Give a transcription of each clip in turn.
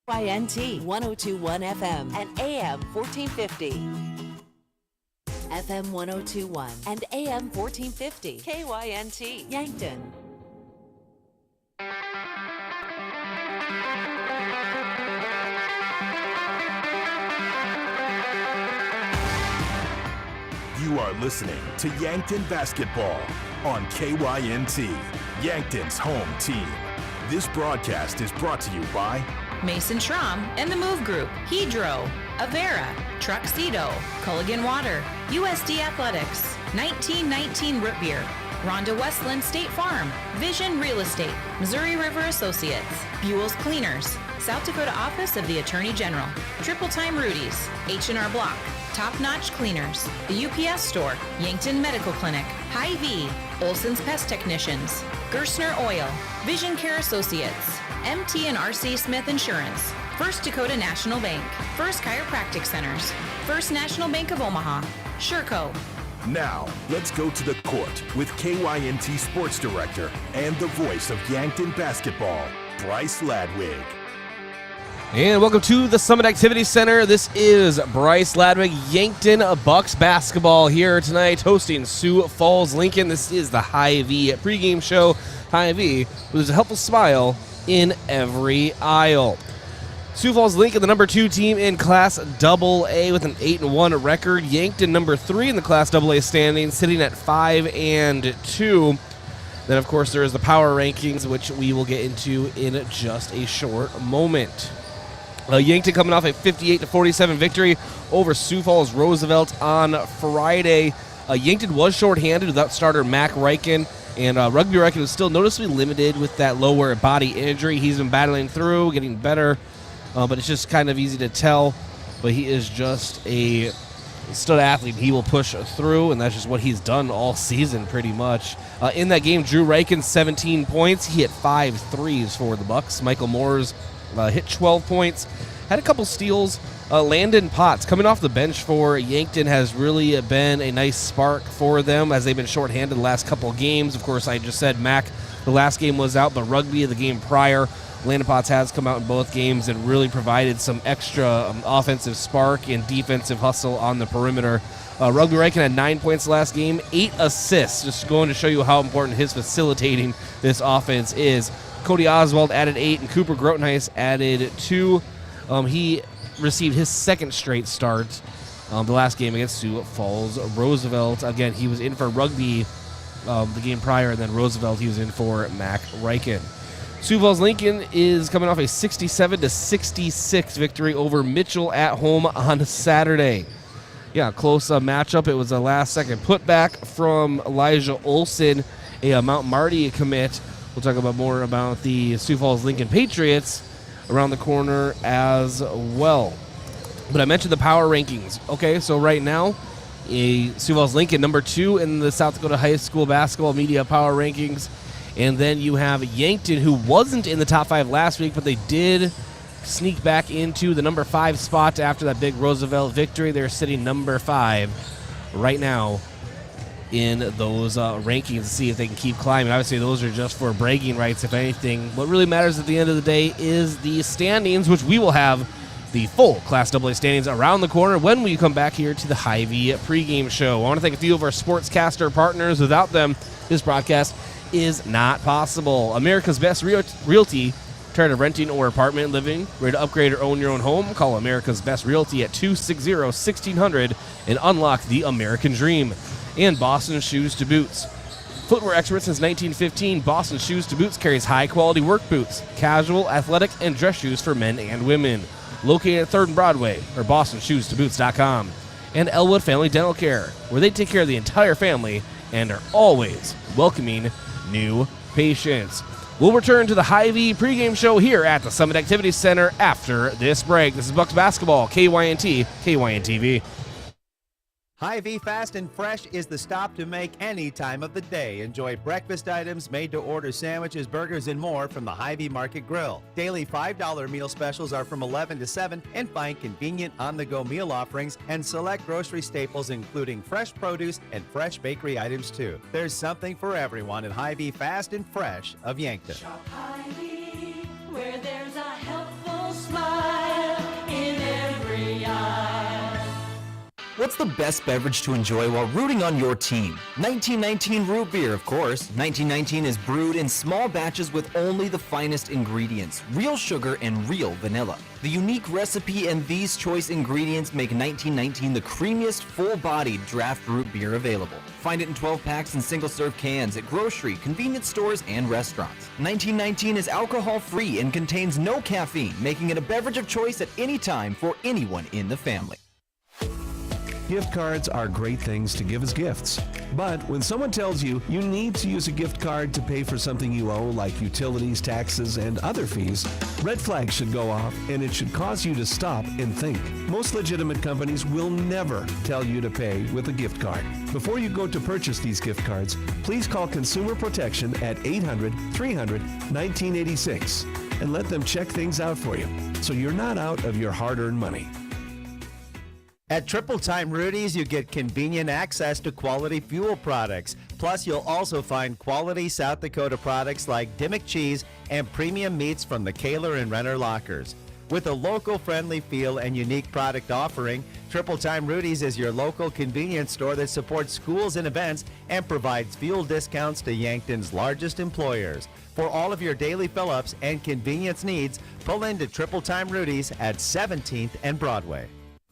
KYNT 102.1 FM and AM 1450. FM 102.1 and AM 1450. KYNT Yankton. You are listening to Yankton Basketball on KYNT, Yankton's home team. This broadcast is brought to you by Mason Schramm and the Move Group, Hedro, Avera, Truxedo, Culligan Water, USD Athletics, 1919 Root Beer, Rhonda Westland State Farm, Vision Real Estate, Missouri River Associates, Buell's Cleaners, South Dakota Office of the Attorney General, Triple Time Rudy's, H&R Block, Top Notch Cleaners, the UPS Store, Yankton Medical Clinic, HyVee, Olson's Pest Technicians, Gerstner Oil, Vision Care Associates, MT and RC Smith Insurance, First Dakota National Bank, First Chiropractic Centers, First National Bank of Omaha, Sherco. Now, let's go to the court with KYNT Sports Director and the voice of Yankton Basketball, Bryce Ladwig. And welcome to the Summit Activity Center. This is Bryce Ladwig, Yankton Bucks basketball here tonight, hosting Sioux Falls Lincoln. This is the HyVee pregame show. HyVee, with a helpful smile in every aisle. Sioux Falls Lincoln, the number 2 team in Class AA with an 8-1 record. Yankton, number 3 in the Class AA standings, sitting at 5-2. Then, of course, there is the power rankings, which we will get into in just a short moment. Yankton coming off a 58-47 victory over Sioux Falls Roosevelt on Friday. Yankton was shorthanded without starter Mac Reichen, and Rugby Reichen was still noticeably limited with that lower body injury. He's been battling through, getting better, but it's just kind of easy to tell. But he is just a stud athlete. He will push through, and that's just what he's done all season pretty much. In that game, Drew Reichen, 17 points. He hit 5 threes for the Bucks. Michael Moores hit 12 points, had a couple steals. Landon Potts, coming off the bench for Yankton, has really been a nice spark for them as they've been shorthanded the last couple of games. Of course, I just said Mac, the last game was out, but Rugby, the game prior, Landon Potts has come out in both games and really provided some extra offensive spark and defensive hustle on the perimeter. Rugby Reichen had 9 points last game, 8 assists, just going to show you how important his facilitating this offense is. Cody Oswald added 8, and Cooper Grotenhuis added 2. He received his second straight start the last game against Sioux Falls Roosevelt. Again, he was in for Rugby the game prior, and then Roosevelt he was in for Mac Reichen. Sioux Falls Lincoln is coming off a 67-66 victory over Mitchell at home on Saturday. Yeah, close matchup. It was a last-second putback from Elijah Olson, a Mount Marty commit. We'll talk about more about the Sioux Falls Lincoln Patriots around the corner as well. But I mentioned the power rankings. Okay, so right now, Sioux Falls Lincoln, number 2 in the South Dakota High School Basketball Media Power Rankings. And then you have Yankton, who wasn't in the top 5 last week, but they did sneak back into the number 5 spot after that big Roosevelt victory. They're sitting number 5 right now in those rankings to see if they can keep climbing. Obviously, those are just for bragging rights, if anything. What really matters at the end of the day is the standings, which we will have the full Class AA standings around the corner when we come back here to the HyVee pregame show. I want to thank a few of our sportscaster partners. Without them, this broadcast is not possible. America's Best Realty. Tired of renting or apartment living? Ready to upgrade or own your own home? Call America's Best Realty at 260-1600 and unlock the American dream. And Boston Shoes to Boots. Footwear expert since 1915, Boston Shoes to Boots carries high-quality work boots, casual, athletic, and dress shoes for men and women. Located at 3rd and Broadway or bostonshoestoboots.com. And Elwood Family Dental Care, where they take care of the entire family and are always welcoming new patients. We'll return to the HyVee pregame show here at the Summit Activity Center after this break. This is Bucks Basketball, KYNT, KYNTV. HyVee Fast and Fresh is the stop to make any time of the day. Enjoy breakfast items, made-to-order sandwiches, burgers, and more from the HyVee Market Grill. Daily $5 meal specials are from 11 to 7, and find convenient on-the-go meal offerings and select grocery staples, including fresh produce and fresh bakery items, too. There's something for everyone at HyVee Fast and Fresh of Yankton. Shop HyVee, where there's a helpful smile. What's the best beverage to enjoy while rooting on your team? 1919 root beer, of course. 1919 is brewed in small batches with only the finest ingredients, real sugar and real vanilla. The unique recipe and these choice ingredients make 1919 the creamiest, full-bodied draft root beer available. Find it in 12-packs and single-serve cans at grocery, convenience stores, and restaurants. 1919 is alcohol-free and contains no caffeine, making it a beverage of choice at any time for anyone in the family. Gift cards are great things to give as gifts. But when someone tells you you need to use a gift card to pay for something you owe, like utilities, taxes, and other fees, red flags should go off, and it should cause you to stop and think. Most legitimate companies will never tell you to pay with a gift card. Before you go to purchase these gift cards, please call Consumer Protection at 800-300-1986 and let them check things out for you, so you're not out of your hard-earned money. At Triple Time Rudy's, you get convenient access to quality fuel products. Plus, you'll also find quality South Dakota products like Dimmock cheese and premium meats from the Kaler and Renner lockers. With a local-friendly feel and unique product offering, Triple Time Rudy's is your local convenience store that supports schools and events and provides fuel discounts to Yankton's largest employers. For all of your daily fill-ups and convenience needs, pull into Triple Time Rudy's at 17th and Broadway.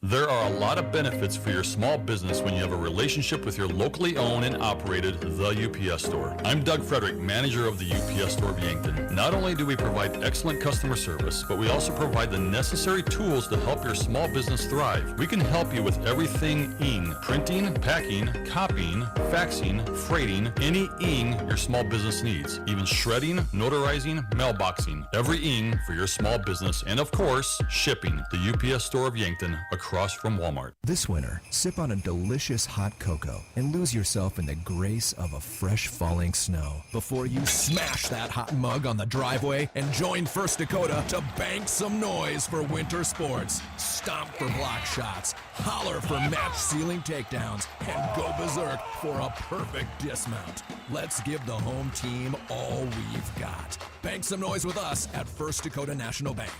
There are a lot of benefits for your small business when you have a relationship with your locally owned and operated The UPS Store. I'm Doug Frederick, manager of the UPS Store of Yankton. Not only do we provide excellent customer service, but we also provide the necessary tools to help your small business thrive. We can help you with everything ing, printing, packing, copying, faxing, freighting, any ing your small business needs, even shredding, notarizing, mailboxing, every ing for your small business, and of course, shipping. The UPS Store of Yankton, across from Walmart. This winter, sip on a delicious hot cocoa and lose yourself in the grace of a fresh falling snow before you smash that hot mug on the driveway and join First Dakota to bank some noise for winter sports. Stomp for block shots, holler for match ceiling takedowns, and go berserk for a perfect dismount. Let's give the home team all we've got. Bank some noise with us at First Dakota National Bank.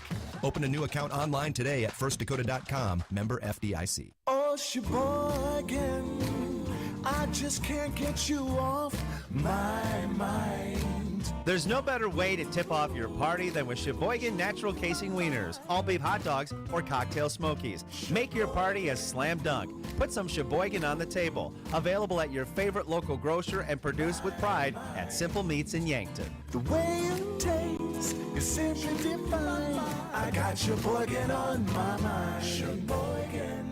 Open a new account online today at firstdakota.com, member FDIC. Oh, Sheboygan, I just can't get you off my mind. There's no better way to tip off your party than with Sheboygan Natural Casing Wieners, all beef hot dogs, or cocktail smokies. Make your party a slam dunk. Put some Sheboygan on the table. Available at your favorite local grocer and produced with pride at Simple Meats in Yankton. The way it tastes is simply divine. I got Sheboygan on my mind. Sheboygan.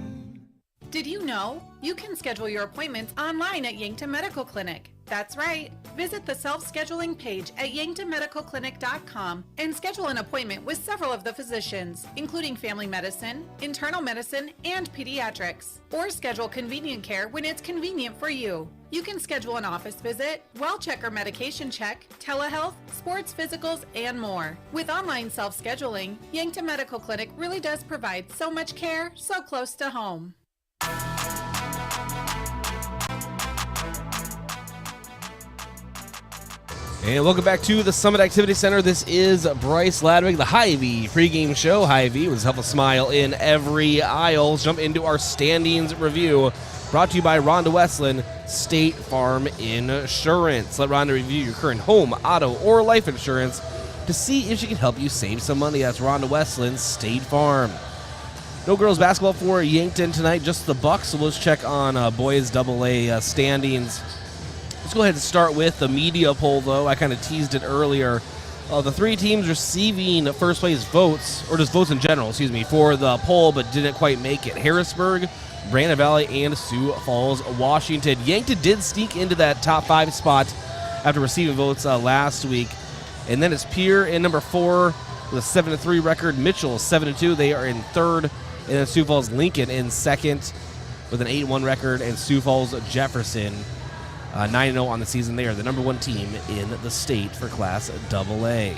Did you know you can schedule your appointments online at Yankton Medical Clinic? That's right. Visit the self-scheduling page at yanktonmedicalclinic.com and schedule an appointment with several of the physicians, including family medicine, internal medicine, and pediatrics. Or schedule convenient care when it's convenient for you. You can schedule an office visit, well check or medication check, telehealth, sports physicals, and more. With online self-scheduling, Yankton Medical Clinic really does provide so much care so close to home. And welcome back to the Summit Activity Center. This is Bryce Ladwig, the HyVee pregame show. HyVee was help us smile in every aisle. Let's jump into our standings review, brought to you by Rhonda Westland, State Farm Insurance. Let Rhonda review your current home, auto, or life insurance to see if she can help you save some money. That's Rhonda Westland, State Farm. No girls basketball for Yankton tonight, just the Bucks. So let's check on boys AA standings. Let's go ahead and start with the media poll, though. I kind of teased it earlier. The three teams receiving first place votes, or just votes in general, for the poll, but didn't quite make it. Harrisburg, Brandon Valley, and Sioux Falls, Washington. Yankton did sneak into that top 5 spot after receiving votes last week. And then it's Pierre in number 4 with a 7-3 record. Mitchell 7-2. They are in 3rd. And then Sioux Falls Lincoln in 2nd with an 8-1 record. And Sioux Falls Jefferson 9-0 on the season. They are the number 1 team in the state for Class AA.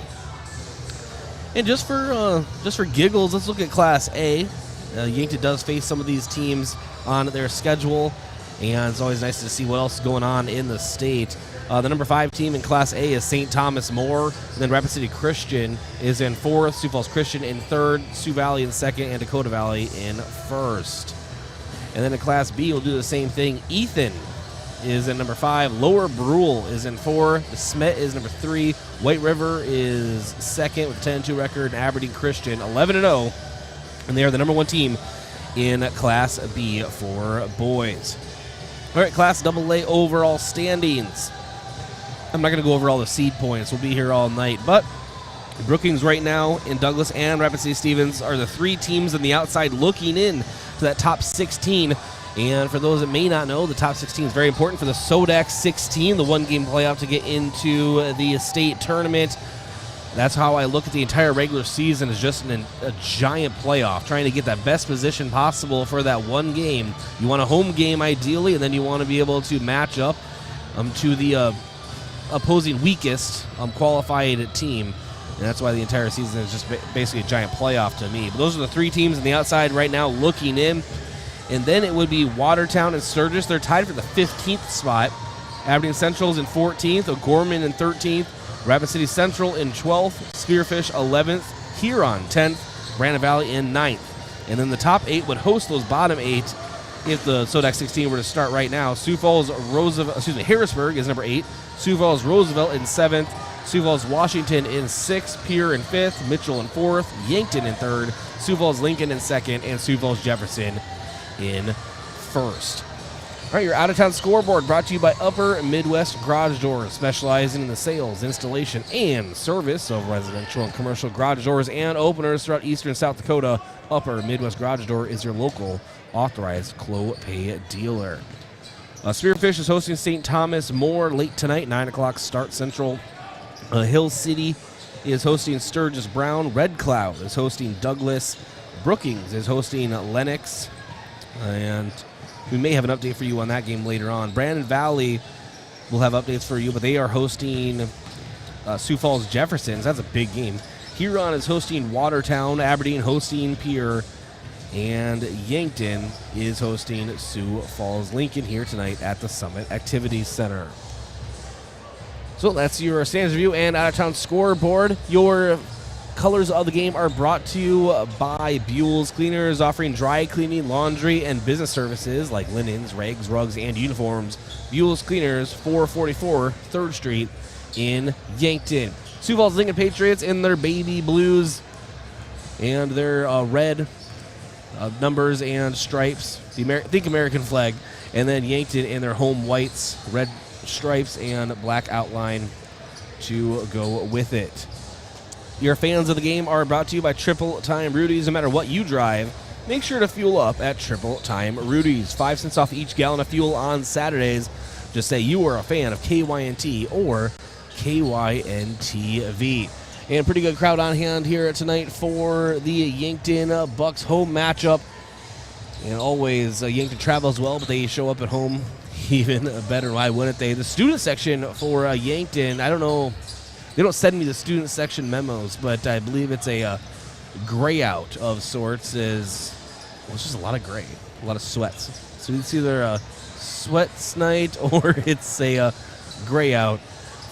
And just for giggles, let's look at Class A. Yankton does face some of these teams on their schedule, and it's always nice to see what else is going on in the state. The number 5 team in Class A is St. Thomas More, and then Rapid City Christian is in 4th, Sioux Falls Christian in 3rd, Sioux Valley in 2nd, and Dakota Valley in 1st. And then in Class B, we'll do the same thing. Ethan is in number 5. Lower Brule is in 4. De Smet is number 3. White River is second with a 10-2 record. And Aberdeen Christian 11-0. And they are the number 1 team in Class B for boys. All right, Class AA overall standings. I'm not going to go over all the seed points. We'll be here all night. But Brookings right now and Douglas and Rapid City Stevens are the 3 teams on the outside looking in to that top 16. And for those that may not know, the top 16 is very important for the SODAC 16, the 1-game playoff to get into the state tournament. That's how I look at the entire regular season, as just a giant playoff, trying to get that best position possible for that one game. You want a home game ideally, and then you want to be able to match up to the opposing weakest qualified team. And that's why the entire season is just basically a giant playoff to me. But those are the 3 teams on the outside right now looking in. And then it would be Watertown and Sturgis. They're tied for the 15th spot. Aberdeen Central is in 14th. O'Gorman in 13th. Rapid City Central in 12th. Spearfish 11th. Huron 10th. Brandon Valley in 9th. And then the top 8 would host those bottom 8 if the SODAC 16 were to start right now. Harrisburg is number 8. Sioux Falls Roosevelt in 7th. Sioux Falls Washington in 6th. Pierre in 5th. Mitchell in 4th. Yankton in 3rd. Sioux Falls Lincoln in 2nd. And Sioux Falls Jefferson in 1st. All right, your out-of-town scoreboard brought to you by Upper Midwest Garage Doors, specializing in the sales, installation, and service of residential and commercial garage doors and openers throughout eastern South Dakota. Upper Midwest Garage Door is your local authorized Clopay dealer. Spearfish is hosting St. Thomas More late tonight, 9 o'clock start Central. Hill City is hosting Sturgis Brown. Red Cloud is hosting Douglas. Brookings is hosting Lennox. And we may have an update for you on that game later on. Brandon Valley will have updates for you, but they are hosting Sioux Falls Jeffersons. That's a big game. Huron is hosting Watertown. Aberdeen hosting Pierre. And Yankton is hosting Sioux Falls Lincoln here tonight at the Summit Activities Center. So that's your standings review and out-of-town scoreboard. Your colors of the game are brought to you by Buell's Cleaners, offering dry cleaning, laundry, and business services like linens, rags, rugs, and uniforms. Buell's Cleaners, 444 3rd Street in Yankton. Sioux Falls Lincoln Patriots in their baby blues and their red numbers and stripes, think American flag, and then Yankton in their home whites, red stripes, and black outline to go with it. Your fans of the game are brought to you by Triple Time Rudy's. No matter what you drive, make sure to fuel up at Triple Time Rudy's. 5 cents off each gallon of fuel on Saturdays. Just say you are a fan of KYNT or KYNTV. And pretty good crowd on hand here tonight for the Yankton Bucks home matchup. And always, Yankton travels well, but they show up at home even better. Why wouldn't they? The student section for Yankton, I don't know. They don't send me the student section memos, but I believe it's a gray out of sorts. It's just a lot of gray, a lot of sweats. So it's either a sweats night or it's a gray out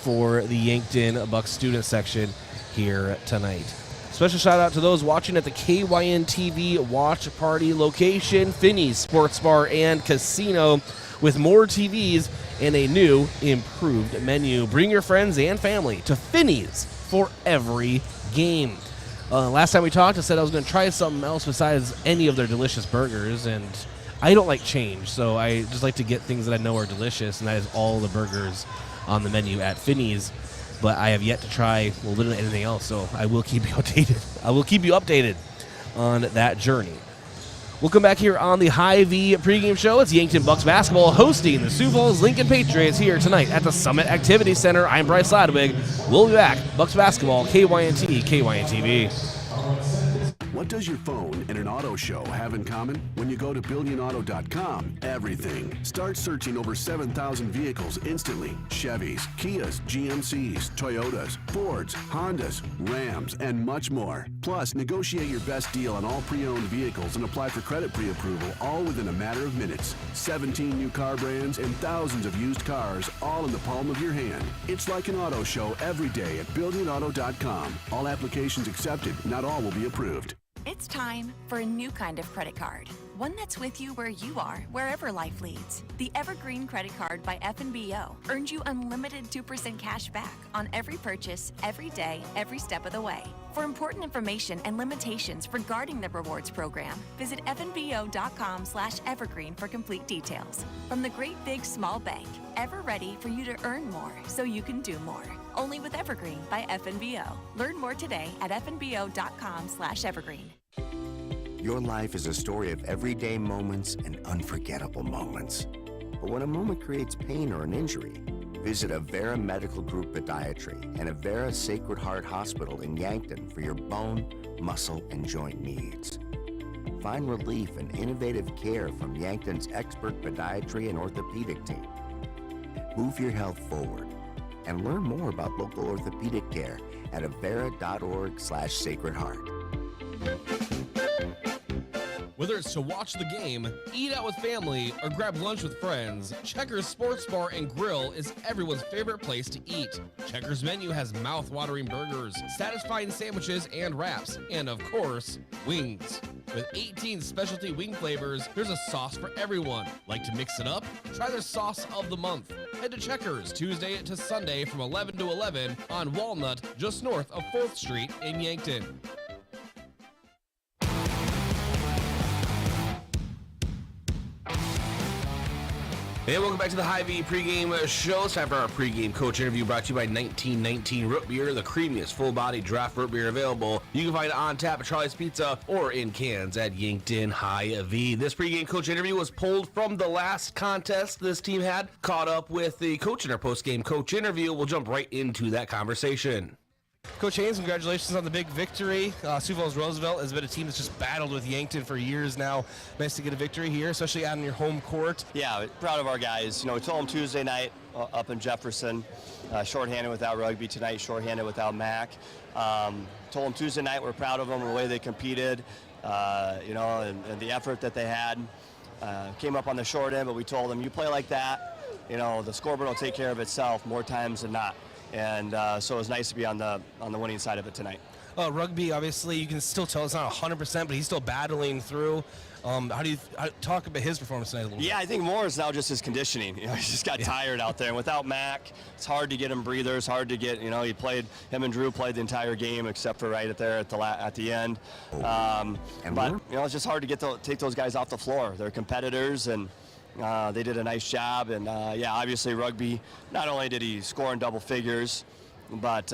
for the Yankton Bucks student section here tonight. Special shout out to those watching at the KYNTV watch party location, Finney's Sports Bar and Casino, with more TVs and a new, improved menu. Bring your friends and family to Finney's for every game. Last time we talked, I said I was going to try something else besides any of their delicious burgers, and I don't like change, so I just like to get things that I know are delicious, and that is all the burgers on the menu at Finney's. But I have yet to try, well, literally anything else, so I will keep you updated. I will keep you updated on that journey. We'll come back here on the HyVee pregame show. It's Yankton Bucks basketball hosting the Sioux Falls Lincoln Patriots here tonight at the Summit Activity Center. I'm Bryce Ladwig. We'll be back. Bucks basketball, KYNT, KYNTV. What does your phone and an auto show have in common? When you go to BillionAuto.com, everything. Start searching over 7,000 vehicles instantly. Chevys, Kias, GMCs, Toyotas, Fords, Hondas, Rams, and much more. Plus, negotiate your best deal on all pre-owned vehicles and apply for credit pre-approval, all within a matter of minutes. 17 new car brands and thousands of used cars, all in the palm of your hand. It's like an auto show every day at BillionAuto.com. All applications accepted. Not all will be approved. It's time for a new kind of credit card. One that's with you where you are, wherever life leads. The Evergreen Credit Card by F&BO earns you unlimited 2% cash back on every purchase, every day, every step of the way. For important information and limitations regarding the rewards program, visit fnbo.com/evergreen for complete details. From the great big small bank, ever ready for you to earn more so you can do more. Only with Evergreen by F&BO. Learn more today at fnbo.com/evergreen. Your life is a story of everyday moments and unforgettable moments. But when a moment creates pain or an injury, visit Avera Medical Group Podiatry and Avera Sacred Heart Hospital in Yankton for your bone, muscle, and joint needs. Find relief and innovative care from Yankton's expert podiatry and orthopedic team. Move your health forward and learn more about local orthopedic care at avera.org/sacredheart. Whether it's to watch the game, eat out with family, or grab lunch with friends, Checkers Sports Bar and Grill is everyone's favorite place to eat. Checkers' menu has mouth-watering burgers, satisfying sandwiches and wraps, and of course, wings. With 18 specialty wing flavors, there's a sauce for everyone. Like to mix it up? Try their sauce of the month. Head to Checkers Tuesday to Sunday from 11 to 11 on Walnut, just north of 4th Street in Yankton. Hey, welcome back to the HyVee pregame show. It's time for our pregame coach interview brought to you by 1919 Root Beer, the creamiest full-body draft root beer available. You can find it on tap at Charlie's Pizza or in cans at Yankton HyVee. This pregame coach interview was pulled from the last contest this team had. Caught up with the coach in our postgame coach interview. We'll jump right into that conversation. Coach Haynes, congratulations on the big victory. Sioux Falls Roosevelt has been a team that's just battled with Yankton for years now. Nice to get a victory here, especially out on your home court. Yeah, proud of our guys. You know, we told them Tuesday night up in Jefferson, shorthanded without Rugby, tonight shorthanded without Mac. Told them Tuesday night we're proud of them, the way they competed, you know, and the effort that they had. Came up on the short end, but we told them, you play like that, you know, the scoreboard will take care of itself more times than not. And so it was nice to be on the winning side of it tonight. Rugby, obviously, you can still tell it's not 100%, but he's still battling through. How do you talk about his performance tonight a little bit? Yeah, I think more is now just his conditioning. You know, he just got tired out there. And without Mac, it's hard to get him breathers, hard to get, you know, him and Drew played the entire game except for right there at the end. But, you know, it's just hard to take those guys off the floor. They're competitors, and they did a nice job. And, yeah, obviously Rugby, not only did he score in double figures, but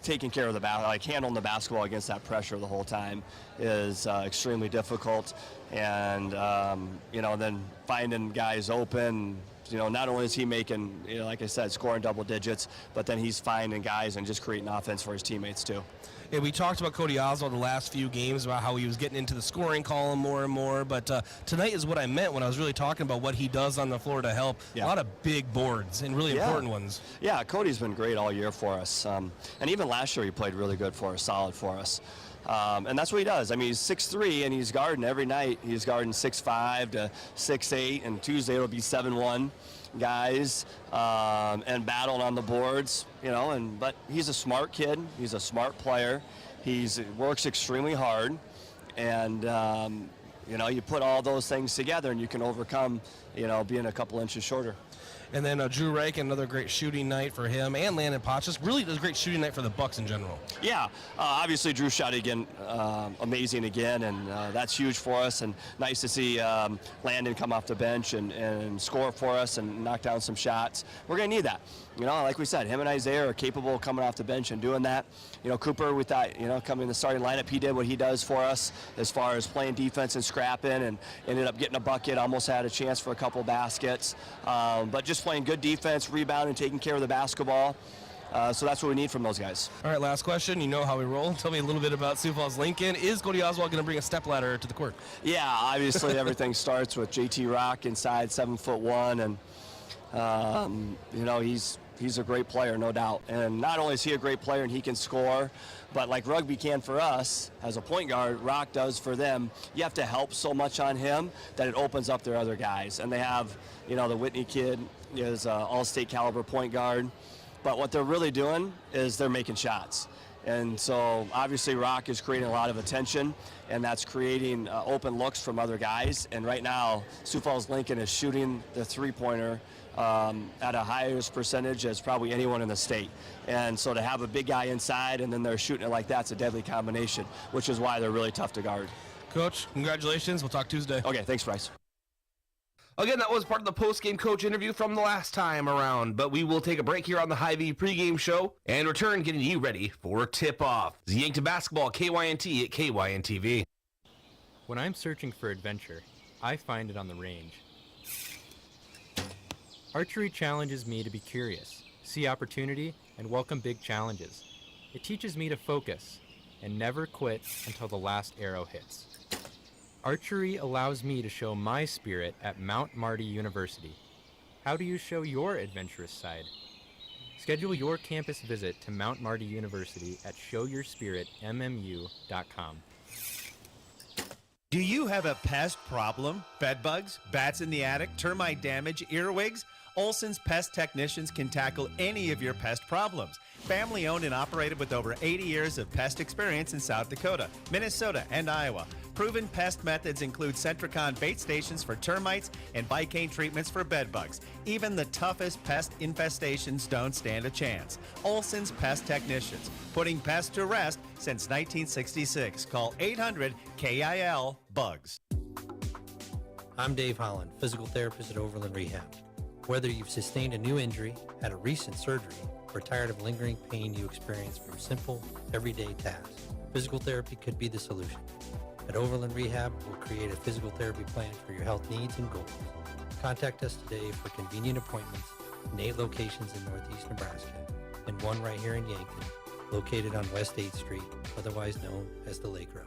taking care of the handling the basketball against that pressure the whole time is extremely difficult. And, you know, then finding guys open, you know, not only is he making, you know, like I said, scoring double digits, but then he's finding guys and just creating offense for his teammates too. Yeah, we talked about Cody Oswald the last few games about how he was getting into the scoring column more and more, but tonight is what I meant when I was really talking about what he does on the floor to help. Yeah. A lot of big boards and really important ones. Yeah, Cody's been great all year for us. And even last year he played really good for us, solid for us. And that's what he does. I mean, he's 6'3", and he's guarding every night. He's guarding 6'5" to 6'8", and Tuesday it'll be 7'1" guys, and battling on the boards, you know. But he's a smart kid. He's a smart player. He works extremely hard, and you know, you put all those things together, and you can overcome, you know, being a couple inches shorter. And then Drew Reich, another great shooting night for him, and Landon Potts. Just really does a great shooting night for the Bucks in general. Yeah, obviously Drew shot again, amazing again, and that's huge for us. And nice to see Landon come off the bench and score for us and knock down some shots. We're going to need that. You know, like we said, him and Isaiah are capable of coming off the bench and doing that. You know, Cooper, we thought, you know, coming in the starting lineup, he did what he does for us as far as playing defense and scrapping, and ended up getting a bucket, almost had a chance for a couple baskets. But just playing good defense, rebounding, taking care of the basketball. So that's what we need from those guys. All right, last question. You know how we roll. Tell me a little bit about Sioux Falls Lincoln. Is Cody Oswald going to bring a stepladder to the court? Yeah, obviously everything starts with JT Rock inside, 7'1", and you know, he's a great player, no doubt. And not only is he a great player and he can score, but like Rugby can for us as a point guard, Rock does for them. You have to help so much on him that it opens up their other guys. And they have, you know, the Whitney kid is an all-state caliber point guard. But what they're really doing is they're making shots. And so obviously Rock is creating a lot of attention, and that's creating open looks from other guys. And right now, Sioux Falls Lincoln is shooting the three-pointer at a highest percentage as probably anyone in the state. And so to have a big guy inside and then they're shooting it like that's a deadly combination, which is why they're really tough to guard. Coach, congratulations. We'll talk Tuesday. Okay, thanks, Bryce. Again, that was part of the post-game coach interview from the last time around, but we will take a break here on the HyVee pregame show and return getting you ready for tip-off. It's Yankton basketball, KYNT at KYNTV. When I'm searching for adventure, I find it on the range. Archery challenges me to be curious, see opportunity, and welcome big challenges. It teaches me to focus and never quit until the last arrow hits. Archery allows me to show my spirit at Mount Marty University. How do you show your adventurous side? Schedule your campus visit to Mount Marty University at showyourspiritmmu.com. Do you have a pest problem? Bed bugs, bats in the attic, termite damage, earwigs? Olson's Pest Technicians can tackle any of your pest problems. Family owned and operated with over 80 years of pest experience in South Dakota, Minnesota, and Iowa. Proven pest methods include Centricon bait stations for termites and Vicane treatments for bed bugs. Even the toughest pest infestations don't stand a chance. Olson's Pest Technicians, putting pests to rest since 1966. Call 800-KIL-BUGS. I'm Dave Holland, physical therapist at Overland Rehab. Whether you've sustained a new injury, had a recent surgery, or tired of lingering pain you experience from simple, everyday tasks, physical therapy could be the solution. At Overland Rehab, we'll create a physical therapy plan for your health needs and goals. Contact us today for convenient appointments in 8 locations in Northeast Nebraska and 1 right here in Yankton, located on West 8th Street, otherwise known as the Lake Road.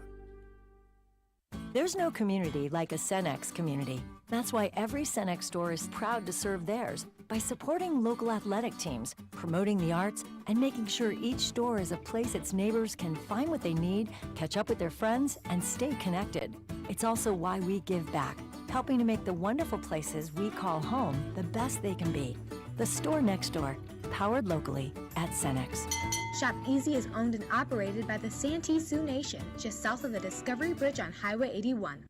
There's no community like a Cenex community. That's why every Cenex store is proud to serve theirs by supporting local athletic teams, promoting the arts, and making sure each store is a place its neighbors can find what they need, catch up with their friends, and stay connected. It's also why we give back, helping to make the wonderful places we call home the best they can be. The store next door, powered locally at Cenex. Shop Easy is owned and operated by the Santee Sioux Nation, just south of the Discovery Bridge on Highway 81.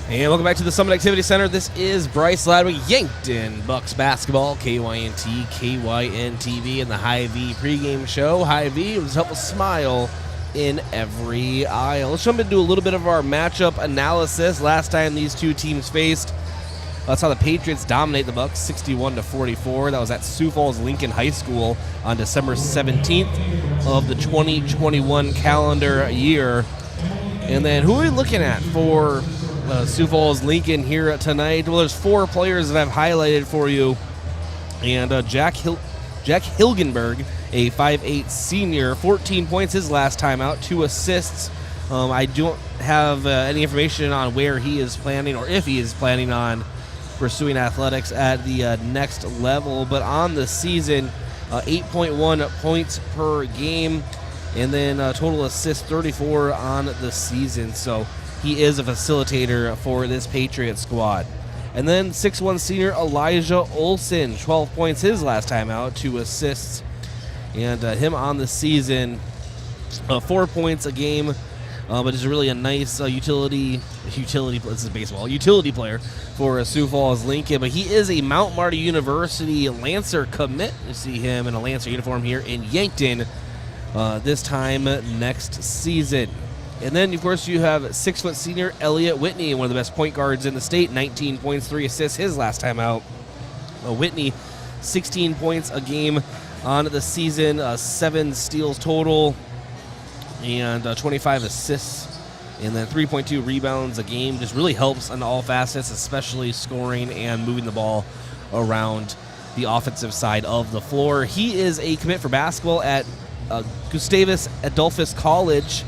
And welcome back to the Summit Activity Center. This is Bryce Ladwig, Yankton Bucks basketball, KYNT, KYNTV, and the HyVee pregame show. HyVee was help us smile in every aisle. Let's jump into a little bit of our matchup analysis. Last time these two teams faced, that's how the Patriots dominate the Bucks 61-44. That was at Sioux Falls Lincoln High School on December 17th of the 2021 calendar year. And then who are we looking at for Sioux Falls Lincoln here tonight? Well, there's 4 players that I've highlighted for you. And Jack Hilgenberg, a 5'8 senior, 14 points his last time out, 2 assists. I don't have any information on where he is planning or if he is planning on pursuing athletics at the next level, but on the season, 8.1 points per game, and then total assists 34 on the season. So he is a facilitator for this Patriot squad. And then 6'1 senior Elijah Olson, 12 points his last time out, 2 assists, and him on the season, 4 points a game. But is really a nice utility. This is baseball. Utility player for Sioux Falls Lincoln. But he is a Mount Marty University Lancer commit. You see him in a Lancer uniform here in Yankton this time next season. And then, of course, you have 6' senior Elliott Whitney, one of the best point guards in the state. 19 points, 3 assists his last time out. Whitney, 16 points a game on the season, 7 steals total, and 25 assists, and then 3.2 rebounds a game. Just really helps on all facets, especially scoring and moving the ball around the offensive side of the floor. He is a commit for basketball at Gustavus Adolphus College,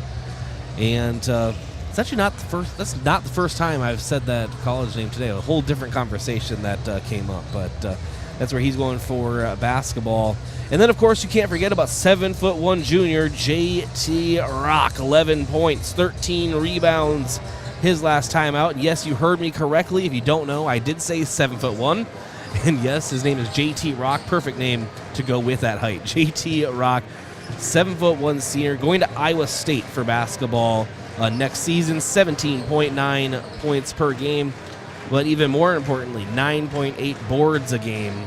and it's actually not the first. That's not the first time I've said that college name today. A whole different conversation that came up, but that's where he's going for basketball. And then, of course, you can't forget about 7'1" junior J.T. Rock, 11 points, 13 rebounds his last time out. And yes, you heard me correctly. If you don't know, I did say 7'1". And yes, his name is JT Rock. Perfect name to go with that height. JT Rock, 7'1" senior, going to Iowa State for basketball next season. 17.9 points per game, but even more importantly, 9.8 boards a game,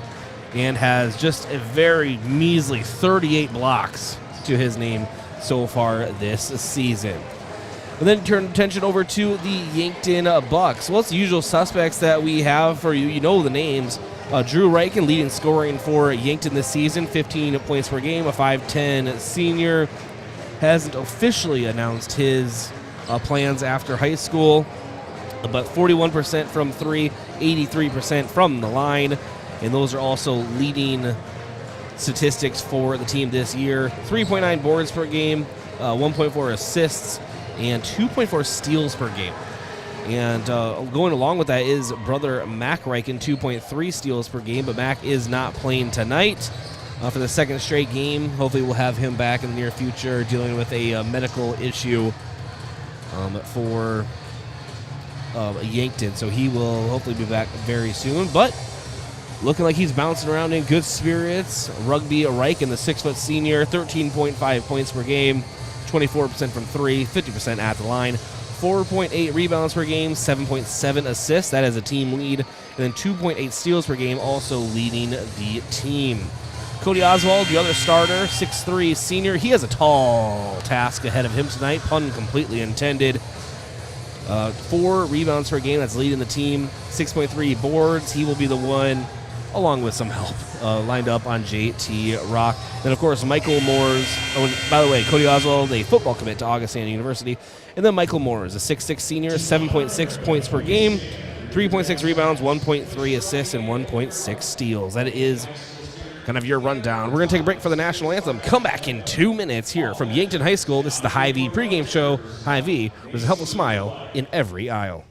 and has just a very measly 38 blocks to his name so far this season. And then turn attention over to the Yankton Bucks. Well, it's the usual suspects that we have for you. You know the names. Drew Reichen leading scoring for Yankton this season, 15 points per game, a 5'10 senior. Hasn't officially announced his plans after high school, but 41% from three, 83% from the line. And those are also leading statistics for the team this year. 3.9 boards per game, 1.4 assists, and 2.4 steals per game. And going along with that is brother Mac Reichen, 2.3 steals per game, but Mac is not playing tonight for the second straight game. Hopefully we'll have him back in the near future dealing with a medical issue for Yankton. So he will hopefully be back very soon, but looking like he's bouncing around in good spirits. Rugby Reichen, the 6-foot senior, 13.5 points per game, 24% from three, 50% at the line, 4.8 rebounds per game, 7.7 assists. That is a team lead. And then 2.8 steals per game, also leading the team. Cody Oswald, the other starter, 6'3 senior. He has a tall task ahead of him tonight, pun completely intended. 4 rebounds per game, that's leading the team. 6.3 boards. He will be the one, along with some help, lined up on JT Rock. Then, of course, Michael Moores. Oh, and by the way, Cody Oswald, a football commit to Augustana University. And then Michael Moores, a 6'6 senior, 7.6 points per game, 3.6 rebounds, 1.3 assists, and 1.6 steals. That is kind of your rundown. We're going to take a break for the national anthem. Come back in 2 minutes here from Yankton High School. This is the HyVee pregame show. HyVee, there's a helpful smile in every aisle.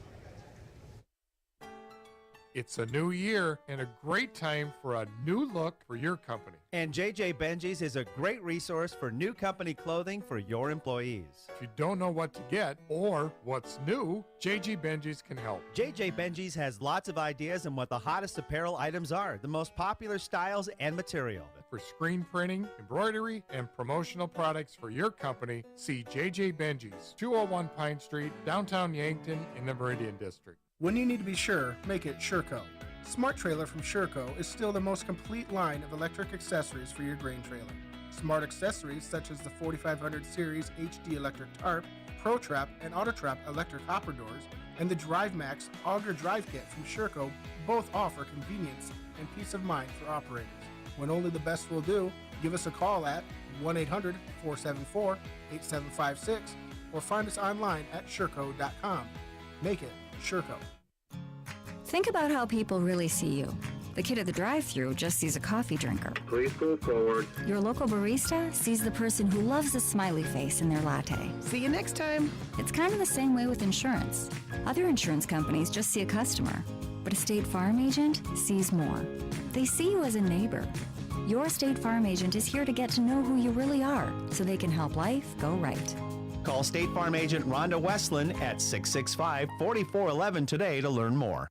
It's a new year and a great time for a new look for your company. And JJ Benji's is a great resource for new company clothing for your employees. If you don't know what to get or what's new, JJ Benji's can help. JJ Benji's has lots of ideas on what the hottest apparel items are, the most popular styles and material. For screen printing, embroidery, and promotional products for your company, see JJ Benji's, 201 Pine Street, downtown Yankton in the Meridian District. When you need to be sure, make it SureCo. Smart Trailer from SureCo is still the most complete line of electric accessories for your grain trailer. Smart accessories such as the 4500 Series HD electric tarp, Pro Trap, and Auto Trap electric hopper doors, and the Drive Max Auger Drive Kit from SureCo both offer convenience and peace of mind for operators. When only the best will do, give us a call at 1-800-474-8756 or find us online at sureco.com. Make it SureCo. Think about how people really see you. The kid at the drive-thru just sees a coffee drinker. Please go forward. Your local barista sees the person who loves a smiley face in their latte. See you next time. It's kind of the same way with insurance. Other insurance companies just see a customer, but a State Farm agent sees more. They see you as a neighbor. Your State Farm agent is here to get to know who you really are, so they can help life go right. Call State Farm agent Rhonda Westland at 665-4411 today to learn more.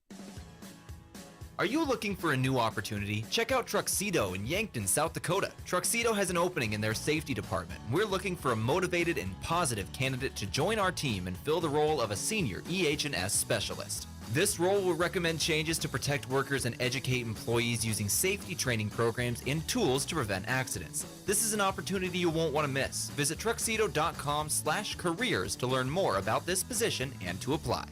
Are you looking for a new opportunity? Check out Truxedo in Yankton, South Dakota. Truxedo has an opening in their safety department. We're looking for a motivated and positive candidate to join our team and fill the role of a senior EH&S specialist. This role will recommend changes to protect workers and educate employees using safety training programs and tools to prevent accidents. This is an opportunity you won't want to miss. Visit truxedo.com/careers to learn more about this position and to apply.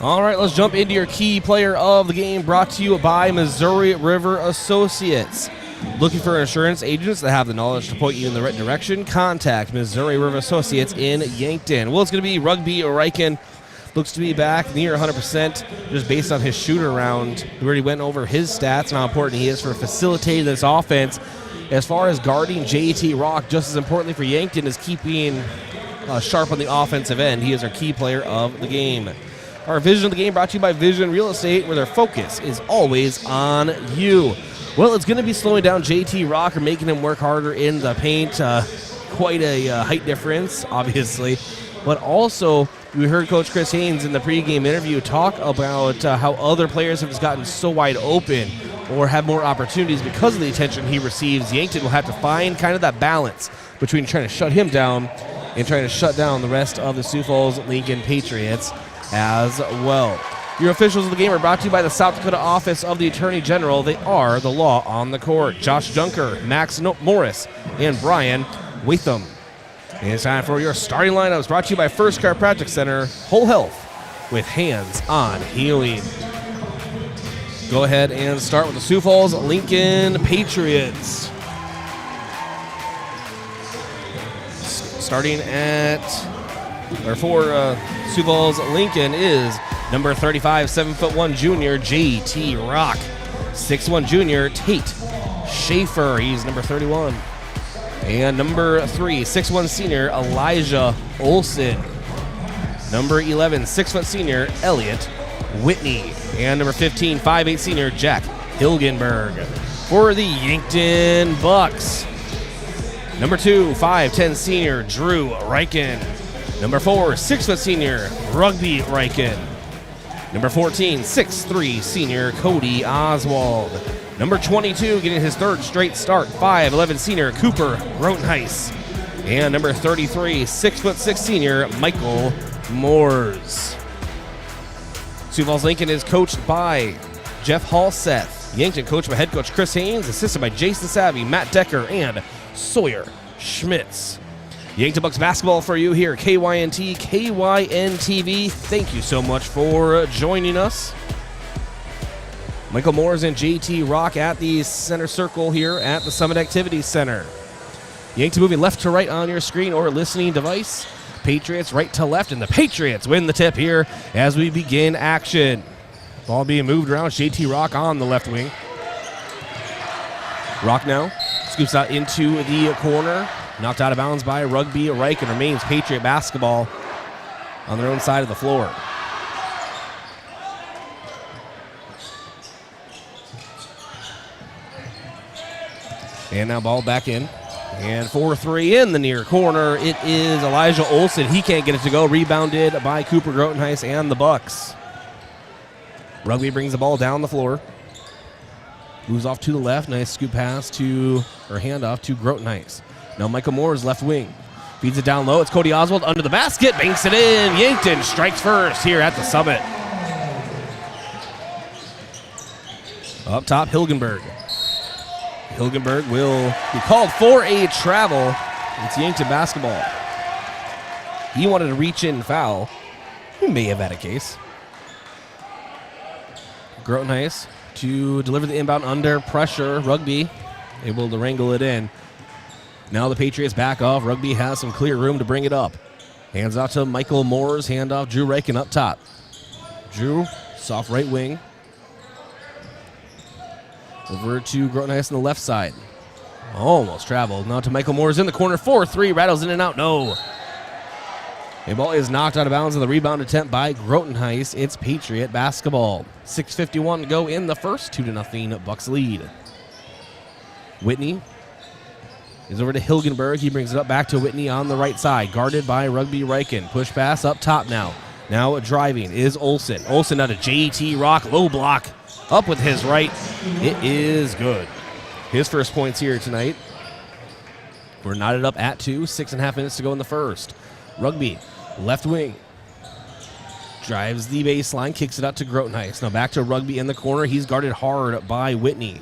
All right, let's jump into your key player of the game, brought to you by Missouri River Associates. Looking for insurance agents that have the knowledge to point you in the right direction? Contact Missouri River Associates in Yankton. Well, it's going to be Rugby Reichen. Looks to be back near 100%, just based on his shoot-around. We already went over his stats and how important he is for facilitating this offense. As far as guarding JT Rock, just as importantly for Yankton is keeping sharp on the offensive end. He is our key player of the game. Our Vision of the Game brought to you by Vision Real Estate, where their focus is always on you. Well, it's going to be slowing down JT Rock or making him work harder in the paint. Quite a height difference, obviously. But also, We heard Coach Chris Haynes in the pregame interview talk about how other players have just gotten so wide open or have more opportunities because of the attention he receives. Yankton will have to find kind of that balance between trying to shut him down and trying to shut down the rest of the Sioux Falls Lincoln Patriots as well. Your officials of the game are brought to you by the South Dakota Office of the Attorney General. They are the law on the court. Josh Junker, Max Morris, and Brian Watham. And it's time for your starting lineups, brought to you by First Chiropractic Center, Whole Health with hands-on healing. Go ahead and start with the Sioux Falls Lincoln Patriots. Starting for Sioux Falls Lincoln is number 35, 7'1" junior, J.T. Rock. 6'1" junior, Tate Schaefer. He's number 31. And number 3, 6'1" senior, Elijah Olson. Number 11, 6' senior, Elliot Whitney. And number 15, 5'8" senior, Jack Hilgenberg. For the Yankton Bucks, number 2, 5'10" senior, Drew Reichen. Number 4, 6' senior, Rugby Reichen. Number 14, 6'3" senior, Cody Oswald. Number 22, getting his third straight start, 5'11" senior, Cooper Grotenheis. And number 33, 6'6" senior, Michael Moores. Sioux Falls Lincoln is coached by Jeff Hallseth. Yankton coached by head coach Chris Haynes, assisted by Jason Savvy, Matt Decker, and Sawyer Schmitz. Yankton Bucks basketball for you here at KYNT, KYNTV. Thank you so much for joining us. Michael Moores and J.T. Rock at the center circle here at the Summit Activities Center. Yankton moving left to right on your screen or listening device. Patriots right to left, and the Patriots win the tip here as we begin action. Ball being moved around. J.T. Rock on the left wing. Rock now scoops out into the corner. Knocked out of bounds by Rugby Reich, and remains Patriot basketball on their own side of the floor. And now ball back in. And 4-3 in the near corner. It is Elijah Olson. He can't get it to go. Rebounded by Cooper Grotenheis and the Bucks. Rugby brings the ball down the floor. Moves off to the left. Nice scoop pass handoff to Grotenheis. Now Michael Moore's left wing. Feeds it down low. It's Cody Oswald under the basket. Banks it in. Yankton strikes first here at the Summit. Up top, Hilgenberg. Hilgenberg will be called for a travel. It's Yankton basketball. He wanted to reach in and foul. He may have had a case. Grotenheis to deliver the inbound under pressure. Rugby able to wrangle it in. Now the Patriots back off. Rugby has some clear room to bring it up. Hands off to Michael Moores. Handoff Drew Reichen up top. Drew, soft right wing. Over to Grotenheis on the left side. Almost traveled. Now to Michael Moores in the corner. 4-3. Rattles in and out. No. The ball is knocked out of bounds on the rebound attempt by Grotenheis. It's Patriot basketball. 6:51 to go in the first. 2-0 Bucks lead. Whitney is over to Hilgenberg. He brings it up back to Whitney on the right side. Guarded by Rugby Reichen. Push pass up top now. Now driving is Olson. Olson out to J.T. Rock. Low block. Up with his right. It is good. His first points here tonight. We're knotted up at 2. 6.5 minutes to go in the first. Rugby, left wing. Drives the baseline. Kicks it out to Grotenheis. Now back to Rugby in the corner. He's guarded hard by Whitney.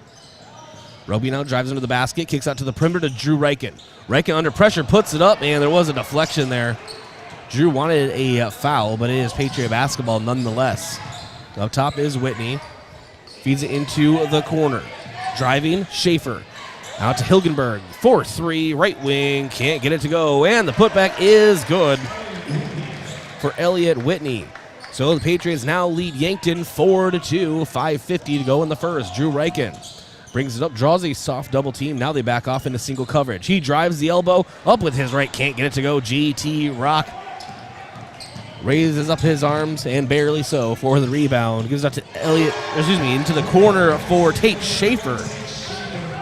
Rugby now drives into the basket. Kicks out to the perimeter to Drew Reichen. Reichen under pressure. Puts it up, and there was a deflection there. Drew wanted a foul, but it is Patriot basketball nonetheless. Up top is Whitney. Feeds it into the corner. Driving, Schaefer. Out to Hilgenberg. 4-3, right wing. Can't get it to go. And the putback is good for Elliot Whitney. So the Patriots now lead Yankton 4-2. 5:50 to go in the first. Drew Reichen brings it up, draws a soft double team. Now they back off into single coverage. He drives the elbow. Up with his right. Can't get it to go. J.T. Rock raises up his arms, and barely so, for the rebound. Gives it out to into the corner for Tate Schaefer.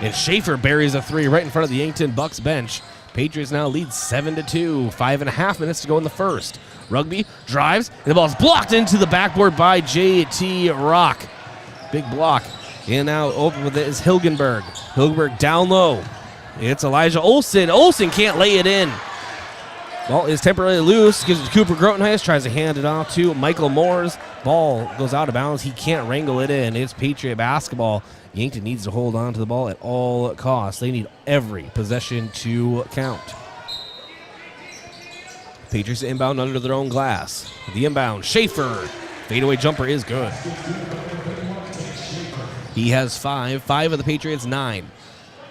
And Schaefer buries a three right in front of the Yankton Bucks bench. Patriots now lead 7-2. 5.5 minutes to go in the first. Rugby drives, and the ball's blocked into the backboard by J.T. Rock. Big block. And now open with it is Hilgenberg. Hilgenberg down low. It's Elijah Olsen. Olsen can't lay it in. Ball is temporarily loose. Gives it to Cooper Grotenhuis. Tries to hand it off to Michael Moores. Ball goes out of bounds. He can't wrangle it in. It's Patriot basketball. Yankton needs to hold on to the ball at all costs. They need every possession to count. Patriots inbound under their own glass. The inbound, Schaefer. Fadeaway jumper is good. He has 5 of the Patriots 9.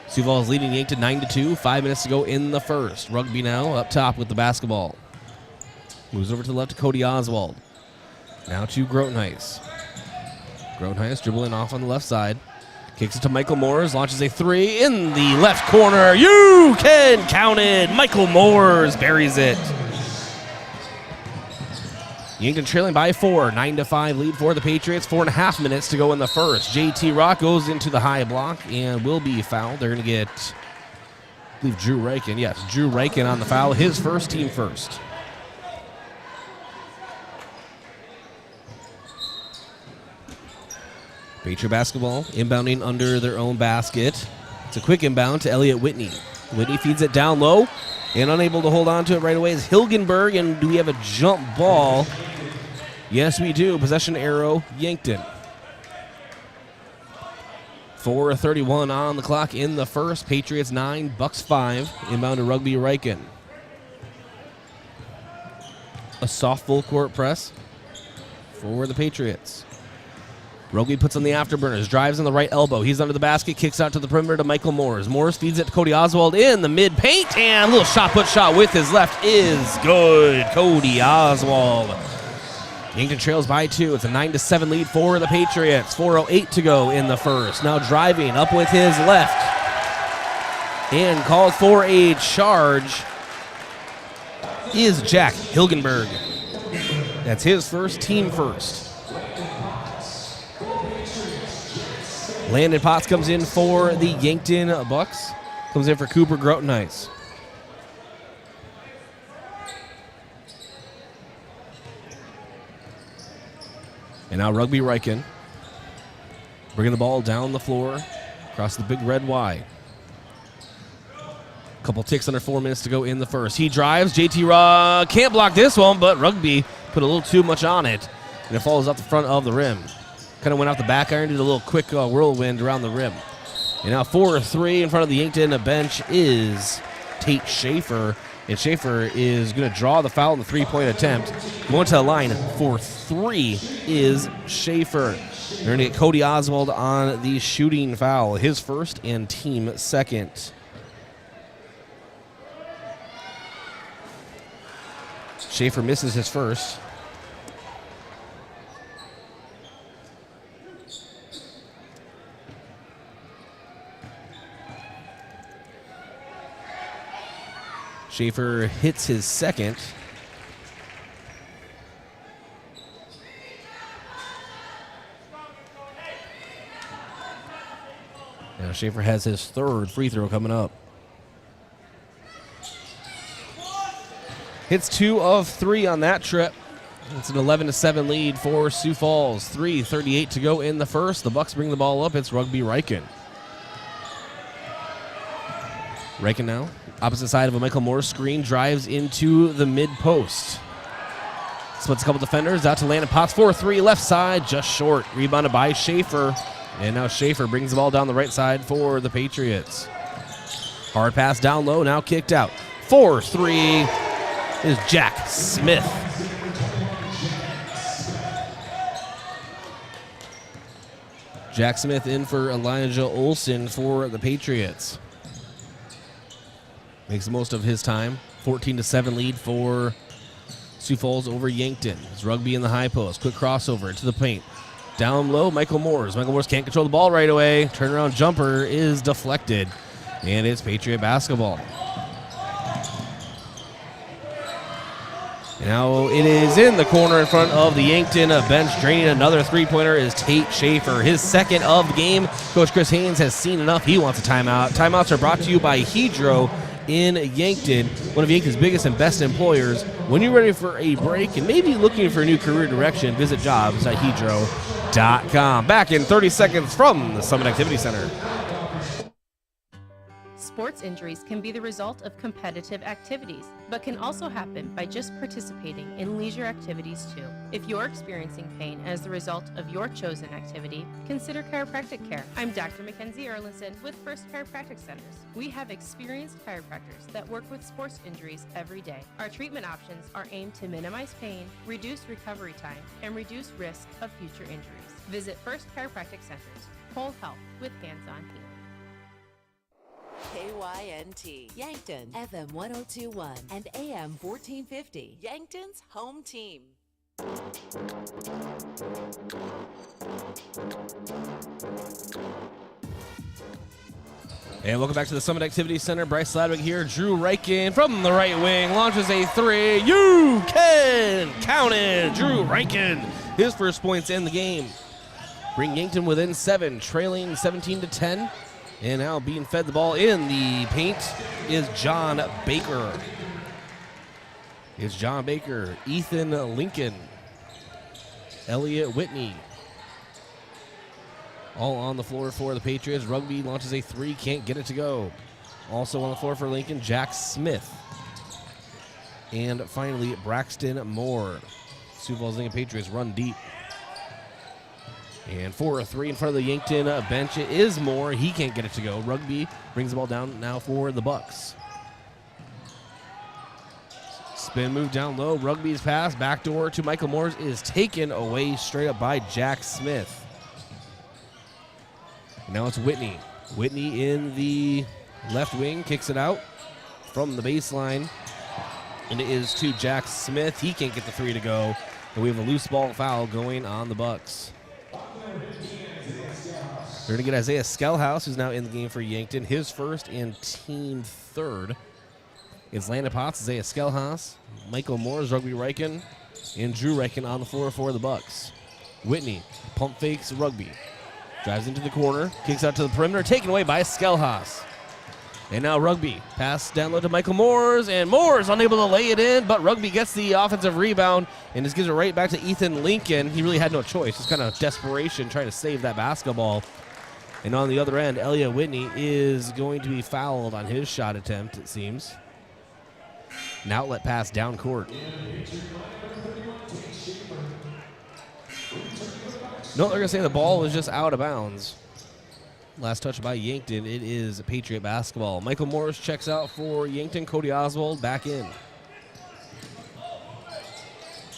Sioux Falls leading Yankton 9-2. 5 minutes to go in the first. Rugby now up top with the basketball. Moves over to the left to Cody Oswald. Now to Grotenhuis. Grotenhuis dribbling off on the left side. Kicks it to Michael Moores. Launches a 3 in the left corner. You can count it. Michael Moores buries it. Yankton trailing by 4. 9-5 lead for the Patriots. 4.5 minutes to go in the first. J.T. Rock goes into the high block and will be fouled. They're going to get, I believe, Drew Reichen. Yes, Drew Reichen on the foul. His first, team first. Patriot basketball inbounding under their own basket. It's a quick inbound to Elliott Whitney. Whitney feeds it down low. And unable to hold on to it right away is Hilgenberg. And do we have a jump ball? Yes, we do. Possession arrow, Yankton. 4:31 on the clock in the first. Patriots 9, Bucks 5. Inbound to Rugby Reichen. A soft full court press for the Patriots. Rugby puts on the afterburners, drives on the right elbow. He's under the basket, kicks out to the perimeter to Michael Moores. Moores feeds it to Cody Oswald in the mid-paint, and a little shot-put shot with his left is good. Cody Oswald. Yankton trails by 2. It's a 9-7 lead for the Patriots. 4:08 to go in the first. Now driving up with his left. And called for a charge is Jack Hilgenberg. That's his first, team first. Landon Potts comes in for the Yankton Bucks. Comes in for Cooper Grotenhuis. And now Rugby Reichen. Bringing the ball down the floor. Across the big red Y. Couple ticks under 4 minutes to go in the first. He drives. JT can't block this one, but Rugby put a little too much on it. And it falls off the front of the rim. Kind of went off the back iron, did a little quick whirlwind around the rim. And now 4-3 in front of the Yankton bench is Tate Schaefer. And Schaefer is going to draw the foul in the three-point attempt. Going to the line for 3 is Schaefer. They're going to get Cody Oswald on the shooting foul. His first and team second. Schaefer misses his first. Schaefer hits his second. Now Schaefer has his third free throw coming up. Hits 2 of 3 on that trip. It's an 11-7 lead for Sioux Falls. 3:38 to go in the first. The Bucks bring the ball up. It's Rugby Reichen. Reichen now. Opposite side of a Michael Moore screen, drives into the mid-post. Splits a couple defenders, out to Landon Potts. 4-3, left side, just short. Rebounded by Schaefer. And now Schaefer brings the ball down the right side for the Patriots. Hard pass down low, now kicked out. 4-3 is Jack Smith. Jack Smith in for Elijah Olsen for the Patriots. Makes the most of his time. 14-7 lead for Sioux Falls over Yankton. It's Rugby in the high post. Quick crossover into the paint. Down low, Michael Moores. Michael Moores can't control the ball right away. Turnaround jumper is deflected. And it's Patriot basketball. Now it is in the corner in front of the Yankton bench. Draining another three-pointer is Tate Schaefer. His second of the game. Coach Chris Haynes has seen enough. He wants a timeout. Timeouts are brought to you by Hedro in Yankton, one of Yankton's biggest and best employers. When you're ready for a break and maybe looking for a new career direction, visit jobs.hedro.com. Back in 30 seconds from the Summit Activity Center. Sports injuries can be the result of competitive activities, but can also happen by just participating in leisure activities too. If you're experiencing pain as the result of your chosen activity, consider chiropractic care. I'm Dr. Mackenzie Erlinson with First Chiropractic Centers. We have experienced chiropractors that work with sports injuries every day. Our treatment options are aimed to minimize pain, reduce recovery time, and reduce risk of future injuries. Visit First Chiropractic Centers. Whole health with hands-on healing. KYNT, Yankton, FM 1021 and AM 1450, Yankton's home team. And welcome back to the Summit Activity Center. Bryce Ladwig here. Drew Reichen from the right wing launches a three. You can count it. Drew Reichen, his first points in the game. Bring Yankton within 7, trailing 17-10. And now being fed the ball in the paint is John Baker. Ethan Lincoln, Elliott Whitney. All on the floor for the Patriots. Rugby launches a three, can't get it to go. Also on the floor for Lincoln, Jack Smith. And finally, Braxton Moore. Sioux Falls Lincoln Patriots run deep. And for a three in front of the Yankton bench, it is Moore. He can't get it to go. Rugby brings the ball down now for the Bucks. Spin move down low. Rugby's pass, backdoor to Michael Moores is taken away straight up by Jack Smith. Now it's Whitney. Whitney in the left wing, kicks it out from the baseline. And it is to Jack Smith. He can't get the three to go. And we have a loose ball foul going on the Bucks. We're going to get Isaiah Skellhouse, who's now in the game for Yankton. His first and team third. It's Landon Potts, Isaiah Skellhouse, Michael Moores, Rugby Reichen, and Drew Reichen on the floor for the Bucks. Whitney pump fakes Rugby. Drives into the corner, kicks out to the perimeter, taken away by Skellhouse. And now Rugby. Pass down low to Michael Moores, and Moores unable to lay it in, but Rugby gets the offensive rebound and just gives it right back to Ethan Lincoln. He really had no choice. It's kind of desperation trying to save that basketball. And on the other end, Elliott Whitney is going to be fouled on his shot attempt, it seems. An outlet pass down court. No, they're going to say the ball was just out of bounds. Last touch by Yankton. It is Patriot basketball. Michael Morris checks out for Yankton. Cody Oswald back in.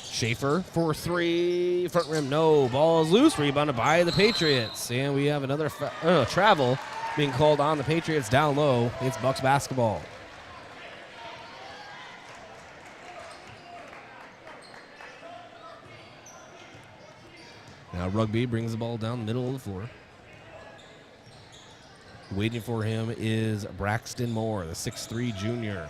Schaefer for three. Front rim, no. Ball is loose. Rebounded by the Patriots. And we have another travel being called on the Patriots down low. It's Bucks basketball. Now Rugby brings the ball down the middle of the floor. Waiting for him is Braxton Moore, the 6'3 junior.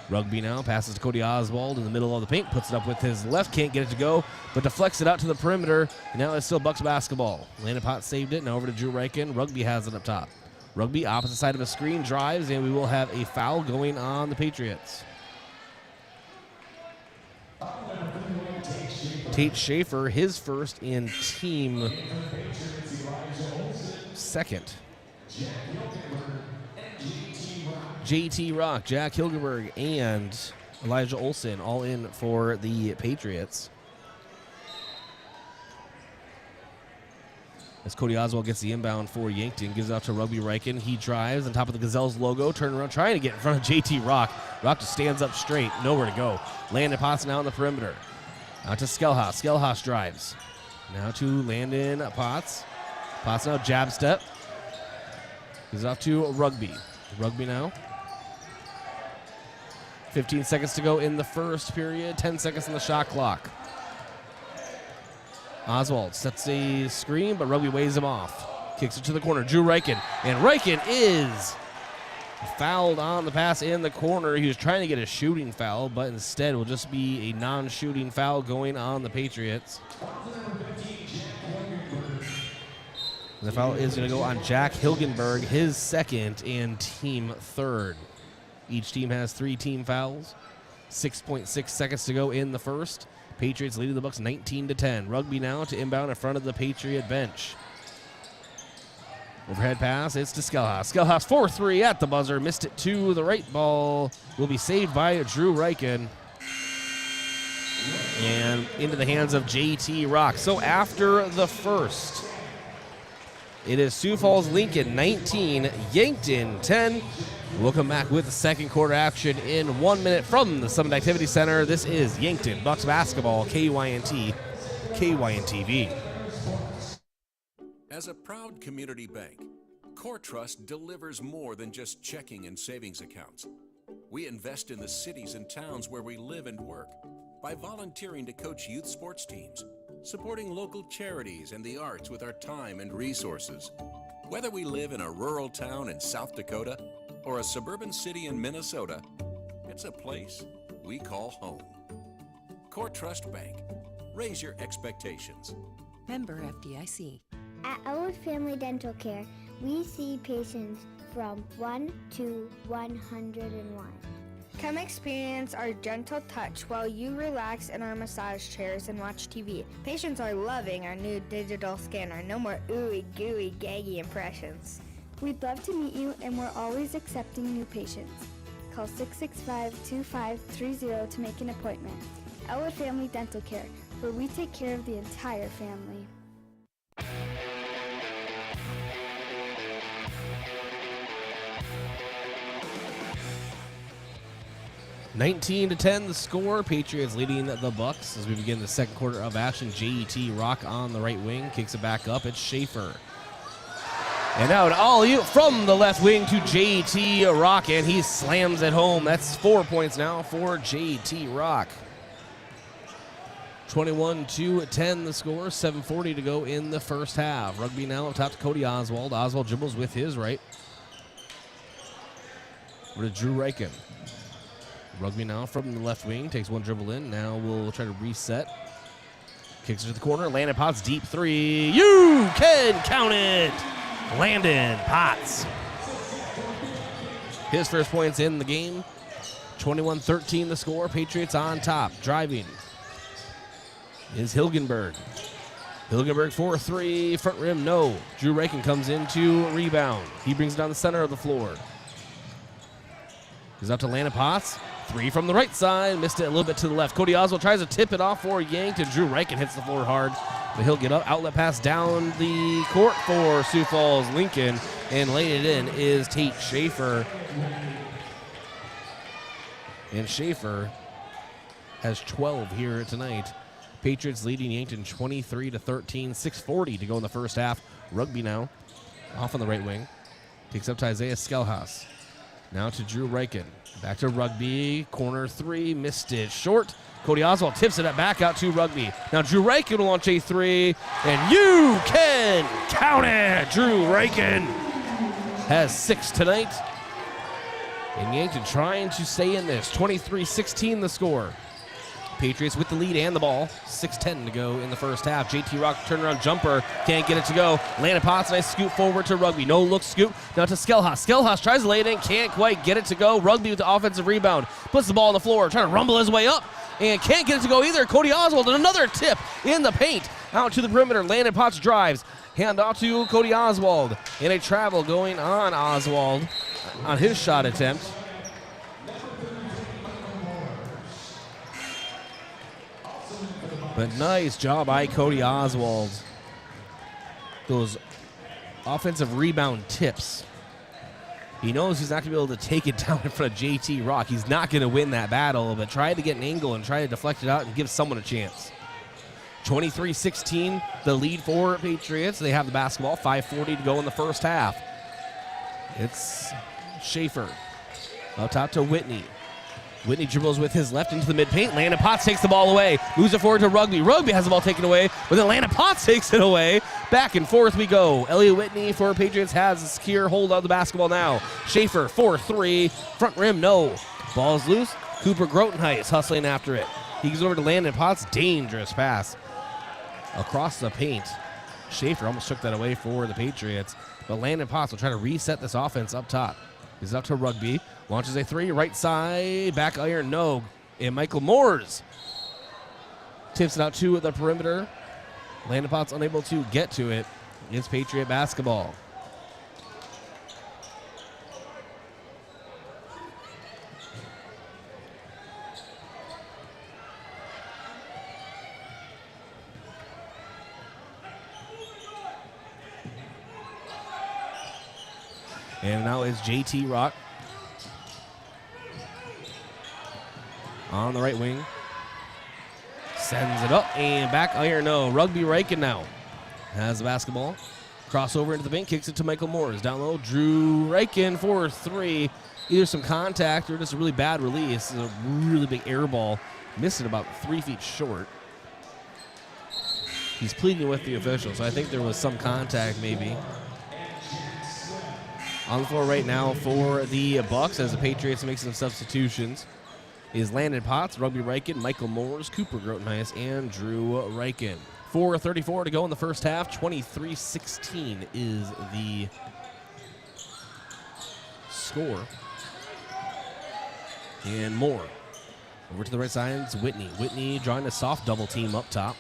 Rugby now passes to Cody Oswald in the middle of the paint, puts it up with his left, can't get it to go, but deflects it out to the perimeter. And now it's still Bucks basketball. Landon Potts saved it, now over to Drew Reichen. Rugby has it up top. Rugby opposite side of a screen, drives, and we will have a foul going on the Patriots. Tate Schaefer, his first and team second. JT Rock, Jack Hilgenberg, and Elijah Olson all in for the Patriots. As Cody Oswald gets the inbound for Yankton, gives it out to Rugby Reichen. He drives on top of the Gazelles logo, turn around, trying to get in front of JT Rock. Rock just stands up straight, nowhere to go. Landon Potts now on the perimeter. Out to Skellhouse. Skellhouse drives. Now to Landon Potts. Potts now jab step. Gives it off to Rugby. Rugby now. 15 seconds to go in the first period. 10 seconds on the shot clock. Oswald sets a screen, but Rugby waves him off. Kicks it to the corner. Drew Reichen. And Reichen is fouled on the pass in the corner. He was trying to get a shooting foul, but instead will just be a non-shooting foul going on the Patriots. And the foul is going to go on Jack Hilgenberg, his second and team third. Each team has 3 team fouls. 6.6 seconds to go in the first. Patriots leading the Bucks 19-10. Rugby now to inbound in front of the Patriot bench. Overhead pass, it's to Skelhaus. Skelhaus 4-3 at the buzzer. Missed it to the right. Ball will be saved by Drew Reichen. And into the hands of JT Rock. So after the first, it is Sioux Falls Lincoln 19, Yankton 10. We'll come back with the second quarter action in 1 minute from the Summit Activity Center. This is Yankton Bucks basketball, KYNT, KYNTV. As a proud community bank, Core Trust delivers more than just checking and savings accounts. We invest in the cities and towns where we live and work by volunteering to coach youth sports teams, supporting local charities and the arts with our time and resources. Whether we live in a rural town in South Dakota or a suburban city in Minnesota, it's a place we call home. Core Trust Bank. Raise your expectations. Member FDIC. At Elwood Family Dental Care, we see patients from 1 to 101. Come experience our gentle touch while you relax in our massage chairs and watch TV. Patients are loving our new digital scanner. No more ooey gooey gaggy impressions. We'd love to meet you, and we're always accepting new patients. Call 665-2530 to make an appointment. Elwood Family Dental Care, where we take care of the entire family. 19-10 the score. Patriots leading the Bucks as we begin the second quarter of action. JT Rock on the right wing, kicks it back up. It's Schaefer. And now an alley-oop from the left wing to JT Rock, and he slams it home. That's 4 points now for JT Rock. 21-10 the score. 7:40 to go in the first half. Rugby now up top to Cody Oswald. Oswald dribbles with his right. Over to Drew Reichen. Rugby now from the left wing. Takes one dribble in. Now we'll try to reset. Kicks it to the corner. Landon Potts, deep three. You can count it! Landon Potts. His first points in the game. 21-13 the score. Patriots on top. Driving is Hilgenberg. Hilgenberg 4-3. Front rim, no. Drew Reichen comes in to rebound. He brings it down the center of the floor. He's out to Landon Potts. Three from the right side. Missed it a little bit to the left. Cody Oswald tries to tip it off for Yanked, and Drew Reichen hits the floor hard. But he'll get up. Outlet pass down the court for Sioux Falls Lincoln. And laying it in is Tate Schaefer. And Schaefer has 12 here tonight. Patriots leading Yankton 23-13. 6:40 to go in the first half. Rugby now. Off on the right wing. Takes up to Isaiah Skelhaus. Now to Drew Reichen. Back to Rugby. Corner three. Missed it short. Cody Oswald tips it back out to Rugby. Now Drew Reichen will launch a three. And you can count it. Drew Reichen has 6 tonight. And Yankton trying to stay in this. 23-16 the score. Patriots with the lead and the ball. 6:10 to go in the first half. JT Rock turnaround jumper. Can't get it to go. Landon Potts, nice scoop forward to Rugby. No look scoop. Now to Skelhaus. Skelhaus tries to lay it in. Can't quite get it to go. Rugby with the offensive rebound. Puts the ball on the floor. Trying to rumble his way up. And can't get it to go either. Cody Oswald and another tip in the paint. Out to the perimeter. Landon Potts drives. Hand off to Cody Oswald. And a travel going on Oswald on his shot attempt. But nice job by Cody Oswald. Those offensive rebound tips. He knows he's not going to be able to take it down in front of JT Rock. He's not going to win that battle, but try to get an angle and try to deflect it out and give someone a chance. 23-16, the lead for Patriots. They have the basketball. 5:40 to go in the first half. It's Schaefer. Up top to Whitney. Whitney dribbles with his left into the mid-paint. Landon Potts takes the ball away. Moves it forward to Rugby. Rugby has the ball taken away, but then Landon Potts takes it away. Back and forth we go. Elliot Whitney for Patriots has a secure hold of the basketball now. Schaefer, 4-3. Front rim, no. Ball's loose. Cooper Grotenheit is hustling after it. He goes over to Landon Potts. Dangerous pass across the paint. Schaefer almost took that away for the Patriots, but Landon Potts will try to reset this offense up top. Is up to Rugby. Launches a three. Right side. Back iron. No. And Michael Moores tips it out to the perimeter. Landon Potts unable to get to it. It's Patriot basketball. And now it's JT Rock on the right wing. Sends it up and back iron. No. Rugby Riken now has the basketball. Crossover into the paint. Kicks it to Michael Moores. Down low. Drew Riken for three. Either some contact or just a really bad release. This is a really big air ball. Missed it about 3 feet short. He's pleading with the officials. So I think there was some contact maybe. On the floor right now for the Bucks as the Patriots make some substitutions is Landon Potts, Rugby Riken, Michael Moores, Cooper Grotenhuis, and Drew Riken. 4:34 to go in the first half. 23-16 is the score. And Moore over to the right side. It's Whitney. Whitney drawing a soft double team up top.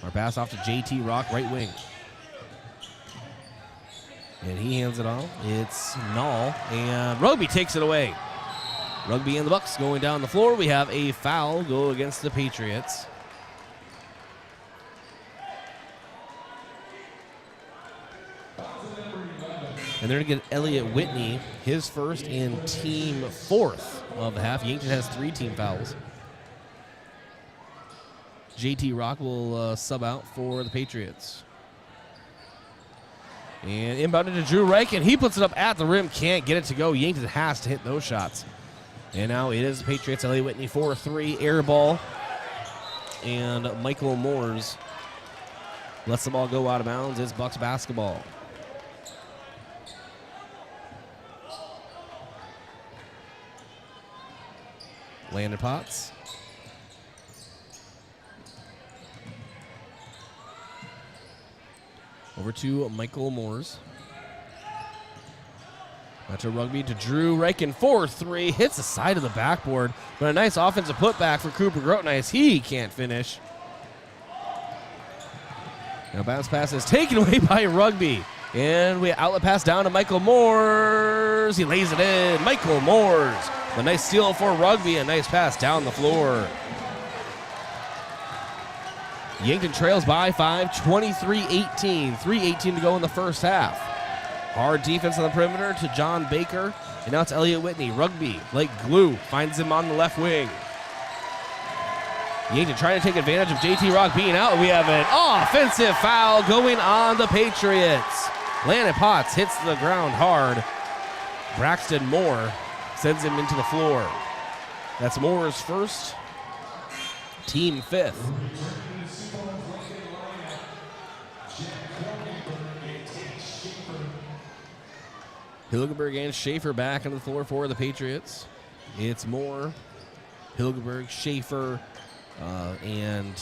Our pass off to JT Rock, right wing. And he hands it off. It's Null. And Rugby takes it away. Rugby and the Bucks going down the floor. We have a foul go against the Patriots. And they're going to get Elliott Whitney, his first and team fourth of the half. Yankton has 3 team fouls. JT Rock will sub out for the Patriots. And inbounded to Drew Riken. He puts it up at the rim. Can't get it to go. Yankton has to hit those shots. And now it is the Patriots. Elliott Whitney 4-3. Air ball. And Michael Moores lets the ball go out of bounds. It's Bucks basketball. Landon Potts. Over to Michael Moores. Back to Rugby to Drew Riken. 4-3. Hits the side of the backboard. But a nice offensive putback for Cooper Grotenhuis. He can't finish. Now bounce pass is taken away by Rugby. And we outlet pass down to Michael Moores. He lays it in. Michael Moores. A nice steal for Rugby. A nice pass down the floor. Yankton trails by 5, 23-18. 3:18 to go in the first half. Hard defense on the perimeter to John Baker. And now it's Elliott Whitney. Rugby, like glue, finds him on the left wing. Yankton trying to take advantage of JT Rock being out. We have an offensive foul going on the Patriots. Landon Potts hits the ground hard. Braxton Moore sends him into the floor. That's Moore's first, team fifth. Hilgenberg and Schaefer back on the floor for the Patriots. It's Moore, Hilgenberg, Schaefer, and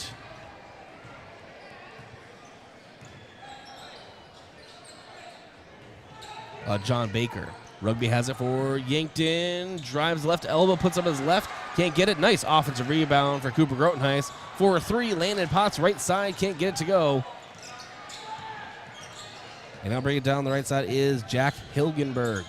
John Baker. Rugby has it for Yankton. Drives left elbow, puts up his left. Can't get it. Nice offensive rebound for Cooper Grotenhuis. 4-3. Landon Potts right side. Can't get it to go. And now bring it down the right side is Jack Hilgenberg.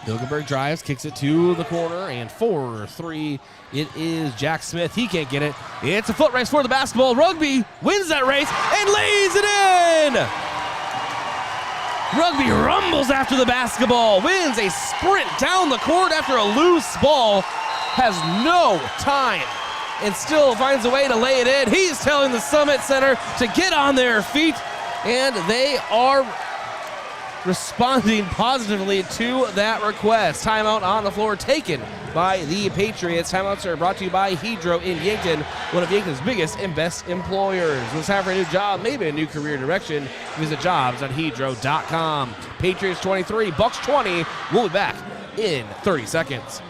Hilgenberg drives, kicks it to the corner, and 4-3. It is Jack Smith. He can't get it. It's a foot race for the basketball. Rugby wins that race and lays it in. Rugby rumbles after the basketball, wins a sprint down the court after a loose ball, has no time, and still finds a way to lay it in. He's telling the Summit Center to get on their feet, and they are responding positively to that request. Timeout on the floor taken by the Patriots. Timeouts are brought to you by Hedro in Yankton, one of Yankton's biggest and best employers. Let's have a new job, maybe a new career direction. Visit jobs.hedro.com. Patriots 23, Bucks 20. We'll be back in 30 seconds.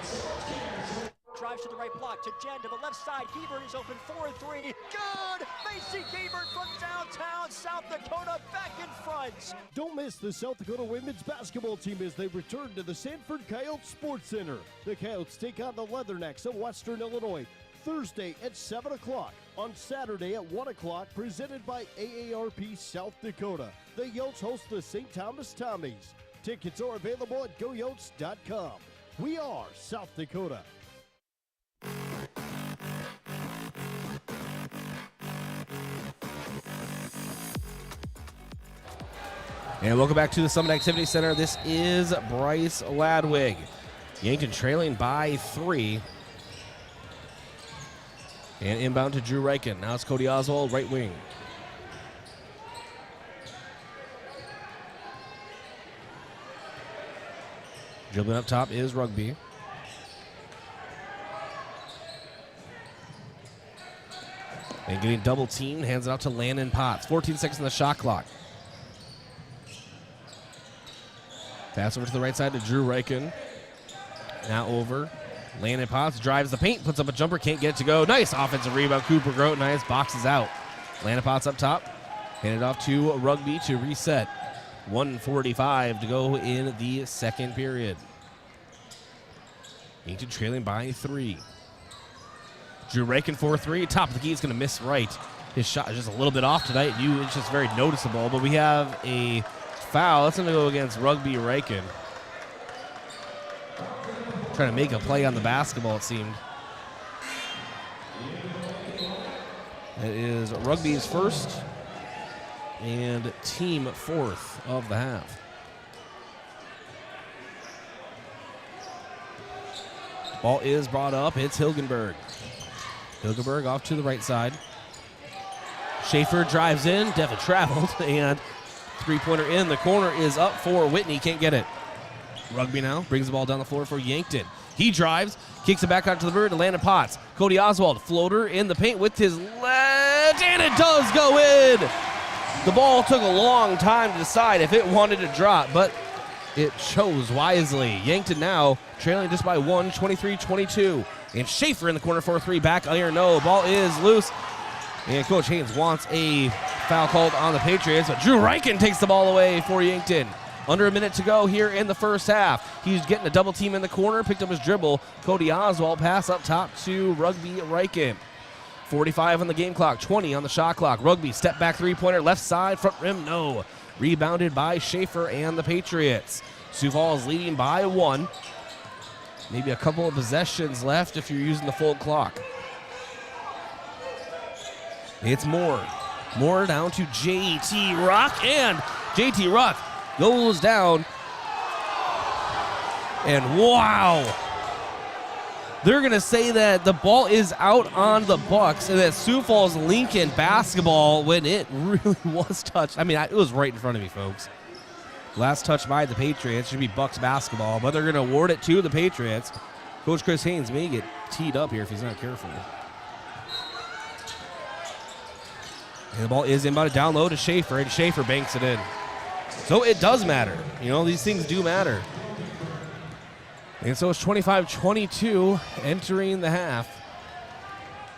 Drives to the right block. back to Jen to the left side. Hebert is open 4-3. Good! Macy Hebert from downtown South Dakota back in front. Don't miss the South Dakota women's basketball team as they return to the Sanford Coyotes Sports Center. The Coyotes take on the Leathernecks of Western Illinois Thursday at 7 o'clock. On Saturday at 1 o'clock, presented by AARP South Dakota. The Yotes host the St. Thomas Tommies. Tickets are available at goyotes.com. We are South Dakota. And welcome back to the Summit Activity Center. This is Bryce Ladwig. Yankton trailing by 3. And inbound to Drew Reichen. Now it's Cody Oswald, right wing. Dribbling up top is Rugby. And getting double teamed, hands it out to Landon Potts. 14 seconds on the shot clock. Pass over to the right side to Drew Reichen. Now over. Landon Potts drives the paint, puts up a jumper, can't get it to go. Nice offensive rebound. Cooper Grote, nice, boxes out. Landon Potts up top. Handed off to Rugby to reset. 1:45 to go in the second period. Yankton trailing by 3. Drew Reichen 4-3. Top of the key is going to miss right. His shot is just a little bit off tonight. It's just very noticeable. But we have a foul. That's going to go against Rugby Reichen. Trying to make a play on the basketball, it seemed. It is Rugby's first and team 4th of the half. Ball is brought up. It's Hilgenberg. Hilgenberg off to the right side. Schaefer drives in. Definitely traveled. And three-pointer in. The corner is up for Whitney. Can't get it. Rugby now brings the ball down the floor for Yankton. He drives, kicks it back out to the bird to Landon Potts. Cody Oswald, floater in the paint with his left, and it does go in. The ball took a long time to decide if it wanted to drop, but it chose wisely. Yankton now trailing just by 1, 23-22. And Schaefer in the corner for a 3, back iron, no. Ball is loose. And Coach Haynes wants a foul called on the Patriots, but Drew Reichen takes the ball away for Yankton. Under a minute to go here in the first half. He's getting a double team in the corner, picked up his dribble. Cody Oswald pass up top to Rugby Reichen. 45 on the game clock, 20 on the shot clock. Rugby step back three-pointer, left side, front rim, no. Rebounded by Schaefer and the Patriots. Sioux Falls leading by 1. Maybe a couple of possessions left if you're using the full clock. It's Moore. Moore down to J.T. Ruck, and J.T. Ruck goes down, and wow, they're going to say that the ball is out on the Bucks and that Sioux Falls Lincoln basketball when it really was touched. I mean, it was right in front of me, folks. Last touch by the Patriots should be Bucks basketball, but they're going to award it to the Patriots. Coach Chris Haynes may get teed up here if he's not careful. And the ball is inbounded down low to Schaefer, and Schaefer banks it in. So it does matter. You know, these things do matter. And so it's 25-22 entering the half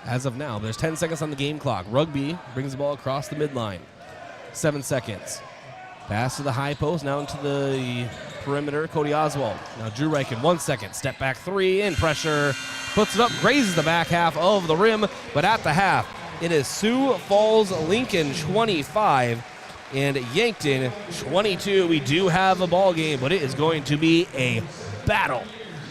as of now. There's 10 seconds on the game clock. Rugby brings the ball across the midline. 7 seconds. Pass to the high post, now into the perimeter. Cody Oswald. Now Drew Reichen, 1 second. Step back 3, in pressure. Puts it up, grazes the back half of the rim. But at the half, it is Sioux Falls Lincoln 25 and Yankton 22. We do have a ball game, but it is going to be a battle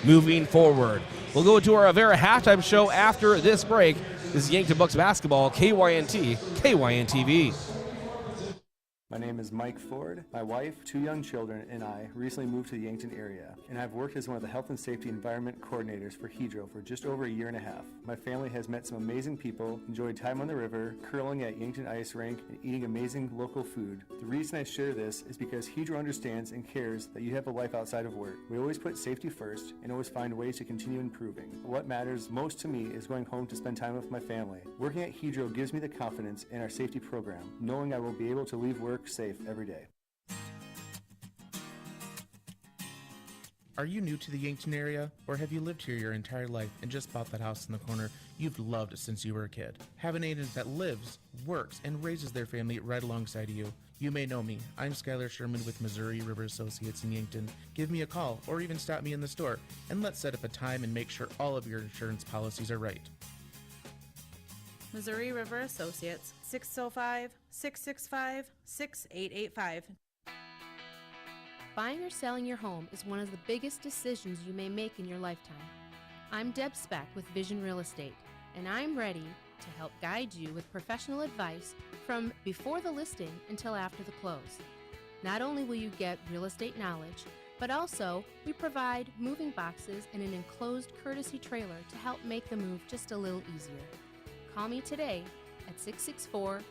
moving forward. We'll go to our Avera halftime show after this break. This is Yankton Bucks basketball, KYNT, KYNTV. My name is Mike Ford. My wife, 2 young children, and I recently moved to the Yankton area, and I've worked as one of the health and safety environment coordinators for Hydro for just over a year and a half. My family has met some amazing people, enjoyed time on the river, curling at Yankton Ice Rink, and eating amazing local food. The reason I share this is because Hydro understands and cares that you have a life outside of work. We always put safety first and always find ways to continue improving. What matters most to me is going home to spend time with my family. Working at Hydro gives me the confidence in our safety program, knowing I will be able to leave work safe every day. Are you new to the Yankton area, or have you lived here your entire life and just bought that house in the corner you've loved since you were a kid? Have an agent that lives, works, and raises their family right alongside of you. You may know me. I'm Skylar Sherman with Missouri River Associates in Yankton. Give me a call or even stop me in the store, and let's set up a time and make sure all of your insurance policies are right. Missouri River Associates, 605-665-6885. Buying or selling your home is one of the biggest decisions you may make in your lifetime. I'm Deb Speck with Vision Real Estate, and I'm ready to help guide you with professional advice from before the listing until after the close. Not only will you get real estate knowledge, but also we provide moving boxes and an enclosed courtesy trailer to help make the move just a little easier. Call me today at 664-5555.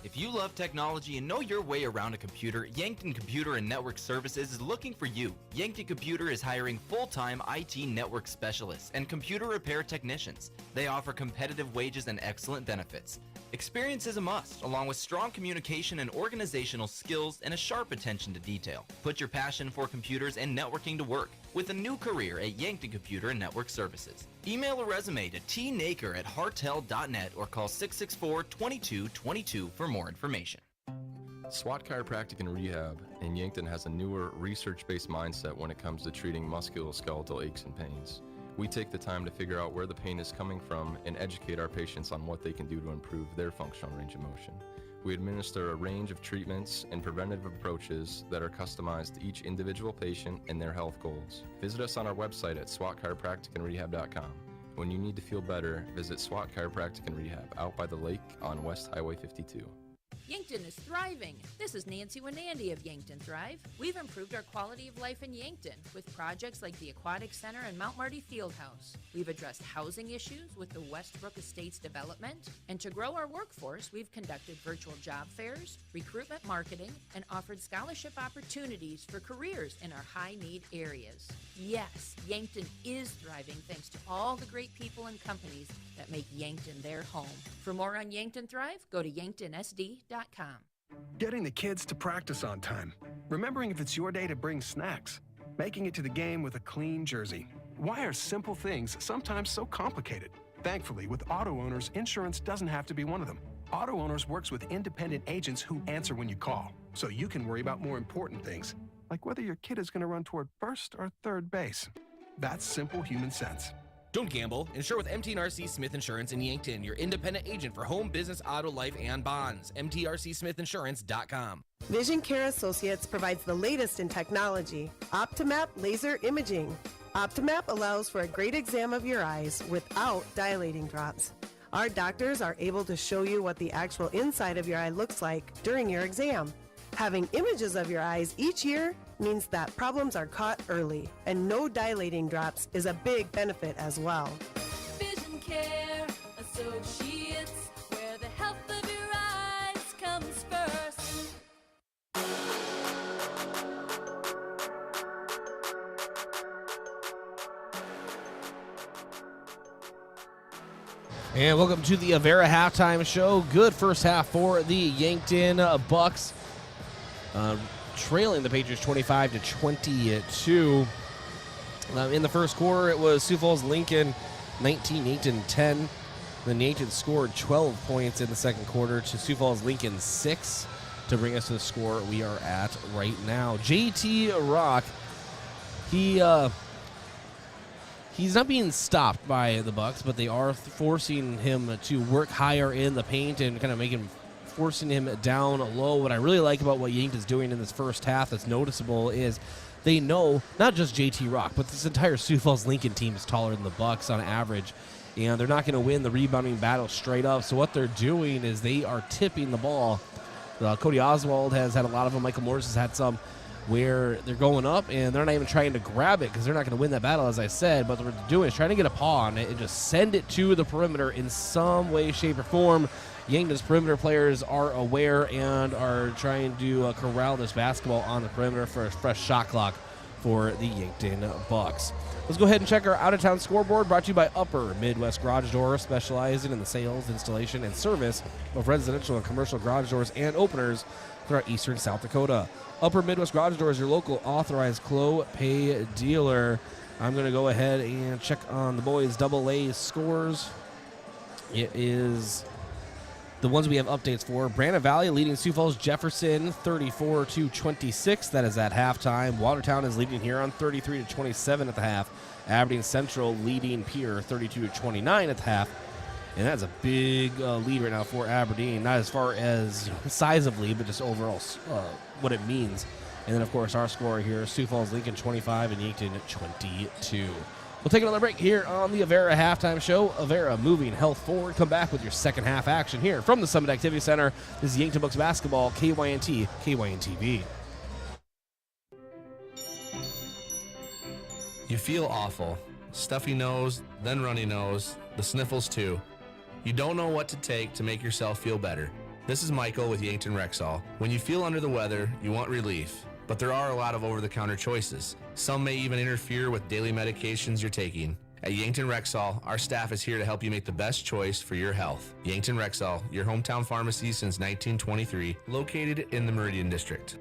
If you love technology and know your way around a computer, Yankton Computer and Network Services is looking for you. Yankton Computer is hiring full-time IT network specialists and computer repair technicians. They offer competitive wages and excellent benefits. Experience is a must, along with strong communication and organizational skills and a sharp attention to detail. Put your passion for computers and networking to work with a new career at Yankton Computer and Network Services. Email a resume to tnaker@hartel.net or call 664-2222 for more information. SWAT Chiropractic and Rehab in Yankton has a newer, research-based mindset when it comes to treating musculoskeletal aches and pains. We take the time to figure out where the pain is coming from and educate our patients on what they can do to improve their functional range of motion. We administer a range of treatments and preventative approaches that are customized to each individual patient and their health goals. Visit us on our website at swatchiropracticandrehab.com. When you need to feel better, visit SWAT Chiropractic and Rehab out by the lake on West Highway 52. Yankton is thriving. This is Nancy Winandy of Yankton Thrive. We've improved our quality of life in Yankton with projects like the Aquatic Center and Mount Marty Fieldhouse. We've addressed housing issues with the Westbrook Estates development. And to grow our workforce, we've conducted virtual job fairs, recruitment marketing, and offered scholarship opportunities for careers in our high-need areas. Yes, Yankton is thriving thanks to all the great people and companies that make Yankton their home. For more on Yankton Thrive, go to yanktonsd.com. Getting the kids to practice on time. Remembering if it's your day to bring snacks. Making it to the game with a clean jersey. Why are simple things sometimes so complicated? Thankfully, with Auto Owners, insurance doesn't have to be one of them. Auto Owners works with independent agents who answer when you call, so you can worry about more important things, like whether your kid is going to run toward first or third base. That's simple human sense. Don't gamble. Insure with MT&RC Smith Insurance in Yankton, your independent agent for home, business, auto, life, and bonds. MTRCSmithInsurance.com. Vision Care Associates provides the latest in technology, Optimap laser imaging. Optimap allows for a great exam of your eyes without dilating drops. Our doctors are able to show you what the actual inside of your eye looks like during your exam. Having images of your eyes each year means that problems are caught early, and no dilating drops is a big benefit as well. Vision Care Associates, where the health of your eyes comes first. And welcome to the Avera halftime show. Good first half for the Yankton Bucks. Trailing the Patriots 25-22. In the first quarter, it was Sioux Falls Lincoln 19, Yankton 10. Then Yankton scored 12 points in the second quarter to Sioux Falls Lincoln 6 to bring us to the score we are at right now. JT Rock, he's not being stopped by the Bucks, but they are forcing him to work higher in the paint and kind of forcing him down low. What I really like about what Yankton's doing in this first half that's noticeable is they know not just JT Rock, but this entire Sioux Falls Lincoln team is taller than the Bucks on average, and they're not going to win the rebounding battle straight up. So what they're doing is they are tipping the ball. Cody Oswald has had a lot of them. Michael Morris has had some where they're going up and they're not even trying to grab it because they're not going to win that battle, as I said. But what they're doing is trying to get a paw on it and just send it to the perimeter in some way, shape, or form. Yankton's perimeter players are aware and are trying to corral this basketball on the perimeter for a fresh shot clock for the Yankton Bucks. Let's go ahead and check our out-of-town scoreboard, brought to you by Upper Midwest Garage Door, specializing in the sales, installation, and service of residential and commercial garage doors and openers throughout eastern South Dakota. Upper Midwest Garage Door is your local authorized Clopay dealer. I'm going to go ahead and check on the boys' AA scores. It is the ones we have updates for. Brandon Valley leading Sioux Falls Jefferson 34-26. That is at halftime. Watertown is leading Huron 33-27 at the half. Aberdeen Central leading Pierre 32-29 at the half. And that's a big lead right now for Aberdeen. Not as far as sizably, but just overall what it means. And then, of course, our score here, Sioux Falls Lincoln 25 and Yankton 22. We'll take another break here on the Avera Halftime Show. Avera moving health forward. Come back with your second half action here from the Summit Activity Center. This is Yankton Bucks Basketball, KYNT, KYNTV. You feel awful. Stuffy nose, then runny nose, the sniffles too. You don't know what to take to make yourself feel better. This is Michael with Yankton Rexall. When you feel under the weather, you want relief. But there are a lot of over-the-counter choices. Some may even interfere with daily medications you're taking. At Yankton Rexall, our staff is here to help you make the best choice for your health. Yankton Rexall, your hometown pharmacy since 1923, located in the Meridian District.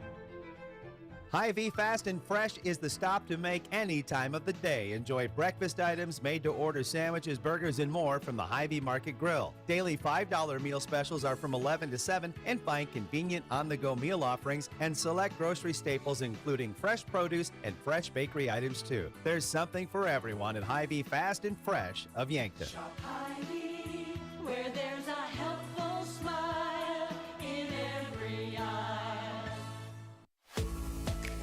HyVee Fast and Fresh is the stop to make any time of the day. Enjoy breakfast items, made-to-order sandwiches, burgers, and more from the HyVee Market Grill. Daily $5 meal specials are from 11 to 7, and find convenient on-the-go meal offerings and select grocery staples, including fresh produce and fresh bakery items, too. There's something for everyone at HyVee Fast and Fresh of Yankton. Shop HyVee, where there's a helpful smile in every eye.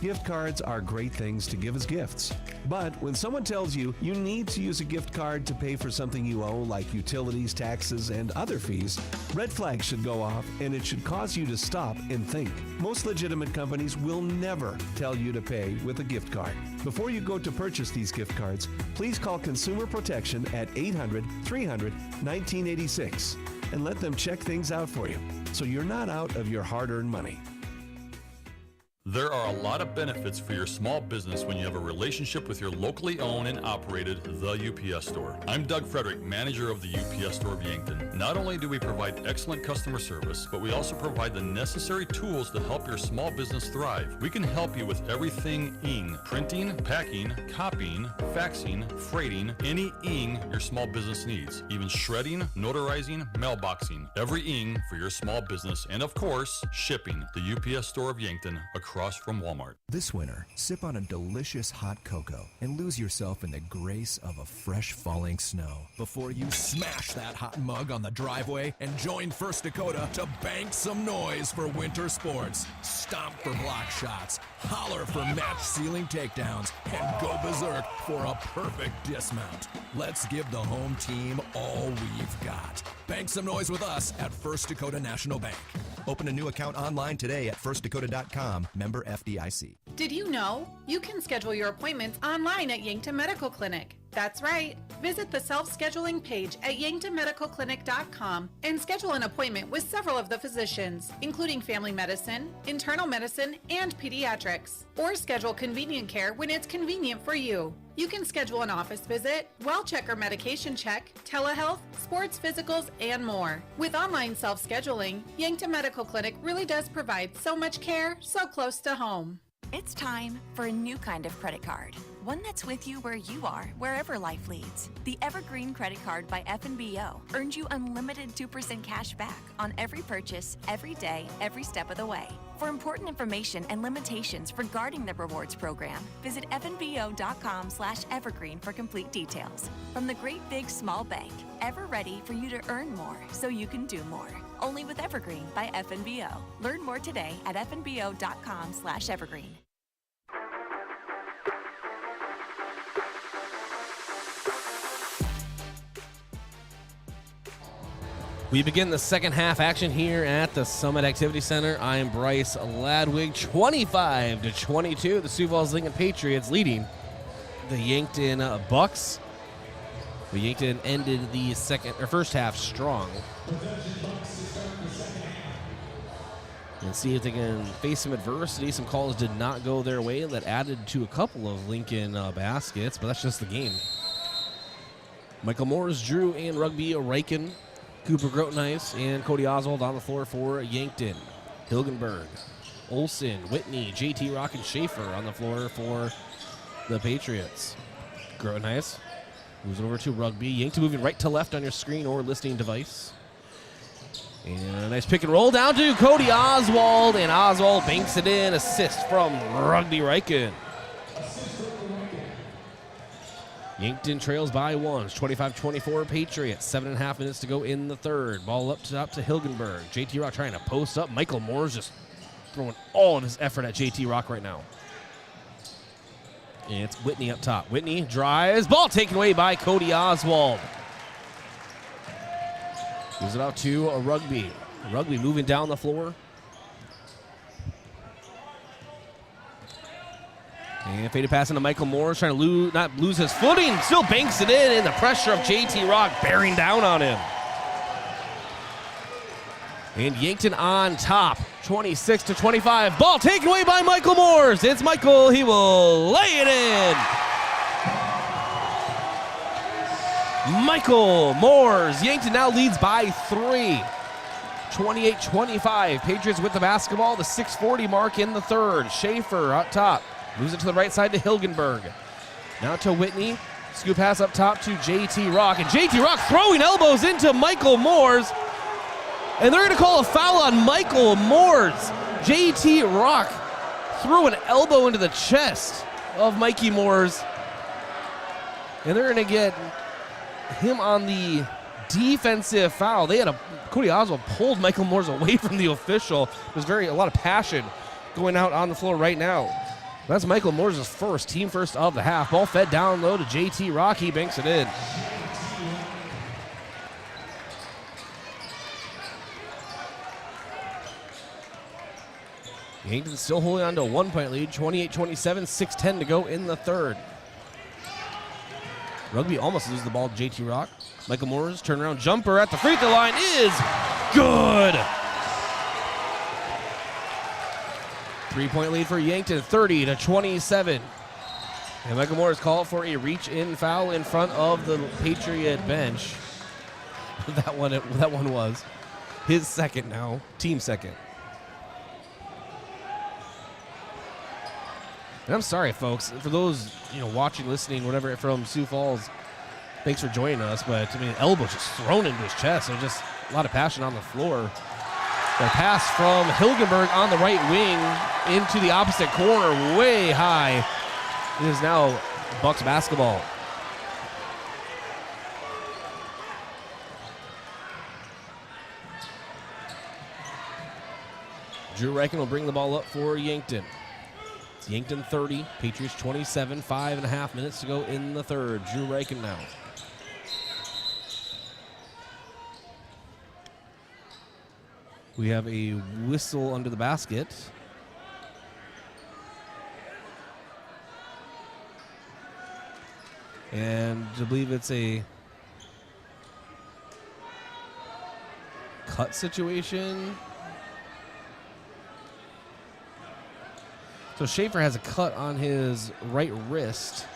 Gift cards are great things to give as gifts. But when someone tells you you need to use a gift card to pay for something you owe, like utilities, taxes, and other fees, red flags should go off, and it should cause you to stop and think. Most legitimate companies will never tell you to pay with a gift card. Before you go to purchase these gift cards, please call Consumer Protection at 800-300-1986 and let them check things out for you so you're not out of your hard-earned money. There are a lot of benefits for your small business when you have a relationship with your locally owned and operated The UPS Store. I'm Doug Frederick, manager of the UPS Store of Yankton. Not only do we provide excellent customer service, but we also provide the necessary tools to help your small business thrive. We can help you with everything ing, printing, packing, copying, faxing, freighting, any ing your small business needs, even shredding, notarizing, mailboxing, every ing for your small business, and of course, shipping. The UPS Store of Yankton, across from Walmart. This winter, sip on a delicious hot cocoa and lose yourself in the grace of a fresh falling snow before you smash that hot mug on the driveway and join First Dakota to bank some noise for winter sports. Stomp for block shots, holler for match ceiling takedowns, and go berserk for a perfect dismount. Let's give the home team all we've got. Bank some noise with us at First Dakota National Bank. Open a new account online today at firstdakota.com, member FDIC. Did you know you can schedule your appointments online at Yankton Medical Clinic? That's right. Visit the self-scheduling page at yanktonmedicalclinic.com and schedule an appointment with several of the physicians, including family medicine, internal medicine, and pediatrics. Or schedule convenient care when it's convenient for you. You can schedule an office visit, well check or medication check, telehealth, sports physicals, and more. With online self-scheduling, Yankton Medical Clinic really does provide so much care so close to home. It's time for a new kind of credit card. One that's with you where you are, wherever life leads. The Evergreen Credit Card by FNBO earns you unlimited 2% cash back on every purchase, every day, every step of the way. For important information and limitations regarding the rewards program, visit fnbo.com/evergreen for complete details. From the great big small bank, ever ready for you to earn more so you can do more. Only with Evergreen by FNBO. Learn more today at fnbo.com/evergreen. We begin the second half action here at the Summit Activity Center. I am Bryce Ladwig, 25-22. The Sioux Falls Lincoln Patriots leading the Yankton Bucks. The Yankton ended the first half strong. and see if they can face some adversity. Some calls did not go their way. That added to a couple of Lincoln baskets, but that's just the game. Michael Moores, Drew, and Rugby Reichen, Cooper Grotenice, and Cody Oswald on the floor for Yankton. Hilgenberg, Olson, Whitney, JT Rock, and Schaefer on the floor for the Patriots. Grotenice moves it over to Rugby. Yankton moving right to left on your screen or listening device. And a nice pick and roll down to Cody Oswald, and Oswald banks it in. Assist from Rugby Reichen. Yankton trails by one. It's 25-24 Patriots. 7.5 minutes to go in the third. Ball up to Hilgenberg. JT Rock trying to post up. Michael Moore's just throwing all of his effort at JT Rock right now. And it's Whitney up top. Whitney drives. Ball taken away by Cody Oswald. Moves it out to Rugby. Rugby moving down the floor. And faded pass into Michael Moore, trying to not lose his footing. Still banks it in, and the pressure of JT Rock bearing down on him. And Yankton on top, 26-25. Ball taken away by Michael Moores. It's Michael. He will lay it in. Michael Moores. Yankton now leads by 3. 28-25. Patriots with the basketball. The 6:40 mark in the third. Schaefer up top. Moves it to the right side to Hilgenberg. Now to Whitney. Scoop pass up top to JT Rock. And JT Rock throwing elbows into Michael Moores. And they're going to call a foul on Michael Moores. JT Rock threw an elbow into the chest of Mikey Moores. And they're going to get him on the defensive foul. Cody Oswald pulled Michael Moores away from the official. There's a lot of passion going out on the floor right now. That's Michael Moores' first, team first of the half. Ball fed down low to JT Rock. He banks it in. Yankton still holding on to a 1-point lead, 28-27, 6:10 to go in the third. Rugby almost loses the ball to JT Rock. Michael Moores, turnaround jumper at the free throw line is good. 3-point lead for Yankton, 30-27. And Michael Moores called for a reach-in foul in front of the Patriot bench. That one was his second now, team second. And I'm sorry, folks, for those watching, listening, whatever from Sioux Falls. Thanks for joining us, but elbow just thrown into his chest. So just a lot of passion on the floor. The pass from Hilgenberg on the right wing into the opposite corner, way high. It is now Bucks basketball. Drew Reichen will bring the ball up for Yankton. It's Yankton 30, Patriots 27, 5.5 minutes to go in the third. Drew Reichen now. We have a whistle under the basket. And I believe it's a cut situation. So Schaefer has a cut on his right wrist,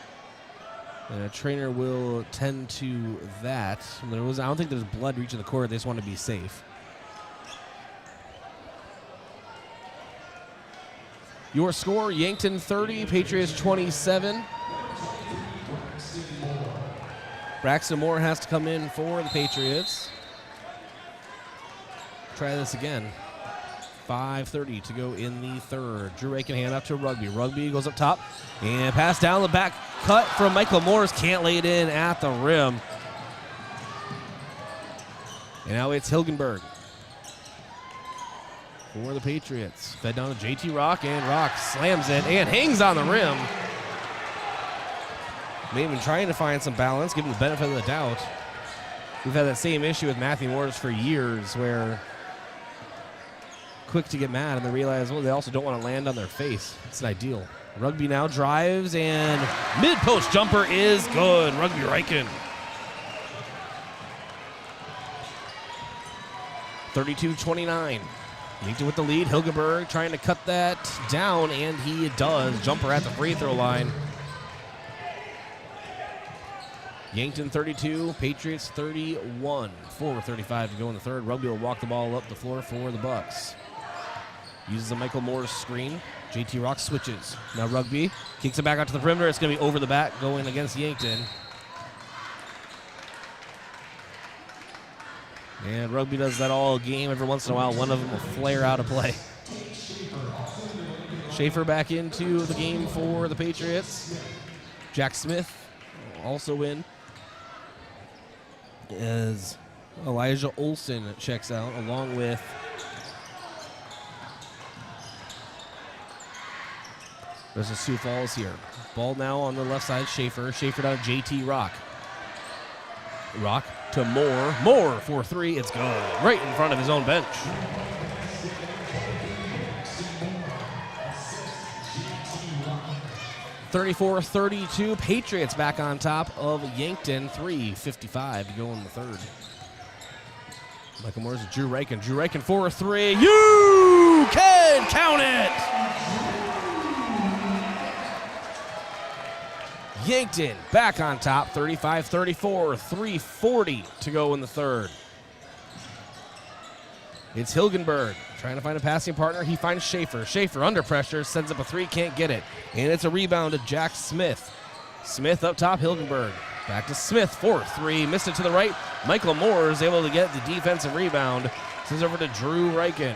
and a trainer will tend to that. I don't think there's blood reaching the court. They just want to be safe. Your score, Yankton 30, Patriots 27. Braxton Moore has to come in for the Patriots. Try this again. 5:30 to go in the third. Drew Reichen hand up to Rugby. Rugby goes up top and pass down the back. Cut from Michael Moores. Can't lay it in at the rim. And now it's Hilgenberg for the Patriots. Fed down to JT Rock, and Rock slams it and hangs on the rim. Maybe been trying to find some balance, give him the benefit of the doubt. We've had that same issue with Matthew Moores for years, where quick to get mad and they realize, well, they also don't want to land on their face. It's an ideal. Rugby now drives, and mid-post jumper is good. Rugby Reichen. 32-29. Yankton with the lead. Hilgenberg trying to cut that down, and he does. Jumper at the free throw line. Yankton 32, Patriots 31. 4:35 to go in the third. Rugby will walk the ball up the floor for the Bucks. Uses a Michael Moore's screen. JT Rock switches. Now Rugby kicks it back out to the perimeter. It's going to be over the back going against Yankton. And Rugby does that all game. Every once in a while, one of them will flare out of play. Schaefer back into the game for the Patriots. Jack Smith also in. As Elijah Olson checks out, along with there's a Sioux Falls here. Ball now on the left side, Schaefer. Schaefer down to JT Rock. Rock to Moore. Moore for 3. It's good. Right in front of his own bench. (34-32). Patriots back on top of Yankton. 3:55 to go in the third. Michael Moore's Drew Rankin. Drew Rankin for 3. You can count it! Yankton back on top, 35-34, 3:40 to go in the third. It's Hilgenberg trying to find a passing partner. He finds Schaefer. Schaefer under pressure, sends up a 3, can't get it. And it's a rebound to Jack Smith. Smith up top, Hilgenberg. Back to Smith for 3, missed it to the right. Michael Moore is able to get the defensive rebound. Sends over to Drew Rankin.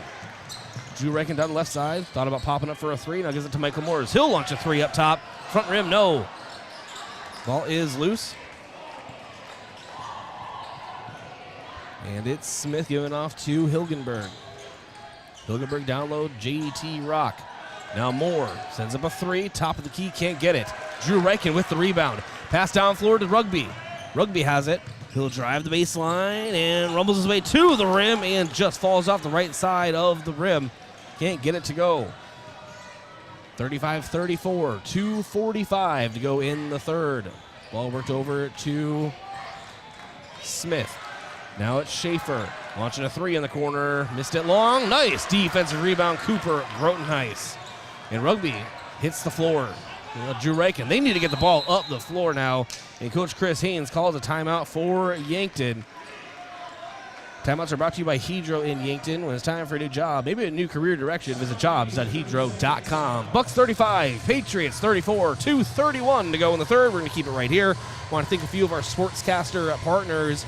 Drew Rankin down the left side, thought about popping up for a 3, now gives it to Michael Moores. He'll launch a 3 up top. Front rim, no. Ball is loose. And it's Smith giving off to Hilgenberg. Hilgenberg down low, JT Rock. Now Moore sends up a 3, top of the key, can't get it. Drew Rankin with the rebound. Pass down floor to Rugby. Rugby has it. He'll drive the baseline and rumbles his way to the rim and just falls off the right side of the rim. Can't get it to go. 35-34, 2:45 to go in the third. Ball worked over to Smith. Now it's Schaefer launching a 3 in the corner. Missed it long. Nice defensive rebound. Cooper Grotenheis. And Rugby hits the floor. Drew Rankin. They need to get the ball up the floor now. And Coach Chris Haynes calls a timeout for Yankton. Timeouts are brought to you by Hedro in Yankton. When it's time for a new job, maybe a new career direction, visit jobs.hedro.com. Bucks 35, Patriots 34, 2:31 to go in the third. We're going to keep it right here. Want to thank a few of our sportscaster partners.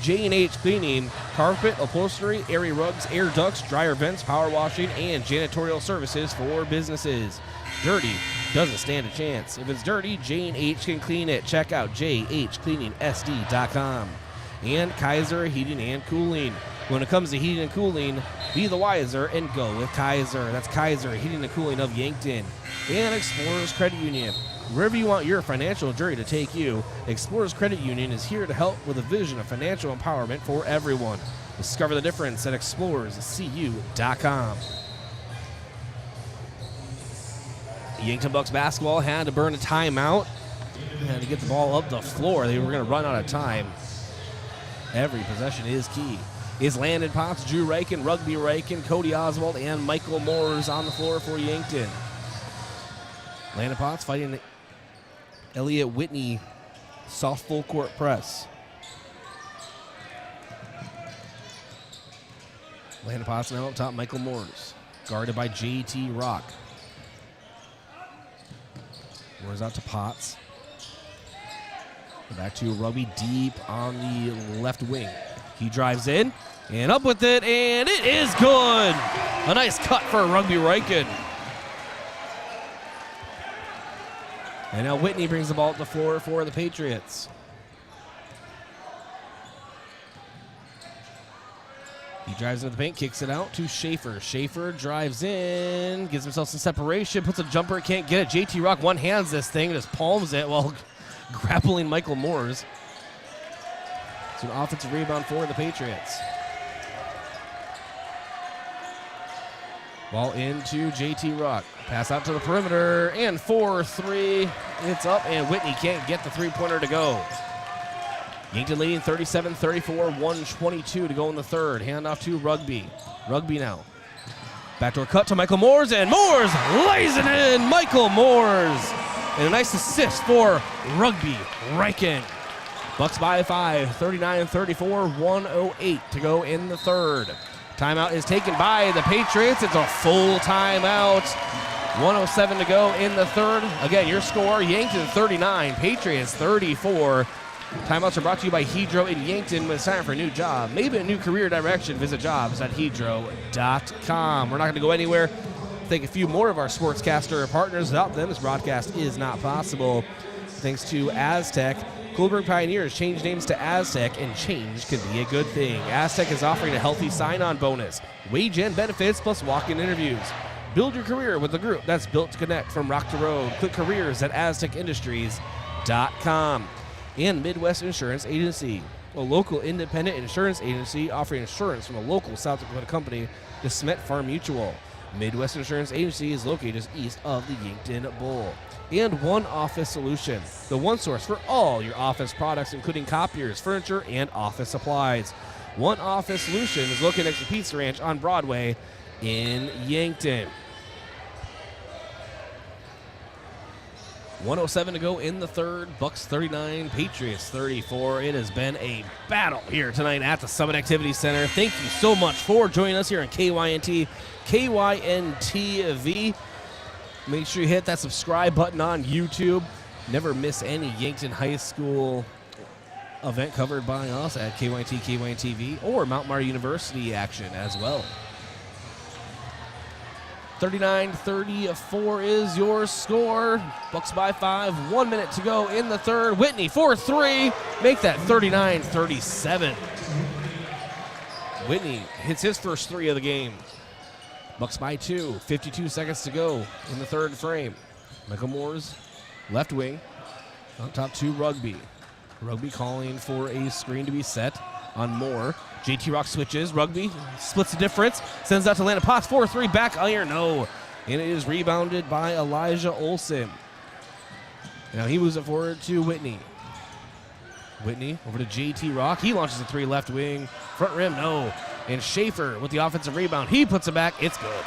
J&H Cleaning, carpet, upholstery, area rugs, air ducts, dryer vents, power washing, and janitorial services for businesses. Dirty doesn't stand a chance. If it's dirty, J&H can clean it. Check out jhcleaningsd.com. And Kaiser Heating and Cooling. When it comes to heating and cooling, be the wiser and go with Kaiser. That's Kaiser Heating and Cooling of Yankton. And Explorers Credit Union. Wherever you want your financial journey to take you, Explorers Credit Union is here to help with a vision of financial empowerment for everyone. Discover the difference at explorerscu.com. Yankton Bucks basketball had to burn a timeout. Had to get the ball up the floor. They were going to run out of time. Every possession is key. Is Landon Potts, Drew Rankin, Rugby Rankin, Cody Oswald, and Michael Moores on the floor for Yankton. Landon Potts fighting Elliott Whitney, soft full court press. Landon Potts now up top, Michael Moores, guarded by JT Rock. Moores out to Potts. Back to Rugby deep on the left wing. He drives in and up with it, and it is good. A nice cut for Rugby Rankin. And now Whitney brings the ball up the floor for the Patriots. He drives into the paint, kicks it out to Schaefer. Schaefer drives in, gives himself some separation, puts a jumper, can't get it. JT Rock one-hands this thing, just palms it while grappling Michael Moores. It's an offensive rebound for the Patriots. Ball into JT Rock. Pass out to the perimeter, and 4-3. It's up, and Whitney can't get the three-pointer to go. Yankton leading 37-34, 1:22 to go in the third. Hand off to Rugby. Rugby now. Backdoor cut to Michael Moores, and Moores lays it in. Michael Moores. And a nice assist for Rugby Riken. Bucks by 5, 39-34, 1:08 to go in the third. Timeout is taken by the Patriots. It's a full timeout. 1:07 to go in the third. Again, your score, Yankton 39, Patriots 34. Timeouts are brought to you by Hedro in Yankton. When it's time for a new job, maybe a new career direction, visit jobs.hedro.com. We're not going to go anywhere. Thank a few more of our sportscaster partners. Without them, this broadcast is not possible. Thanks to Aztec. Coolberg Pioneers changed names to Aztec, and change can be a good thing. Aztec is offering a healthy sign-on bonus, wage and benefits, plus walk-in interviews. Build your career with a group that's built to connect from rock to road. Click careers at aztecindustries.com. And Midwest Insurance Agency, a local independent insurance agency offering insurance from a local South Dakota company, the Smet Farm Mutual. Midwest Insurance Agency is located just east of the Yankton Bowl. And One Office Solution, the one source for all your office products, including copiers, furniture, and office supplies. One Office Solution is located next to Pizza Ranch on Broadway in Yankton. 1:07 to go in the third. Bucks 39, Patriots 34. It has been a battle here tonight at the Summit Activity Center. Thank you so much for joining us here on KYNT, KYNTV. Make sure you hit that subscribe button on YouTube. Never miss any Yankton High School event covered by us at KYNT, KYNTV, or Mount Marty University action as well. 39-34 is your score. Bucks by 5, 1 minute to go in the third. Whitney for 3, make that 39-37. Whitney hits his first 3 of the game. Bucks by 2, 52 seconds to go in the third frame. Michael Moores, left wing, on top to Rugby. Rugby calling for a screen to be set on Moore. JT Rock switches. Rugby splits the difference. Sends out to Landon Potts. 4-3 back iron. No. And it is rebounded by Elijah Olson. Now he moves it forward to Whitney. Whitney over to JT Rock. He launches a 3 left wing. Front rim. No. And Schaefer with the offensive rebound. He puts it back. It's good.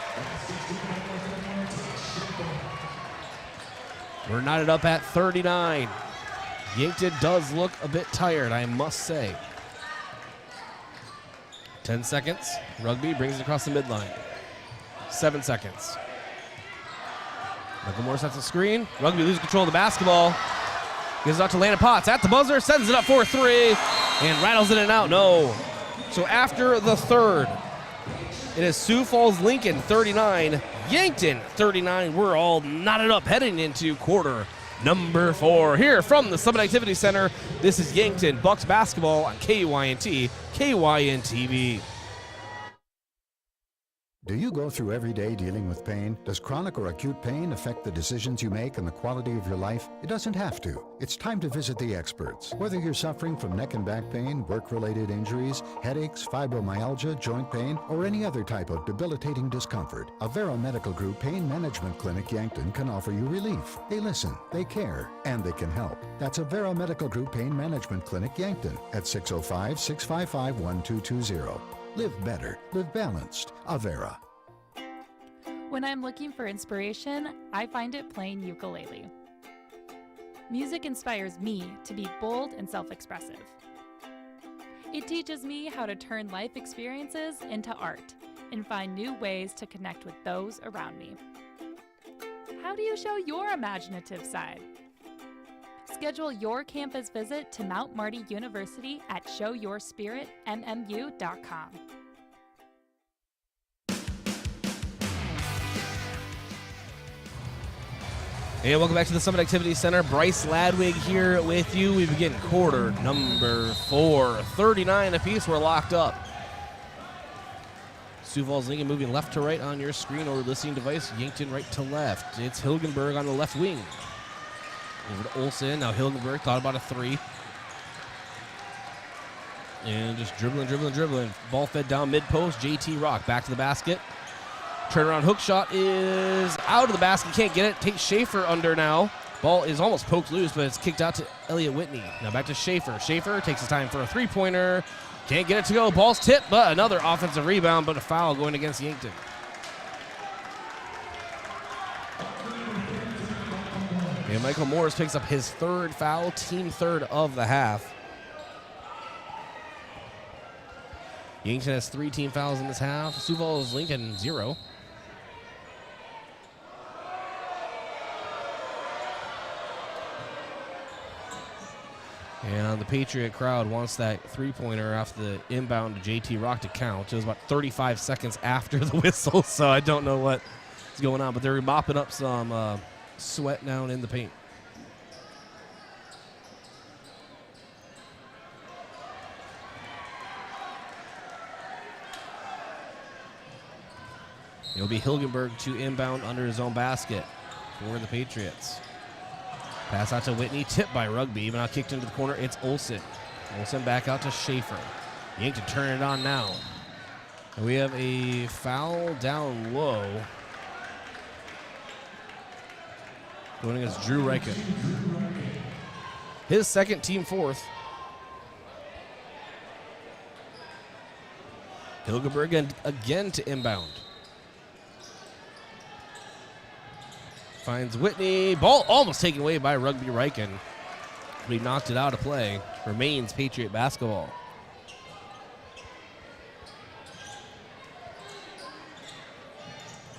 We're knotted up at 39. Yankton does look a bit tired, I must say. 10 seconds. Rugby brings it across the midline. 7 seconds. Michael Moore sets the screen. Rugby loses control of the basketball. Gives it out to Landon Potts at the buzzer. Sends it up for 3. And rattles it in and out. No. So after the third, it is Sioux Falls Lincoln 39, Yankton 39. We're all knotted up heading into quarter number 4. Here from the Summit Activity Center, this is Yankton Bucks basketball on KYNT, KYNTV. Do you go through every day dealing with pain? Does chronic or acute pain affect the decisions you make and the quality of your life? It doesn't have to. It's time to visit the experts. Whether you're suffering from neck and back pain, work-related injuries, headaches, fibromyalgia, joint pain, or any other type of debilitating discomfort, Avera Medical Group Pain Management Clinic Yankton can offer you relief. They listen, they care, and they can help. That's Avera Medical Group Pain Management Clinic Yankton at 605-655-1220. Live better, live balanced. Avera. When I'm looking for inspiration, I find it playing ukulele. Music inspires me to be bold and self-expressive. It teaches me how to turn life experiences into art and find new ways to connect with those around me. How do you show your imaginative side? Schedule your campus visit to Mount Marty University at showyourspiritmmu.com. And welcome back to the Summit Activity Center. Bryce Ladwig here with you. We begin quarter number 4. 39 apiece. We're locked up. Sioux Falls Lincoln moving left to right on your screen or listening device. Yankton right to left. It's Hilgenberg on the left wing. Over to Olsen. Now Hilgenberg thought about a 3. And just dribbling. Ball fed down mid-post. JT Rock back to the basket. Turnaround hook shot is out of the basket. Can't get it. Takes Schaefer under now. Ball is almost poked loose, but it's kicked out to Elliott Whitney. Now back to Schaefer. Schaefer takes his time for a 3-pointer. Can't get it to go. Ball's tipped, but another offensive rebound, but a foul going against Yankton. And Michael Morris picks up his third foul, team third of the half. Yankton has 3 team fouls in this half. Sioux Falls Lincoln 0. And the Patriot crowd wants that three-pointer off the inbound to JT Rock to count. It was about 35 seconds after the whistle, so I don't know what's going on. But they're mopping up some sweat down in the paint. It'll be Hilgenberg to inbound under his own basket for the Patriots. Pass out to Whitney, tipped by Rugby, but now kicked into the corner. It's Olsen. Olsen back out to Schaefer. Yankton turn it on now. And we have a foul down low. Going against Drew Reichen. His second, team fourth. Hilgenberg again to inbound. Finds Whitney. Ball almost taken away by Rugby Reichen. But he knocked it out of play. Remains Patriot basketball.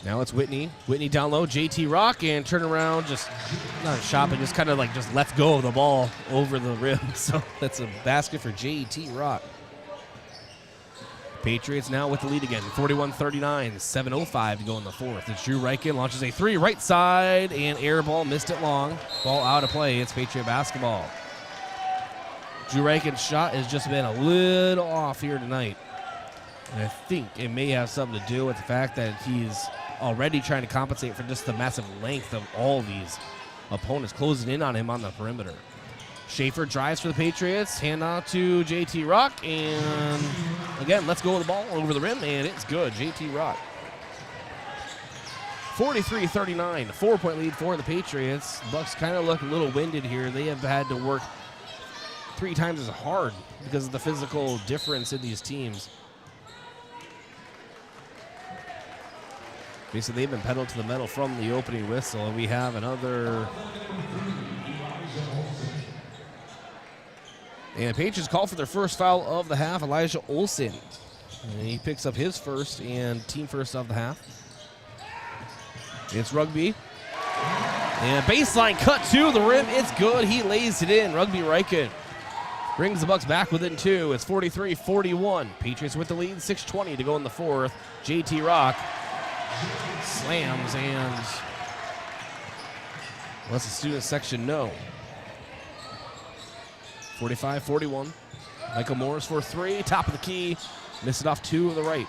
Now it's Whitney. Whitney down low. JT Rock and turn around. Just not a shot, but just kind of like just lets go of the ball over the rim. So that's a basket for JT Rock. Patriots now with the lead again, 41-39, 7:05 to go in the fourth. It's Drew Reichen, launches a three, right side, and air ball, missed it long. Ball out of play, it's Patriot basketball. Drew Reichen's shot has just been a little off here tonight. And I think it may have something to do with the fact that he's already trying to compensate for just the massive length of all these opponents closing in on him on the perimeter. Schaefer drives for the Patriots. Hand off to JT Rock. And again, let's go with the ball over the rim. And it's good. JT Rock. 43-39. 4-point lead for the Patriots. Bucks kind of look a little winded here. They have had to work 3 times as hard because of the physical difference in these teams. Basically, they've been pedaled to the metal from the opening whistle. And we have another... And the Patriots call for their first foul of the half, Elijah Olsen. And he picks up his first and team first of the half. It's Rugby. And a baseline cut to the rim. It's good. He lays it in. Rugby Reichen brings the Bucks back within 2. It's 43-41. Patriots with the lead. 6:20 to go in the fourth. JT Rock slams and lets the student section know. 45-41. Michael Morris for 3. Top of the key. Missed it off 2 of the right.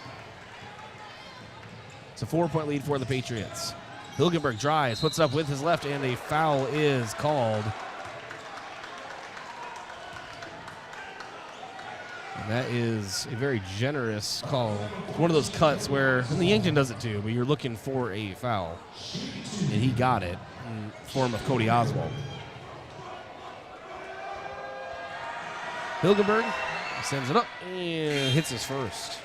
It's a 4-point lead for the Patriots. Hilgenberg drives, puts it up with his left, and a foul is called. And that is a very generous call. It's one of those cuts where, and the Yankton does it too, but you're looking for a foul. And he got it in the form of Cody Oswald. Hilgenberg sends it up and hits his first.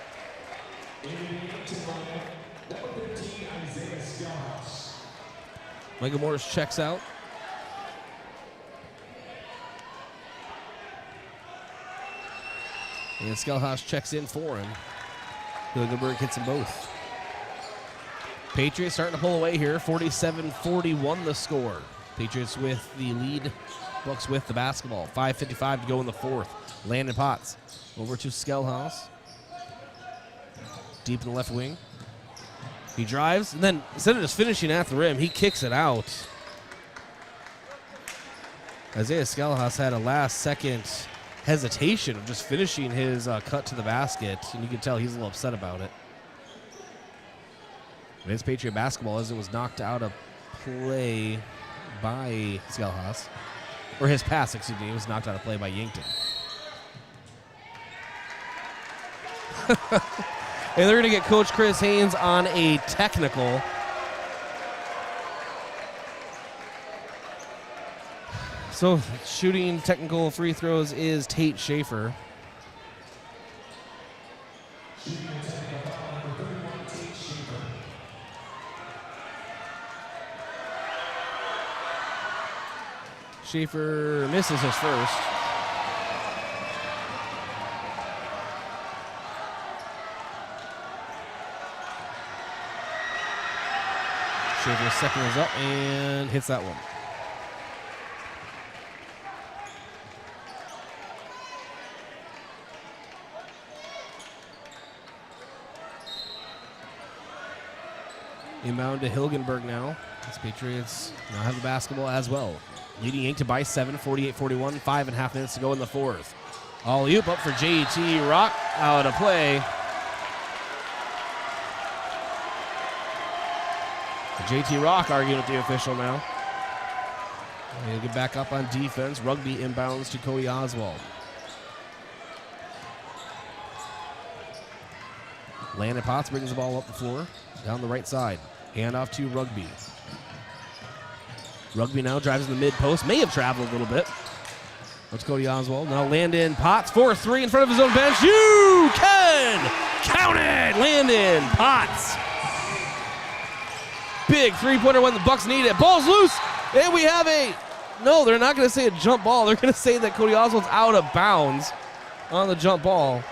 Michael Morris checks out. And Skelhaus checks in for him. Hilgenberg hits them both. Patriots starting to pull away here. 47-41 the score. Patriots with the lead. Bucks with the basketball. 5:55 to go in the fourth. Landon Potts over to Skelhaus. Deep in the left wing. He drives, and then instead of just finishing at the rim, he kicks it out. Isaiah Skelhaus had a last-second hesitation of just finishing his cut to the basket, and you can tell he's a little upset about it. It is Patriot basketball as it was knocked out of play by Skelhaus. Or his pass, excuse me, it was knocked out of play by Yankton. And they're going to get Coach Chris Haynes on a technical. So shooting technical free throws is Tate Schaefer. Schaefer misses his first. Schaefer's second is up and hits that one. Inbound to Hilgenberg now. The Patriots now have the basketball as well. Leading Yankton by 7, 48-41, 5.5 minutes to go in the fourth. Alley-oop up for JT Rock, out of play. JT Rock arguing with the official now. He'll get back up on defense. Rugby inbounds to Cody Oswald. Landon Potts brings the ball up the floor, down the right side. Hand off to Rugby. Rugby now drives in the mid-post. May have traveled a little bit. That's Cody Oswald. Now Landon Potts, 4-3 in front of his own bench. You can count it! Landon Potts. Big three-pointer when the Bucks need it. Ball's loose, and we have a... No, they're not going to say a jump ball. They're going to say that Cody Oswald's out of bounds on the jump ball.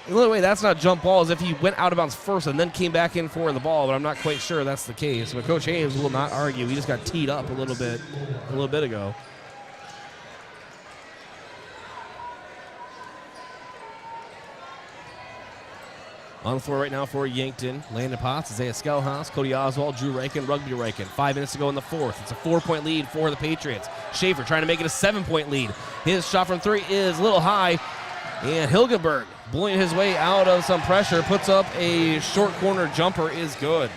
The only way that's not jump ball is if he went out of bounds first and then came back in for the ball, but I'm not quite sure that's the case. But Coach Ames will not argue. He just got teed up a little bit ago. On the floor right now for Yankton. Landon Potts, Isaiah Skelhaus, Cody Oswald, Drew Rankin, Rugby Rankin. 5 minutes to go in the fourth. It's a 4-point lead for the Patriots. Schaefer trying to make it a 7-point lead. His shot from three is a little high. And Hilgenberg, blowing his way out of some pressure, puts up a short corner jumper, is good.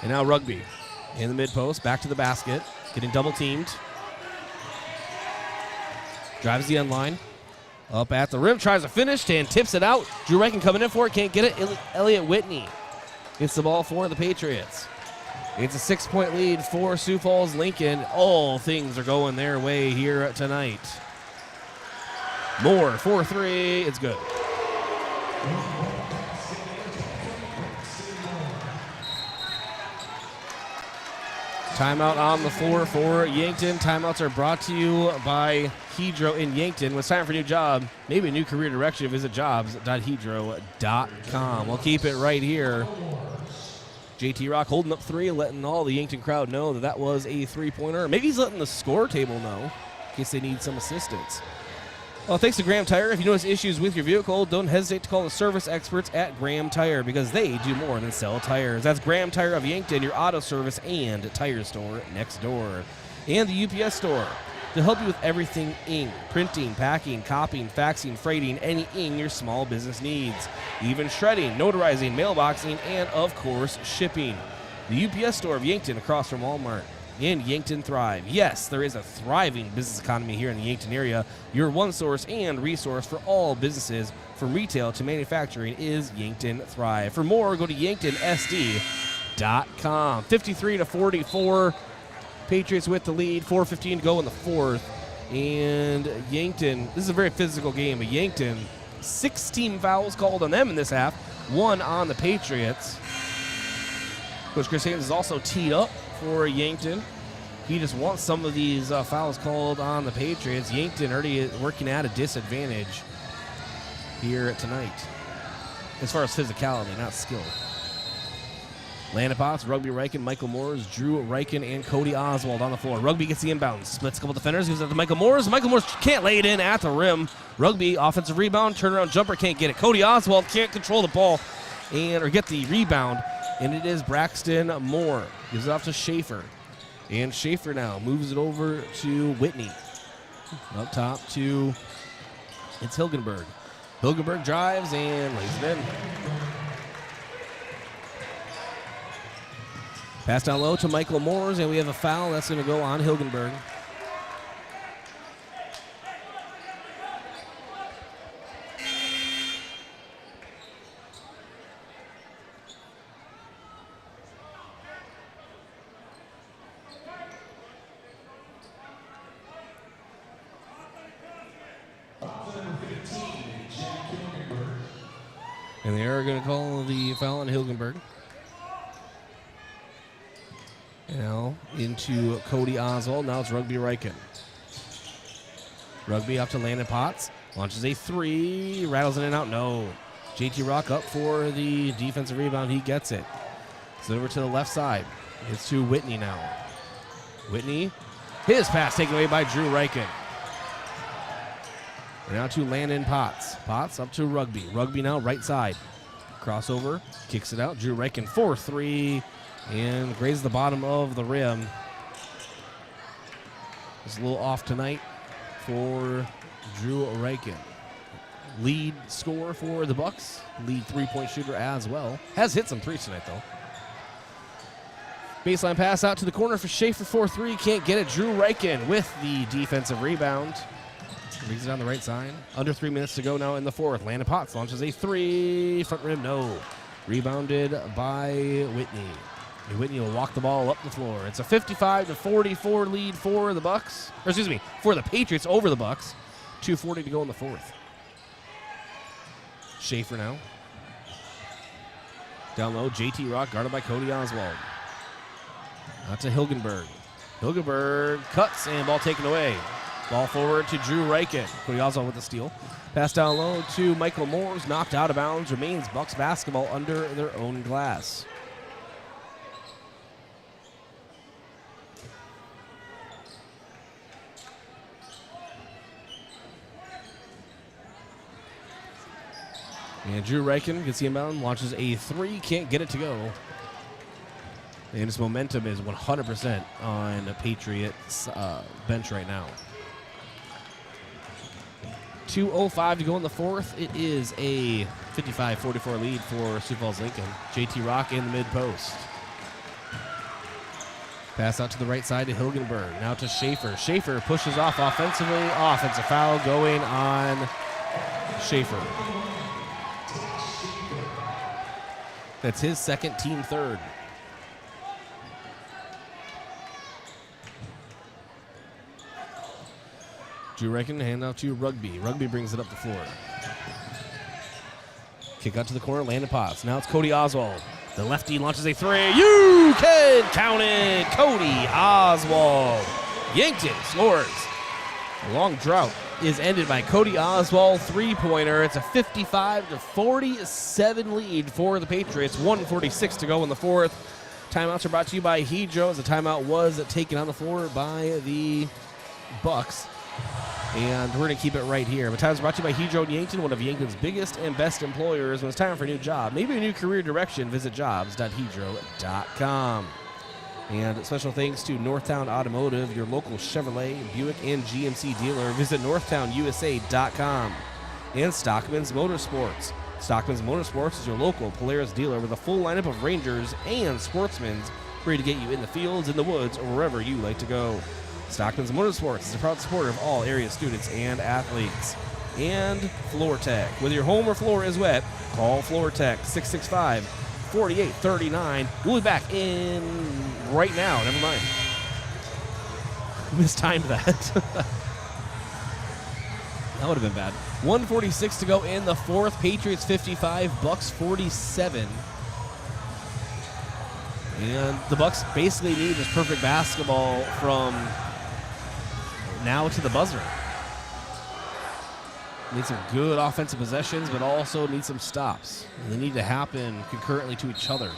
And now Rugby in the mid-post, back to the basket, getting double-teamed. Drives the end line. Up at the rim, tries to finish and tips it out. Drew Rankin coming in for it, can't get it. Elliott Whitney gets the ball for the Patriots. It's a 6-point lead for Sioux Falls Lincoln. All things are going their way here tonight. Moore, 4-3, it's good. Timeout on the floor for Yankton. Timeouts are brought to you by Hedro in Yankton. When it's time for a new job, maybe a new career direction, visit jobs.hedro.com. We'll keep it right here. JT Rock holding up three, letting all the Yankton crowd know that that was a three-pointer. Maybe he's letting the score table know in case they need some assistance. Well, thanks to Graham Tire. If you notice issues with your vehicle, don't hesitate to call the service experts at Graham Tire because they do more than sell tires. That's Graham Tire of Yankton, your auto service and tire store next door. And the UPS store to help you with everything ink, printing, packing, copying, faxing, freighting, any ink your small business needs. Even shredding, notarizing, mailboxing, and of course, shipping. The UPS store of Yankton across from Walmart. And Yankton Thrive. Yes, there is a thriving business economy here in the Yankton area. Your one source and resource for all businesses, from retail to manufacturing, is Yankton Thrive. For more, go to yanktonsd.com. 53-44. Patriots with the lead. 4:15 to go in the fourth. And Yankton, this is a very physical game, but Yankton, 16 fouls called on them in this half, 1 on the Patriots. Coach Chris Haynes is also teed up for Yankton. He just wants some of these fouls called on the Patriots. Yankton already working at a disadvantage here tonight as far as physicality, not skill. Landon Potts, Rugby Rankin, Michael Moores, Drew Rankin, and Cody Oswald on the floor. Rugby gets the inbound, splits a couple defenders, gives it to Michael Moores. Michael Moores can't lay it in at the rim. Rugby, offensive rebound, turnaround jumper, can't get it. Cody Oswald can't control the ball or get the rebound. And it is Braxton Moore. Gives it off to Schaefer. And Schaefer now moves it over to Whitney. Up top to, it's Hilgenberg. Hilgenberg drives and lays it in. Pass down low to Michael Moores, and we have a foul that's going to go on Hilgenberg. And they are going to call the foul on Hilgenberg. Now into Cody Oswald. Now it's Rugby Riken. Rugby up to Landon Potts. Launches a 3. Rattles in and out. No. JT Rock up for the defensive rebound. He gets it. It's over to the left side. It's to Whitney now. Whitney. His pass taken away by Drew Riken. Now to Landon Potts. Potts up to Rugby. Rugby now right side. Crossover. Kicks it out. Drew Riken 4-3. And grazes the bottom of the rim. It's a little off tonight for Drew Riken. Lead scorer for the Bucks. Lead three-point shooter as well. Has hit some threes tonight, though. Baseline pass out to the corner for Schaefer 4-3. Can't get it. Drew Riken with the defensive rebound. Brings it on the right side. Under 3 minutes to go now in the fourth. Landon Potts launches a 3. Front rim, no. Rebounded by Whitney. And Whitney will walk the ball up the floor. It's a 55-44 lead for the Bucks. Or excuse me, for the Patriots over the Bucks. 2:40 to go in the fourth. Schaefer now. Down low, JT Rock guarded by Cody Oswald. Out to Hilgenberg. Hilgenberg cuts and ball taken away. Ball forward to Drew Riken. Cody Oswald with the steal. Pass down low to Michael Moores. Knocked out of bounds. Remains Bucks basketball under their own glass. And Drew Riken gets the inbound, launches a 3, can't get it to go. And his momentum is 100% on the Patriots bench right now. 2:05 to go in the fourth. It is a 55-44 lead for Sioux Falls Lincoln. JT Rock in the mid post. Pass out to the right side to Hilgenberg. Now to Schaefer. Schaefer pushes off offensively. Offensive foul going on Schaefer. That's his second, team third. Drew Riken hand out to Rugby. Rugby brings it up the floor. Kick out to the corner, Landon Potts. Now it's Cody Oswald. The lefty launches a 3. You can count it. Cody Oswald. Yankton scores. A long drought is ended by Cody Oswald three-pointer. It's a 55-47 lead for the Patriots. 1:46 to go in the fourth. Timeouts are brought to you by Hedro, as the timeout was taken on the floor by the Bucks. And we're going to keep it right here. But time's brought to you by Hedro in Yankton, one of Yankton's biggest and best employers. When it's time for a new job, maybe a new career direction, visit jobs.hedro.com. And special thanks to Northtown Automotive, your local Chevrolet, Buick, and GMC dealer. Visit northtownusa.com. And Stockman's Motorsports. Stockman's Motorsports is your local Polaris dealer with a full lineup of Rangers and Sportsmans, ready to get you in the fields, in the woods, or wherever you like to go. Stockman's Motorsports is a proud supporter of all area students and athletes. And Floor Tech. Whether your home or floor is wet, call Floor Tech 665-4839. We'll be back in right now. Never mind. Mistimed that. That would have been bad. 1:46 to go in the fourth. Patriots 55, Bucks 47. And the Bucks basically need this perfect basketball from now to the buzzer. Need some good offensive possessions, but also need some stops. And they need to happen concurrently to each other.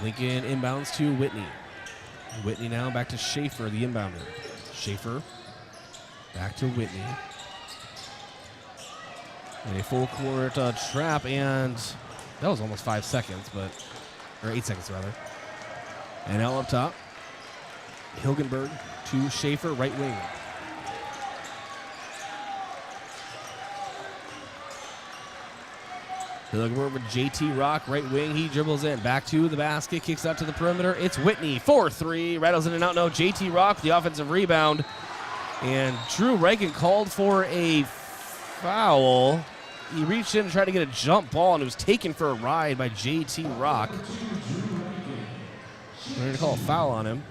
Lincoln inbounds to Whitney. Whitney now back to Schaefer, the inbounder. Schaefer back to Whitney. And a full court trap, and that was almost 5 seconds, or 8 seconds rather. And now up top, Hilgenberg to Schaefer, right wing. Hilgenberg with JT Rock, right wing. He dribbles in, back to the basket, kicks out to the perimeter. It's Whitney, 4-3, rattles in and out. No, JT Rock, the offensive rebound. And Drew Riken called for a foul. He reached in and tried to get a jump ball, and it was taken for a ride by JT Rock. We're going to call a foul on him.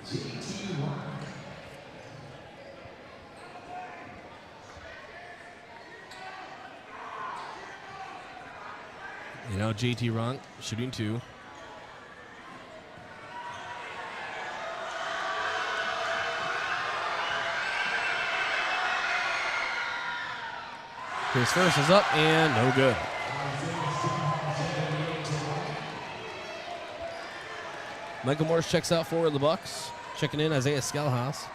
You know, JT Rock shooting 2. His first is up and no good. Michael Morris checks out for the Bucks. Checking in Isaiah Skelhaus.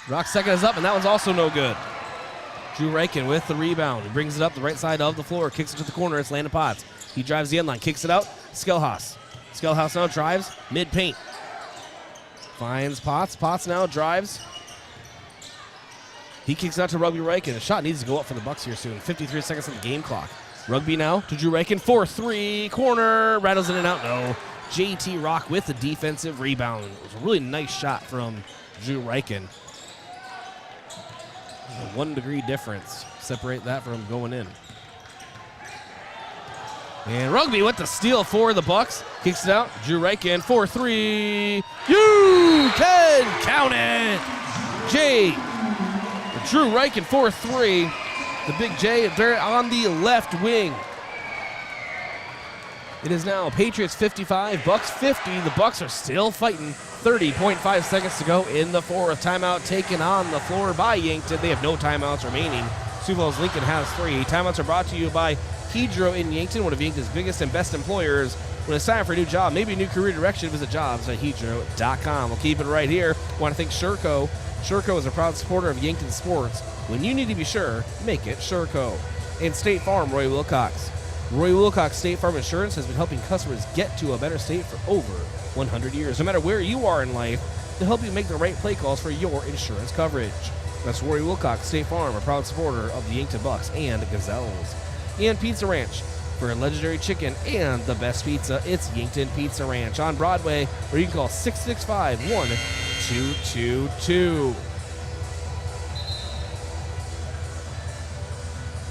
Rock's second is up, and that one's also no good. Drew Reichen with the rebound. He brings it up the right side of the floor, kicks it to the corner. It's Landon Potts. He drives the end line, kicks it out. Skelhaus. Skelhaus now drives mid-paint. Finds Potts. Potts now drives. He kicks it out to Rugby Reichen. The shot needs to go up for the Bucks here soon. 53 seconds on the game clock. Rugby now to Drew Reichen. 4-3. Corner. Rattles in and out. No. JT Rock with the defensive rebound. It was a really nice shot from Drew Reichen. A 1 degree difference. Separate that from going in. And Rugby with the steal for the Bucks. Kicks it out. Drew Reichen. 4-3. You can count it. Drew Reichen 4-3. The big J there on the left wing. It is now Patriots 55, Bucks 50. The Bucks are still fighting. 30.5 seconds to go in the fourth. Timeout taken on the floor by Yankton. They have no timeouts remaining. Sioux Falls Lincoln has 3. Timeouts are brought to you by Hydro in Yankton, one of Yankton's biggest and best employers. When it's time for a new job, maybe a new career direction, visit jobs.hydro.com. We'll keep it right here. Want to thank Sherco. Sherco is a proud supporter of Yankton sports. When you need to be sure, make it Sherco. And State Farm, Roy Wilcox. Roy Wilcox State Farm Insurance has been helping customers get to a better state for over 100 years. No matter where you are in life, they'll help you make the right play calls for your insurance coverage. That's Roy Wilcox State Farm, a proud supporter of the Yankton Bucks and the Gazelles. And Pizza Ranch. For a legendary chicken and the best pizza, it's Yankton Pizza Ranch on Broadway, or you can call 665-1222.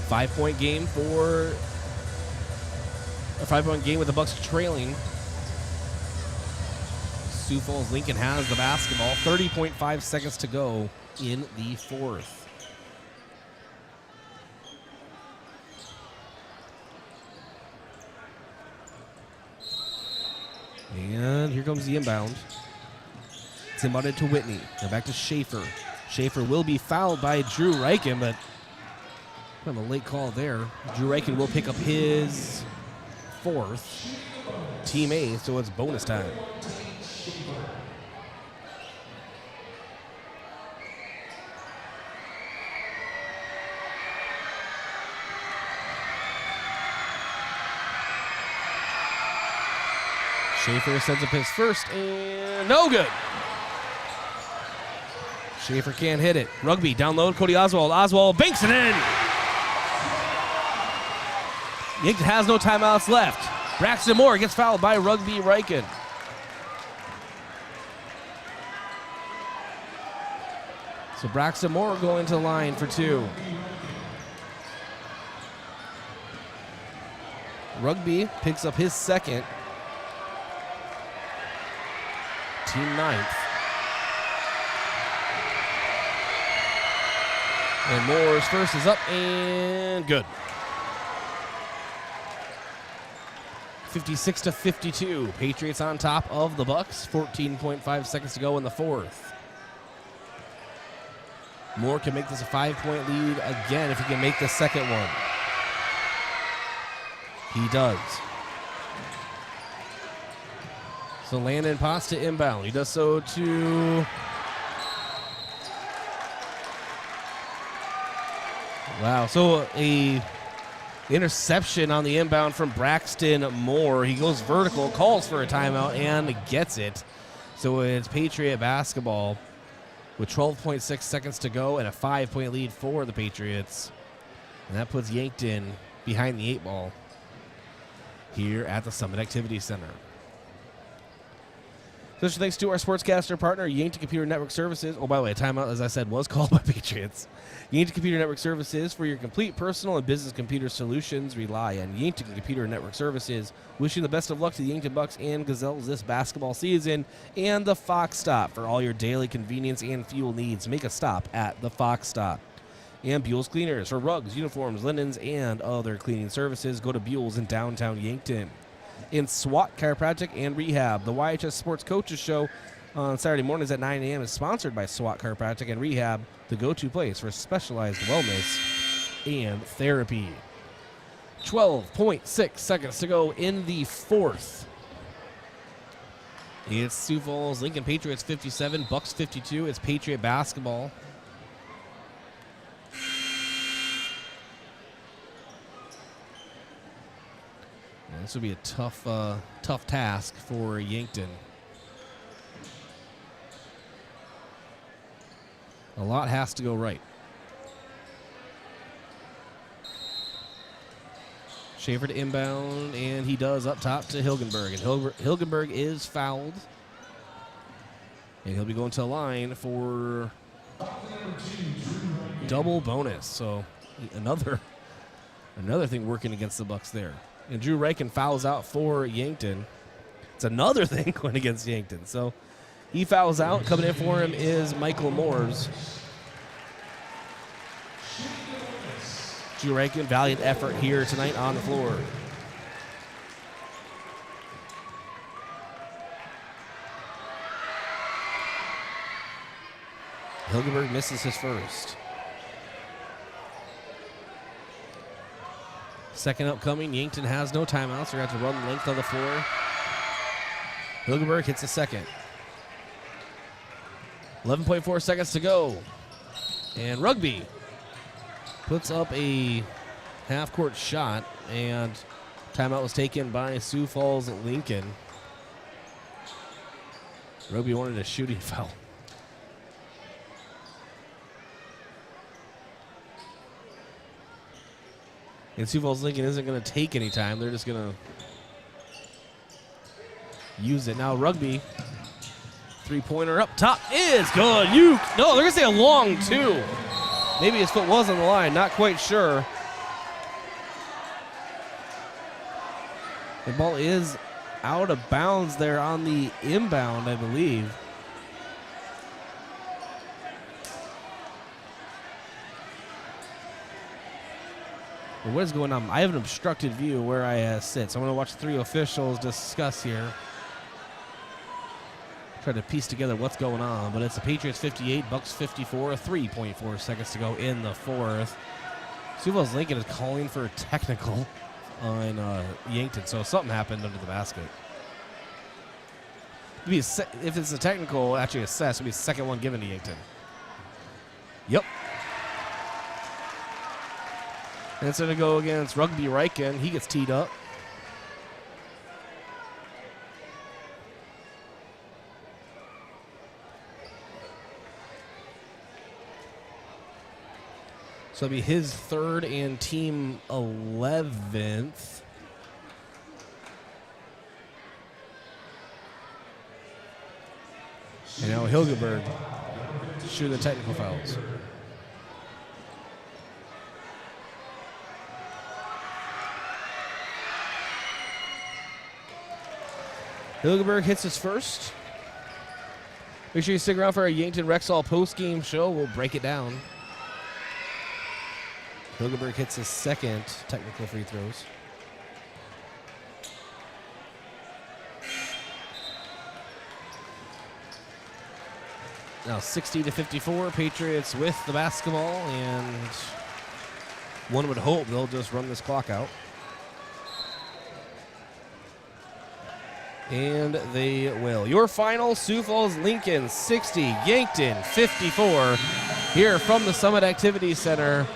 5-point game for a 5-point game with the Bucks trailing. Sioux Falls Lincoln has the basketball. 30.5 seconds to go in the fourth. And here comes the inbound. It's inbounded to Whitney. Now back to Schaefer. Schaefer will be fouled by Drew Reichen, but kind of a late call there. Drew Reichen will pick up his fourth. Team A, so it's bonus time. Schaefer sends up his first, and no good. Schaefer can't hit it. Rugby down low, Cody Oswald. Oswald banks it in. Yankton has no timeouts left. Braxton Moore gets fouled by Rugby Reichen. So Braxton Moore going to the line for 2. Rugby picks up his second. Team 9th. And Moore's first is up and good. 56-52. Patriots on top of the Bucks. 14.5 seconds to go in the fourth. Moore can make this a 5-point lead again if he can make the second one. He does. So Landon Potts to inbound. He does so to... Wow, so a interception on the inbound from Braxton Moore. He goes vertical, calls for a timeout, and gets it. So it's Patriot basketball with 12.6 seconds to go and a 5-point lead for the Patriots. And that puts Yankton behind the 8 ball here at the Summit Activity Center. Special thanks to our sportscaster partner, Yankton Computer Network Services. Oh, by the way, a timeout, as I said, was called by Patriots. Yankton Computer Network Services, for your complete personal and business computer solutions, rely on Yankton Computer Network Services. Wishing the best of luck to the Yankton Bucks and Gazelles this basketball season. And the Fox Stop, for all your daily convenience and fuel needs. Make a stop at the Fox Stop. And Buell's Cleaners, for rugs, uniforms, linens, and other cleaning services. Go to Buell's in downtown Yankton. In SWAT Chiropractic and Rehab, the YHS Sports Coaches Show on Saturday mornings at 9 a.m. is sponsored by SWAT Chiropractic and Rehab, the go-to place for specialized wellness and therapy. 12.6 seconds to go in the fourth. It's Sioux Falls Lincoln Patriots 57, Bucks 52. It's Patriot basketball. And this will be a tough task for Yankton. A lot has to go right. Schaefer to inbound, and he does up top to Hilgenberg. And Hilgenberg is fouled. And he'll be going to the line for double bonus. So another thing working against the Bucks there. And Drew Reichen fouls out for Yankton. It's another thing going against Yankton. So he fouls out. Coming in for him is Michael Moores. Drew Reichen, valiant effort here tonight on the floor. Hilgenberg misses his first. Second upcoming. Yankton has no timeouts. They're going to have to run the length of the floor. Hilgenberg hits the second. 11.4 seconds to go. And Rugby puts up a half-court shot, and timeout was taken by Sioux Falls Lincoln. Rugby wanted a shooting foul. And Sioux Falls Lincoln isn't going to take any time. They're just going to use it. Now Rugby, three-pointer up top is good. No, they're going to say a long two. Maybe his foot was on the line, not quite sure. The ball is out of bounds there on the inbound, I believe. But what is going on? I have an obstructed view where I sit, so I'm going to watch three officials discuss here. Try to piece together what's going on, but it's the Patriots 58, Bucks 54, 3.4 seconds to go in the fourth. Sioux Falls Lincoln is calling for a technical on Yankton, so something happened under the basket. If it's a technical, actually assessed, it'll be the second one given to Yankton. Yep. And it's going to go against Rugby Reichen. He gets teed up. So it'll be his third and team 11th. And now Hilgenberg shooting the technical fouls. Hilgenberg hits his first. Make sure you stick around for our Yankton Rexall post-game show. We'll break it down. Hilgenberg hits his second technical free throws. Now 60-54, Patriots with the basketball, and one would hope they'll just run this clock out. And they will. Your final, Sioux Falls Lincoln 60, Yankton 54. Here from the Summit Activities Center.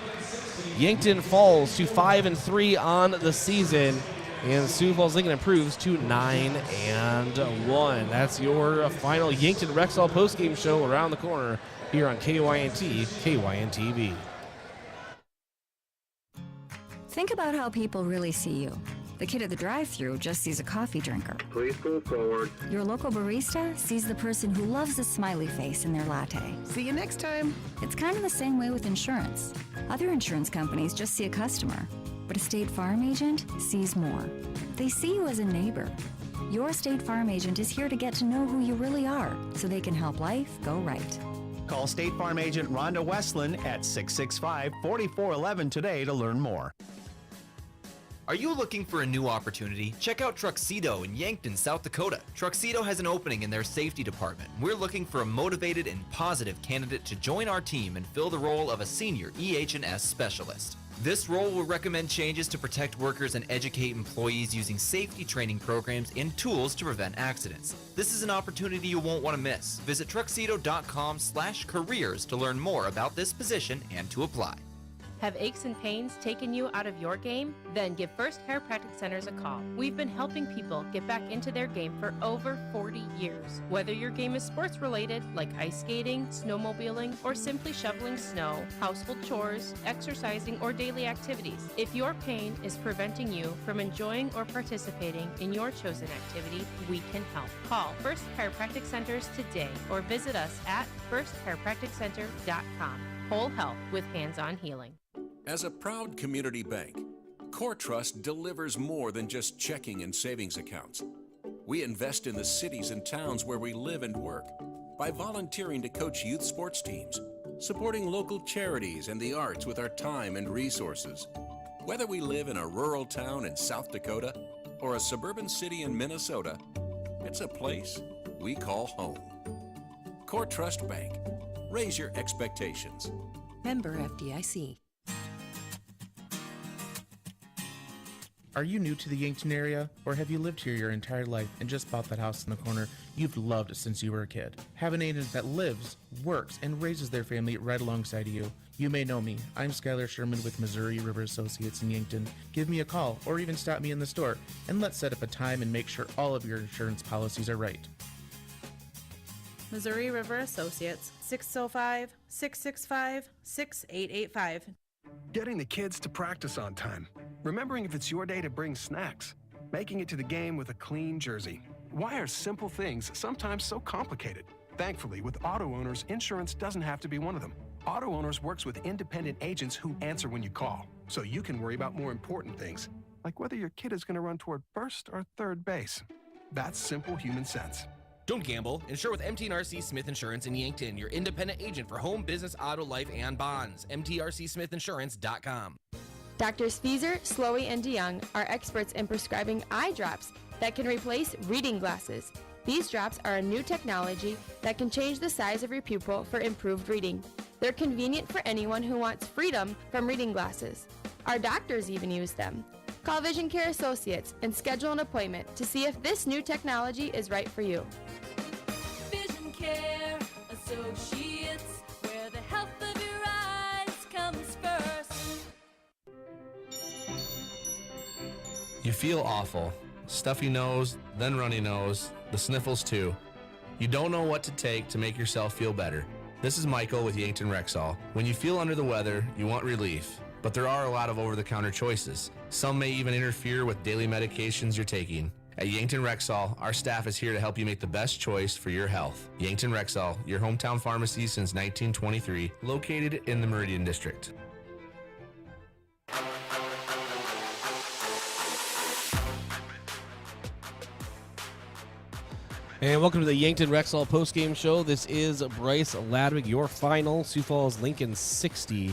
Yankton falls to 5-3 on the season, and Sioux Falls Lincoln improves to 9-1. That's your final Yankton Rexall postgame show around the corner here on KYNT, KYNTV. Think about how people really see you. The kid at the drive-thru just sees a coffee drinker. Please go forward. Your local barista sees the person who loves a smiley face in their latte. See you next time. It's kind of the same way with insurance. Other insurance companies just see a customer, but a State Farm agent sees more. They see you as a neighbor. Your State Farm agent is here to get to know who you really are, so they can help life go right. Call State Farm agent Rhonda Westland at 665-4411 today to learn more. Are you looking for a new opportunity? Check out Tuxedo in Yankton, South Dakota. Tuxedo has an opening in their safety department. We're looking for a motivated and positive candidate to join our team and fill the role of a senior EH&S specialist. This role will recommend changes to protect workers and educate employees using safety training programs and tools to prevent accidents. This is an opportunity you won't want to miss. Visit Tuxedo.com/careers to learn more about this position and to apply. Have aches and pains taken you out of your game? Then give First Chiropractic Centers a call. We've been helping people get back into their game for over 40 years. Whether your game is sports related, like ice skating, snowmobiling, or simply shoveling snow, household chores, exercising, or daily activities, if your pain is preventing you from enjoying or participating in your chosen activity, we can help. Call First Chiropractic Centers today or visit us at firstchiropracticcenter.com. Whole health with hands-on healing. As a proud community bank, Core Trust delivers more than just checking and savings accounts. We invest in the cities and towns where we live and work by volunteering to coach youth sports teams, supporting local charities and the arts with our time and resources. Whether we live in a rural town in South Dakota or a suburban city in Minnesota, it's a place we call home. Core Trust Bank. Raise your expectations. Member FDIC. Are you new to the Yankton area, or have you lived here your entire life and just bought that house in the corner you've loved since you were a kid? Have an agent that lives, works, and raises their family right alongside of you. You may know me. I'm Skylar Sherman with Missouri River Associates in Yankton. Give me a call or even stop me in the store, and let's set up a time and make sure all of your insurance policies are right. Missouri River Associates, 605-665-6885. Getting the kids to practice on time. Remembering if it's your day to bring snacks. Making it to the game with a clean jersey. Why are simple things sometimes so complicated? Thankfully, with auto owners, insurance doesn't have to be one of them. Auto Owners works with independent agents who answer when you call, so you can worry about more important things, like whether your kid is going to run toward first or third base. That's simple human sense. Don't gamble. Insure with MTRC Smith Insurance in Yankton, your independent agent for home, business, auto, life, and bonds. MTRCSmithInsurance.com. Doctors Feeser, Slowey, and DeYoung are experts in prescribing eye drops that can replace reading glasses. These drops are a new technology that can change the size of your pupil for improved reading. They're convenient for anyone who wants freedom from reading glasses. Our doctors even use them. Call Vision Care Associates and schedule an appointment to see if this new technology is right for you. Vision Care Associates, where the health of your eyes comes first. You feel awful. Stuffy nose, then runny nose, the sniffles too. You don't know what to take to make yourself feel better. This is Michael with Yankton Rexall. When you feel under the weather, you want relief, but there are a lot of over-the-counter choices. Some may even interfere with daily medications you're taking. At Yankton Rexall, our staff is here to help you make the best choice for your health. Yankton Rexall, your hometown pharmacy since 1923, located in the Meridian District. And welcome to the Yankton Rexall postgame show. This is Bryce Ladwig, your final. Sioux Falls Lincoln 60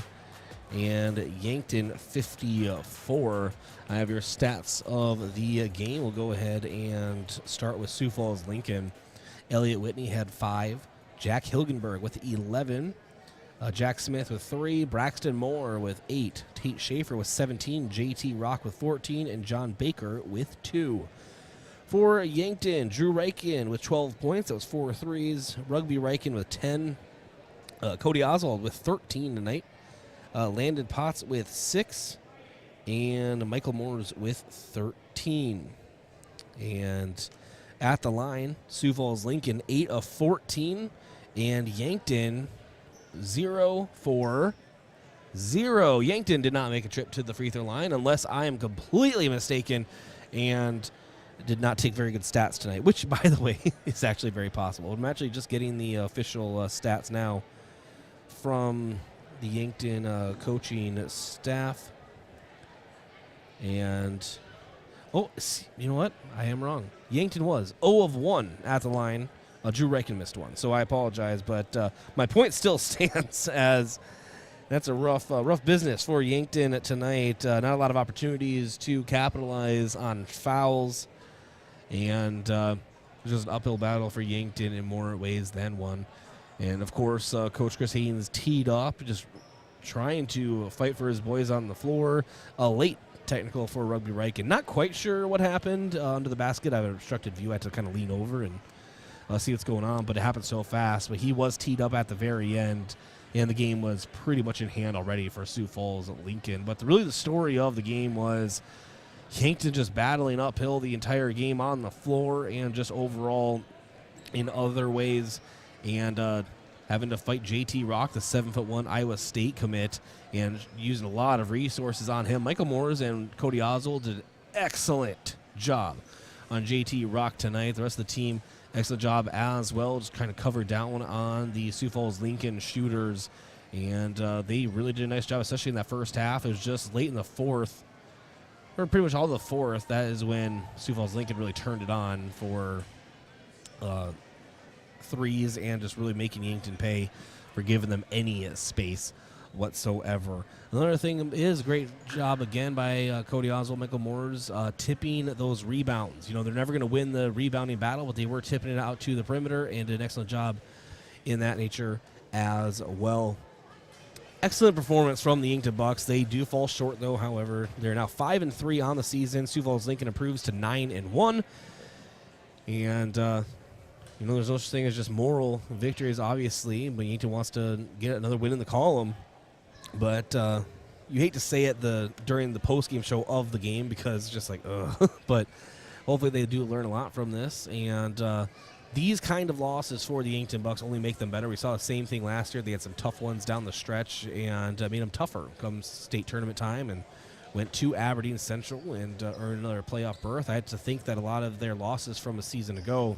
and Yankton 54. I have your stats of the game. We'll go ahead and start with Sioux Falls Lincoln. Elliot Whitney had 5. Jack Hilgenberg with 11. Jack Smith with 3. Braxton Moore with 8. Tate Schaefer with 17. JT Rock with 14. And John Baker with 2. For Yankton, Drew Reichen with 12 points. That was 4 threes. Rugby Reichen with 10. Cody Oswald with 13 tonight. Landon Potts with 6. And Michael Moores with 13. And at the line, Sioux Falls Lincoln 8 of 14. And Yankton 0 for 0. Yankton did not make a trip to the free throw line unless I am completely mistaken. And did not take very good stats tonight, which, by the way, is actually very possible. I'm actually just getting the official stats now from the Yankton coaching staff. And, oh, you know what? I am wrong. Yankton was 0 of 1 at the line. Drew Reichen missed one, so I apologize. But my point still stands as That's a rough business for Yankton tonight. Not a lot of opportunities to capitalize on fouls, and just an uphill battle for Yankton in more ways than one. And of course, Coach Chris Haynes teed up, just trying to fight for his boys on the floor. A late technical for Rugby Reich, and not quite sure what happened under the basket. I have an obstructed view. I had to kind of lean over and see what's going on, but it happened so fast. But he was teed up at the very end, and the game was pretty much in hand already for Sioux Falls Lincoln. But really the story of the game was Yankton just battling uphill the entire game on the floor and just overall in other ways, and having to fight JT Rock, the 7'1" Iowa State commit, and using a lot of resources on him. Michael Moores and Cody Oswald did an excellent job on JT Rock tonight. The rest of the team, excellent job as well. Just kind of covered down on the Sioux Falls Lincoln shooters, and they really did a nice job, especially in that first half. It was just late in the fourth, or pretty much all the fourth, that is when Sioux Falls Lincoln really turned it on for threes and just really making Yankton pay for giving them any space whatsoever. Another thing is great job again by Cody Oswald, Michael Moores, tipping those rebounds. You know, they're never going to win the rebounding battle, but they were tipping it out to the perimeter and did an excellent job in that nature as well. Excellent performance from the Yankton Bucks. They do fall short, though. However, they're now 5-3 on the season. Sioux Falls Lincoln improves to 9-1. And you know, there's no such thing as just moral victories, obviously, but Yankton wants to get another win in the column. But you hate to say it during the post-game show of the game because it's just like, ugh. But hopefully they do learn a lot from this. And these kind of losses for the Yankton Bucks only make them better. We saw the same thing last year. They had some tough ones down the stretch and made them tougher come state tournament time, and went to Aberdeen Central and earned another playoff berth. I had to think that a lot of their losses from a season ago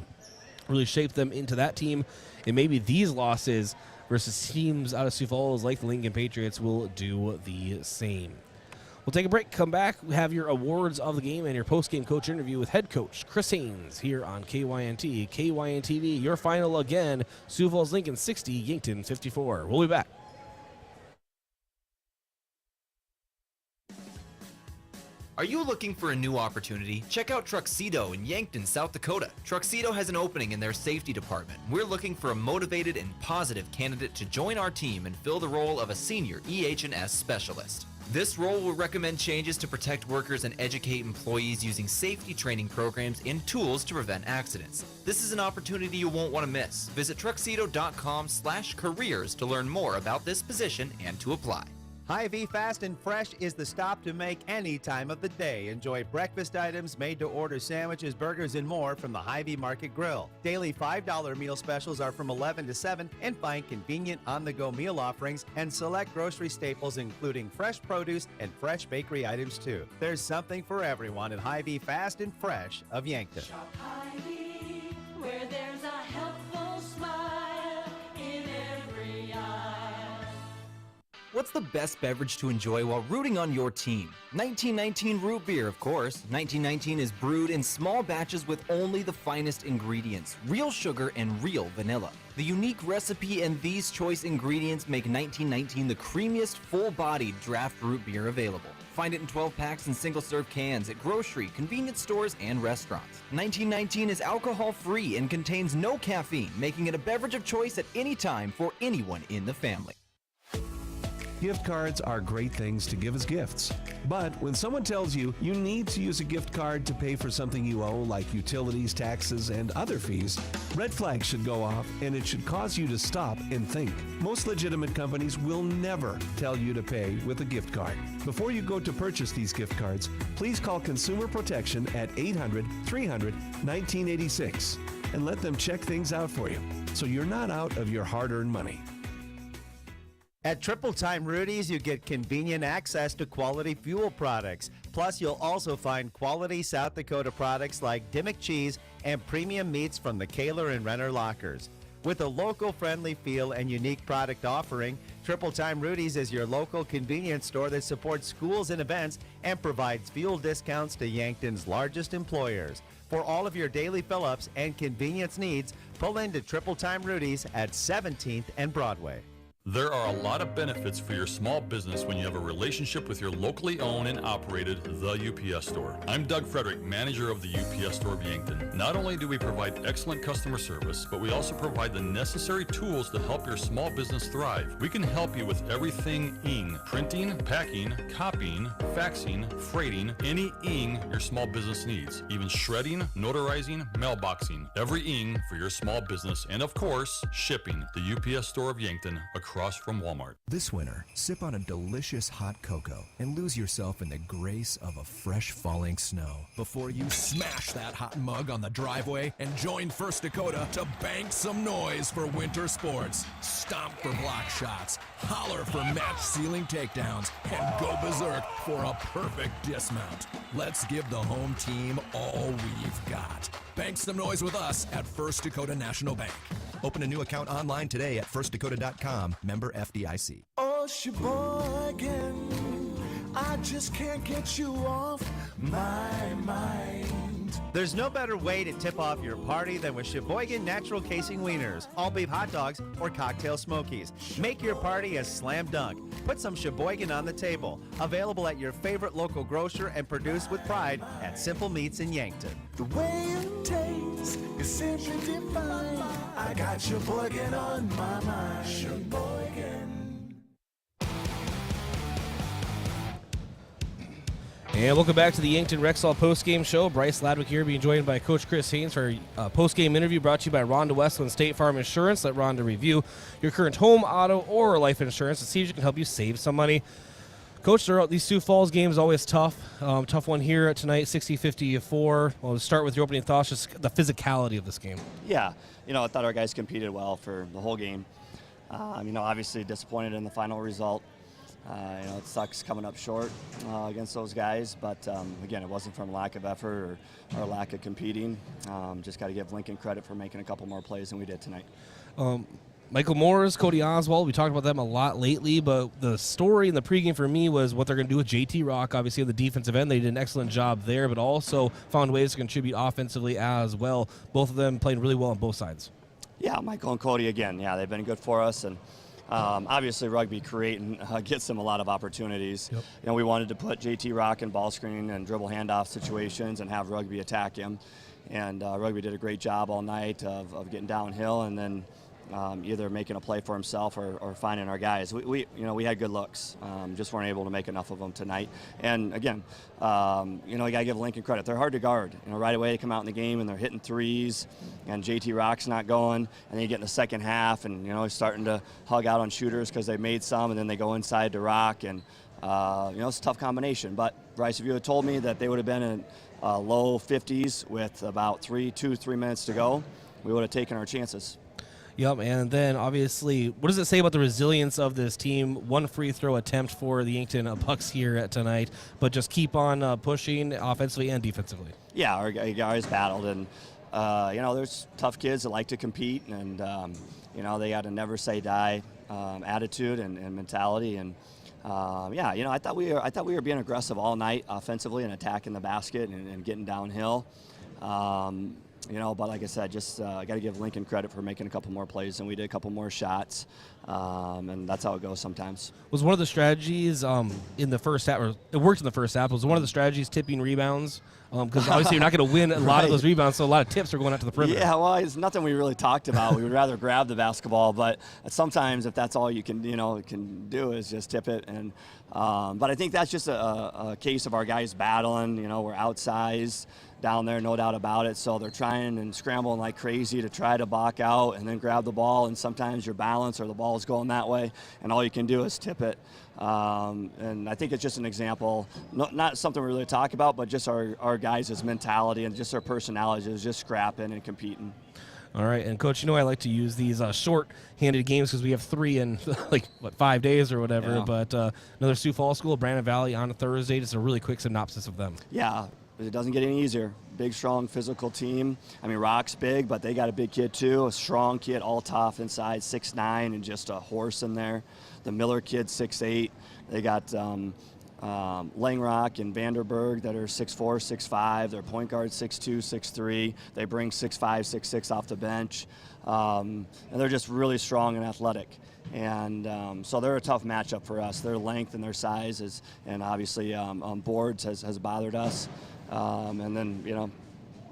really shaped them into that team, and maybe these losses versus teams out of Sioux Falls like the Lincoln Patriots will do the same. We'll take a break, come back, we have your awards of the game and your post-game coach interview with head coach Chris Haynes here on KYNT. KYNTV, your final again, Sioux Falls Lincoln 60, Yankton 54. We'll be back. Are you looking for a new opportunity? Check out Truxedo in Yankton, South Dakota. Truxedo has an opening in their safety department. We're looking for a motivated and positive candidate to join our team and fill the role of a senior EH&S specialist. This role will recommend changes to protect workers and educate employees using safety training programs and tools to prevent accidents. This is an opportunity you won't want to miss. Visit truxedo.com/careers to learn more about this position and to apply. HyVee Fast and Fresh is the stop to make any time of the day. Enjoy breakfast items, made-to-order sandwiches, burgers, and more from the HyVee Market Grill. Daily $5 meal specials are from 11 to 7, and find convenient on-the-go meal offerings and select grocery staples including fresh produce and fresh bakery items too. There's something for everyone at HyVee Fast and Fresh of Yankton. Shop HyVee, where there's a helpful smile in every eye. What's the best beverage to enjoy while rooting on your team? 1919 root beer, of course. 1919 is brewed in small batches with only the finest ingredients, real sugar and real vanilla. The unique recipe and these choice ingredients make 1919 the creamiest, full-bodied draft root beer available. Find it in 12 packs and single-serve cans at grocery, convenience stores, and restaurants. 1919 is alcohol-free and contains no caffeine, making it a beverage of choice at any time for anyone in the family. Gift cards are great things to give as gifts. But when someone tells you you need to use a gift card to pay for something you owe, like utilities, taxes, and other fees, red flags should go off, and it should cause you to stop and think. Most legitimate companies will never tell you to pay with a gift card. Before you go to purchase these gift cards, please call Consumer Protection at 800-300-1986 and let them check things out for you so you're not out of your hard-earned money. At Triple Time Rudy's, you get convenient access to quality fuel products. Plus, you'll also find quality South Dakota products like Dimmock cheese and premium meats from the Kaler and Renner lockers. With a local-friendly feel and unique product offering, Triple Time Rudy's is your local convenience store that supports schools and events and provides fuel discounts to Yankton's largest employers. For all of your daily fill-ups and convenience needs, pull into Triple Time Rudy's at 17th and Broadway. There are a lot of benefits for your small business when you have a relationship with your locally owned and operated The UPS Store. I'm Doug Frederick, manager of the UPS Store of Yankton. Not only do we provide excellent customer service, but we also provide the necessary tools to help your small business thrive. We can help you with everything ing, printing, packing, copying, faxing, freighting, any ing your small business needs, even shredding, notarizing, mailboxing, every ing for your small business, and of course, shipping. The UPS Store of Yankton, across from Walmart. This winter, sip on a delicious hot cocoa and lose yourself in the grace of a fresh falling snow before you smash that hot mug on the driveway and join First Dakota to bank some noise for winter sports. Stomp for block shots, holler for match ceiling takedowns, and go berserk for a perfect dismount. Let's give the home team all we've got. Bank some noise with us at First Dakota National Bank. Open a new account online today at firstdakota.com, member FDIC. Oh, Sheboygan, I just can't get you off my mind. There's no better way to tip off your party than with Sheboygan Natural Casing Wieners, all beef hot dogs, or cocktail smokies. Make your party a slam dunk. Put some Sheboygan on the table. Available at your favorite local grocer and produced with pride at Simple Meats in Yankton. The way it tastes is simply divine. I got Sheboygan on my mind. Sheboygan. And welcome back to the Yankton Rexall postgame show. Bryce Ladwig here, being joined by Coach Chris Haynes for a postgame interview brought to you by Rhonda Westland State Farm Insurance. Let Rhonda review your current home, auto, or life insurance and see if she can help you save some money. Coach, these Sioux Falls games always tough. Tough one here tonight, 60-54. Well, let's start with your opening thoughts, just the physicality of this game. Yeah, I thought our guys competed well for the whole game. Obviously disappointed in the final result. It sucks coming up short against those guys, but again, it wasn't from lack of effort or lack of competing. Just got to give Lincoln credit for making a couple more plays than we did tonight. Michael Morris, Cody Oswald, we talked about them a lot lately, but the story in the pregame for me was what they're going to do with JT Rock, obviously on the defensive end. They did an excellent job there, but also found ways to contribute offensively as well. Both of them playing really well on both sides. Yeah, Michael and Cody again. Yeah, they've been good for us, and obviously rugby gets them a lot of opportunities. Yep. We wanted to put JT Rock in ball screen and dribble handoff situations and have rugby attack him, and rugby did a great job all night of getting downhill and then either making a play for himself or finding our guys. We had good looks, just weren't able to make enough of them tonight. And again, you got to give Lincoln credit. They're hard to guard. Right away they come out in the game and they're hitting threes, and JT Rock's not going. And then you get in the second half, and he's starting to hug out on shooters because they made some, and then they go inside to Rock, and it's a tough combination. But Bryce, if you had told me that they would have been in low 50s with about 3 minutes to go, we would have taken our chances. Yep, and then obviously, what does it say about the resilience of this team? One free throw attempt for the Yankton Bucks here tonight, but just keep on pushing offensively and defensively. Yeah, our guys battled, and there's tough kids that like to compete, and they got a never say die attitude and mentality, and I thought we were being aggressive all night offensively and attacking the basket and getting downhill. But like I said, just got to give Lincoln credit for making a couple more plays, and we did a couple more shots, and that's how it goes sometimes. Was one of the strategies in the first half, or it worked in the first half, was one of the strategies tipping rebounds? Because obviously you're not going to win a lot of those rebounds, so a lot of tips are going out to the perimeter. Yeah, well, it's nothing we really talked about. We would rather grab the basketball, but sometimes if that's all you can, can do is just tip it. And but I think that's just a case of our guys battling. We're outsized down there, no doubt about it. So they're trying and scrambling like crazy to try to block out and then grab the ball. And sometimes your balance or the ball is going that way, and all you can do is tip it. And I think it's just an example, not something we really talk about, but just our guys' mentality and just their personalities is just scrapping and competing. All right, and Coach, I like to use these short-handed games because we have 3 in 5 days or whatever. Yeah. But another Sioux Falls school, Brandon Valley on a Thursday. Just a really quick synopsis of them. Yeah. It doesn't get any easier. Big, strong, physical team. Rock's big, but they got a big kid too. A strong kid, all tough inside, 6'9", and just a horse in there. The Miller kid, 6'8". They got Langrock and Vanderberg that are 6'4", 6'5". Their point guard, 6'2", 6'3". They bring 6'5", 6'6" off the bench. And they're just really strong and athletic. And so they're a tough matchup for us. Their length and their size and obviously boards has bothered us. And then,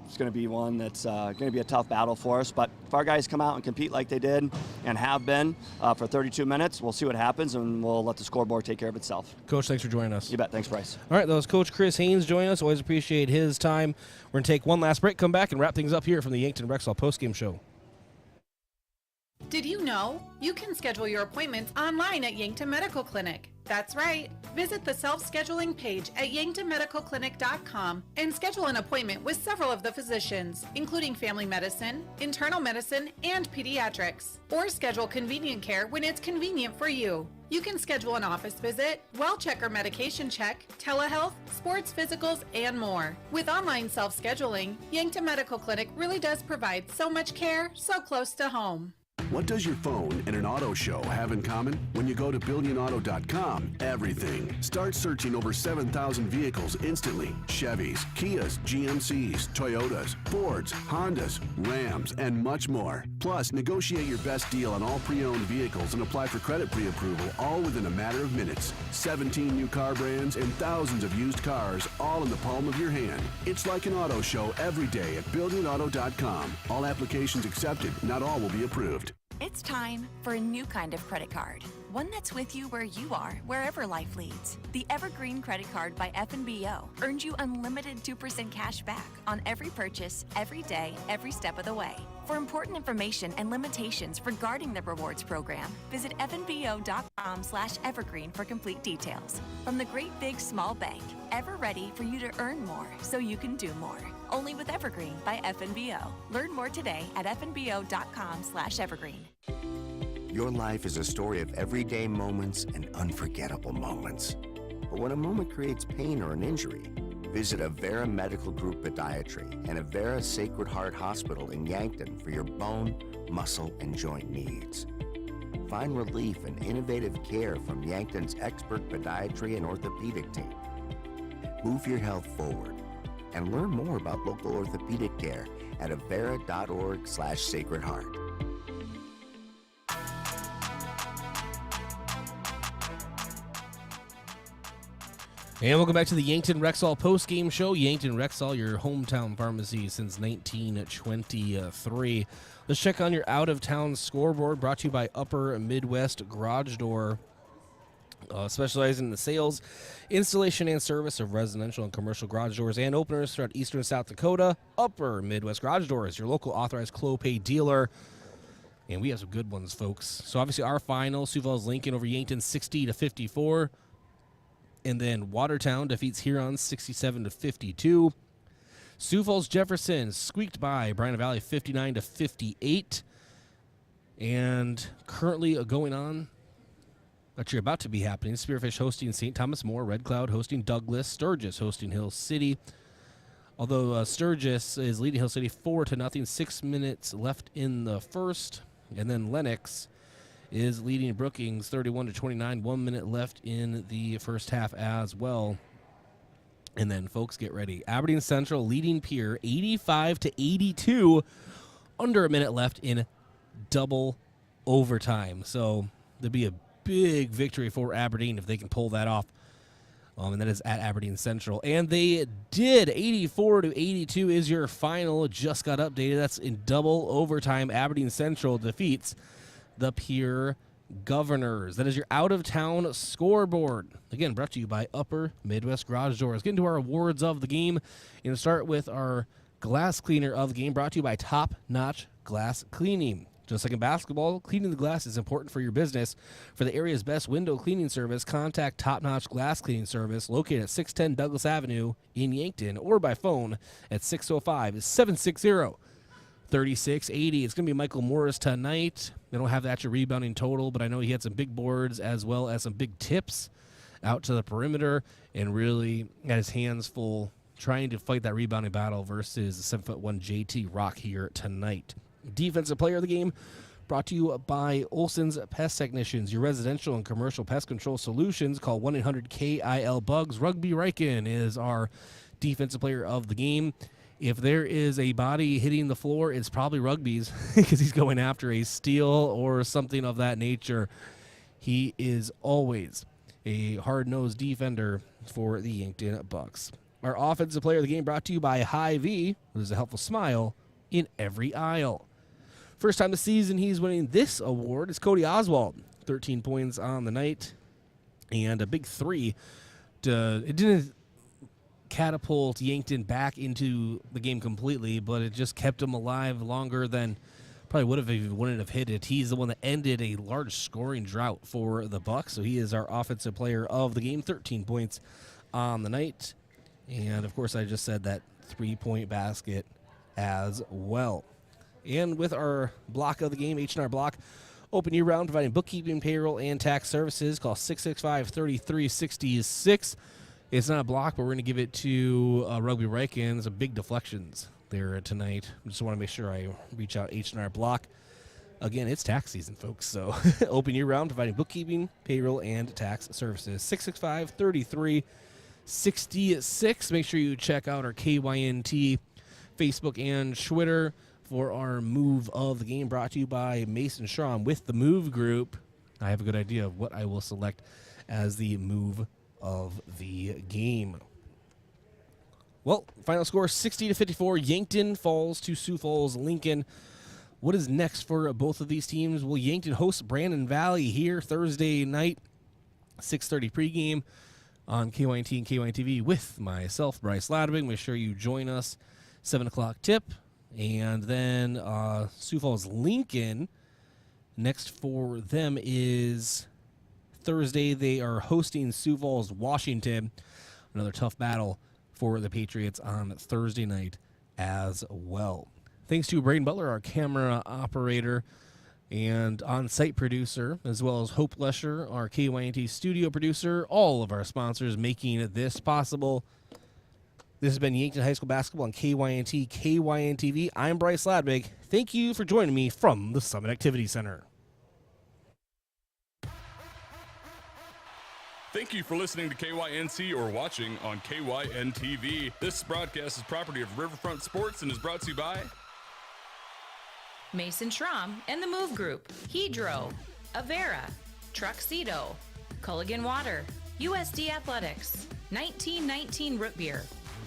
it's going to be one that's going to be a tough battle for us. But if our guys come out and compete like they did and have been for 32 minutes, we'll see what happens, and we'll let the scoreboard take care of itself. Coach, thanks for joining us. You bet. Thanks, Bryce. All right, that was Coach Chris Haynes joining us. Always appreciate his time. We're going to take one last break, come back, and wrap things up here from the Yankton Rexall postgame show. Did you know you can schedule your appointments online at Yankton Medical Clinic? That's right. Visit the self-scheduling page at yanktonmedicalclinic.com and schedule an appointment with several of the physicians, including family medicine, internal medicine, and pediatrics. Or schedule convenient care when it's convenient for you. You can schedule an office visit, well check or medication check, telehealth, sports physicals, and more. With online self-scheduling, Yankton Medical Clinic really does provide so much care so close to home. What does your phone and an auto show have in common? When you go to BillionAuto.com, everything. Start searching over 7,000 vehicles instantly. Chevys, Kias, GMCs, Toyotas, Fords, Hondas, Rams, and much more. Plus, negotiate your best deal on all pre-owned vehicles and apply for credit pre-approval all within a matter of minutes. 17 new car brands and thousands of used cars all in the palm of your hand. It's like an auto show every day at BillionAuto.com. All applications accepted. Not all will be approved. It's time for a new kind of credit card. One that's with you where you are, wherever life leads. The Evergreen Credit Card by FNBO earns you unlimited 2% cash back on every purchase, every day, every step of the way. For important information and limitations regarding the rewards program, visit fnbo.com/evergreen for complete details. From the great big small bank, ever ready for you to earn more so you can do more. Only with Evergreen by FNBO. Learn more today at fnbo.com/evergreen. Your life is a story of everyday moments and unforgettable moments. But when a moment creates pain or an injury, visit Avera Medical Group Podiatry and Avera Sacred Heart Hospital in Yankton for your bone, muscle, and joint needs. Find relief and innovative care from Yankton's expert podiatry and orthopedic team. Move your health forward and learn more about local orthopedic care at avera.org/Sacred Heart. And welcome back to the Yankton Rexall post-game show. Yankton Rexall, your hometown pharmacy since 1923. Let's check on your out-of-town scoreboard, brought to you by Upper Midwest Garage Door, specializing in the sales, installation, and service of residential and commercial garage doors and openers throughout eastern South Dakota. Upper Midwest Garage Door is your local authorized Clopay dealer. And we have some good ones, folks. So obviously our final, Sioux Falls Lincoln over Yankton 60-54. And then Watertown defeats Huron 67-52. Sioux Falls Jefferson squeaked by Bryan Valley 59-58. And currently going on, actually about to be happening, Spearfish hosting St. Thomas More, Red Cloud hosting Douglas, Sturgis hosting Hill City. Although Sturgis is leading Hill City 4-0, 6 minutes left in the first. And then Lennox is leading Brookings 31-29, 1 minute left in the first half as well. And then, folks, get ready. Aberdeen Central leading Pierre 85-82, under a minute left in double overtime. So there'll be a big victory for Aberdeen if they can pull that off. And that is at Aberdeen Central. And they did. 84-82 is your final. Just got updated. That's in double overtime. Aberdeen Central defeats the Pierre Governors. That is your out-of-town scoreboard. Again, brought to you by Upper Midwest Garage Doors. Get into our awards of the game. And start with our glass cleaner of the game, brought to you by Top Notch Glass Cleaning. Just like in basketball, cleaning the glass is important for your business. For the area's best window cleaning service, contact Top Notch Glass Cleaning Service, located at 610 Douglas Avenue in Yankton, or by phone at 605-760-3680. It's going to be Michael Morris tonight. They don't have the actual rebounding total, but I know he had some big boards as well as some big tips out to the perimeter and really got his hands full trying to fight that rebounding battle versus the 7'1" JT Rock here tonight. Defensive player of the game brought to you by Olson's Pest Technicians, your residential and commercial pest control solutions. Call 1-800-KIL-BUGS. Rugby Riken is our defensive player of the game. If there is a body hitting the floor, it's probably Rugby's because he's going after a steal or something of that nature. He is always a hard-nosed defender for the Yankton Bucks. Our offensive player of the game brought to you by HyVee, who is a helpful smile in every aisle. First time this season he's winning this award is Cody Oswald. 13 points on the night and a big three. It didn't catapult Yankton back into the game completely, but it just kept him alive longer than probably would have if he wouldn't have hit it. He's the one that ended a large scoring drought for the Bucks, so he is our offensive player of the game. 13 points on the night. And, of course, I just said that 3-point basket as well. And with our block of the game, H&R Block, open year-round, providing bookkeeping, payroll, and tax services. Call 665-3366. It's not a block, but we're going to give it to Rugby Reichen. Some big deflections there tonight. I just want to make sure I reach out H&R Block. Again, it's tax season, folks, so open year-round, providing bookkeeping, payroll, and tax services. 665-3366. Make sure you check out our KYNT Facebook and Twitter for our move of the game, brought to you by Mason Schramm with the Move Group. I have a good idea of what I will select as the move of the game. Well, final score 60-54. Yankton falls to Sioux Falls Lincoln. What is next for both of these teams? Well, Yankton hosts Brandon Valley here Thursday night, 6:30 pregame on KYNT and KYNTV with myself, Bryce Ladwig. Make sure you join us, 7 o'clock tip. And then Sioux Falls Lincoln, next for them is Thursday. They are hosting Sioux Falls Washington. Another tough battle for the Patriots on Thursday night as well. Thanks to Braden Butler, our camera operator and on-site producer, as well as Hope Lesher, our KYNT studio producer, all of our sponsors making this possible. This has been Yankton High School Basketball on KYNT, KYNTV. I'm Bryce Ladwig. Thank you for joining me from the Summit Activity Center. Thank you for listening to KYNC or watching on KYNTV. This broadcast is property of Riverfront Sports and is brought to you by Mason Schramm and the Move Group, Hedro, Avera, Truxedo, Culligan Water, USD Athletics, 1919 Root Beer,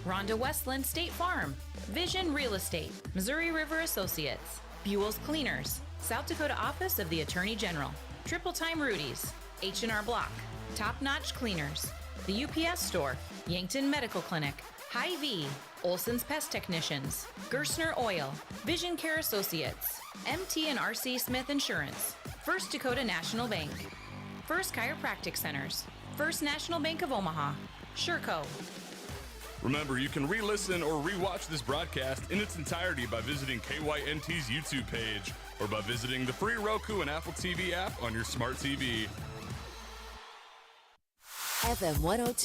Rhonda Westland State Farm, Vision Real Estate, Missouri River Associates, Buell's Cleaners, South Dakota Office of the Attorney General, Triple Time Rudy's, H&R Block, Top Notch Cleaners, the UPS Store, Yankton Medical Clinic, HyVee, Olson's Pest Technicians, Gerstner Oil, Vision Care Associates, MT&RC Smith Insurance, First Dakota National Bank, First Chiropractic Centers, First National Bank of Omaha, Sherco. Remember, you can re-listen or re-watch this broadcast in its entirety by visiting KYNT's YouTube page or by visiting the free Roku and Apple TV app on your smart TV. FM 102.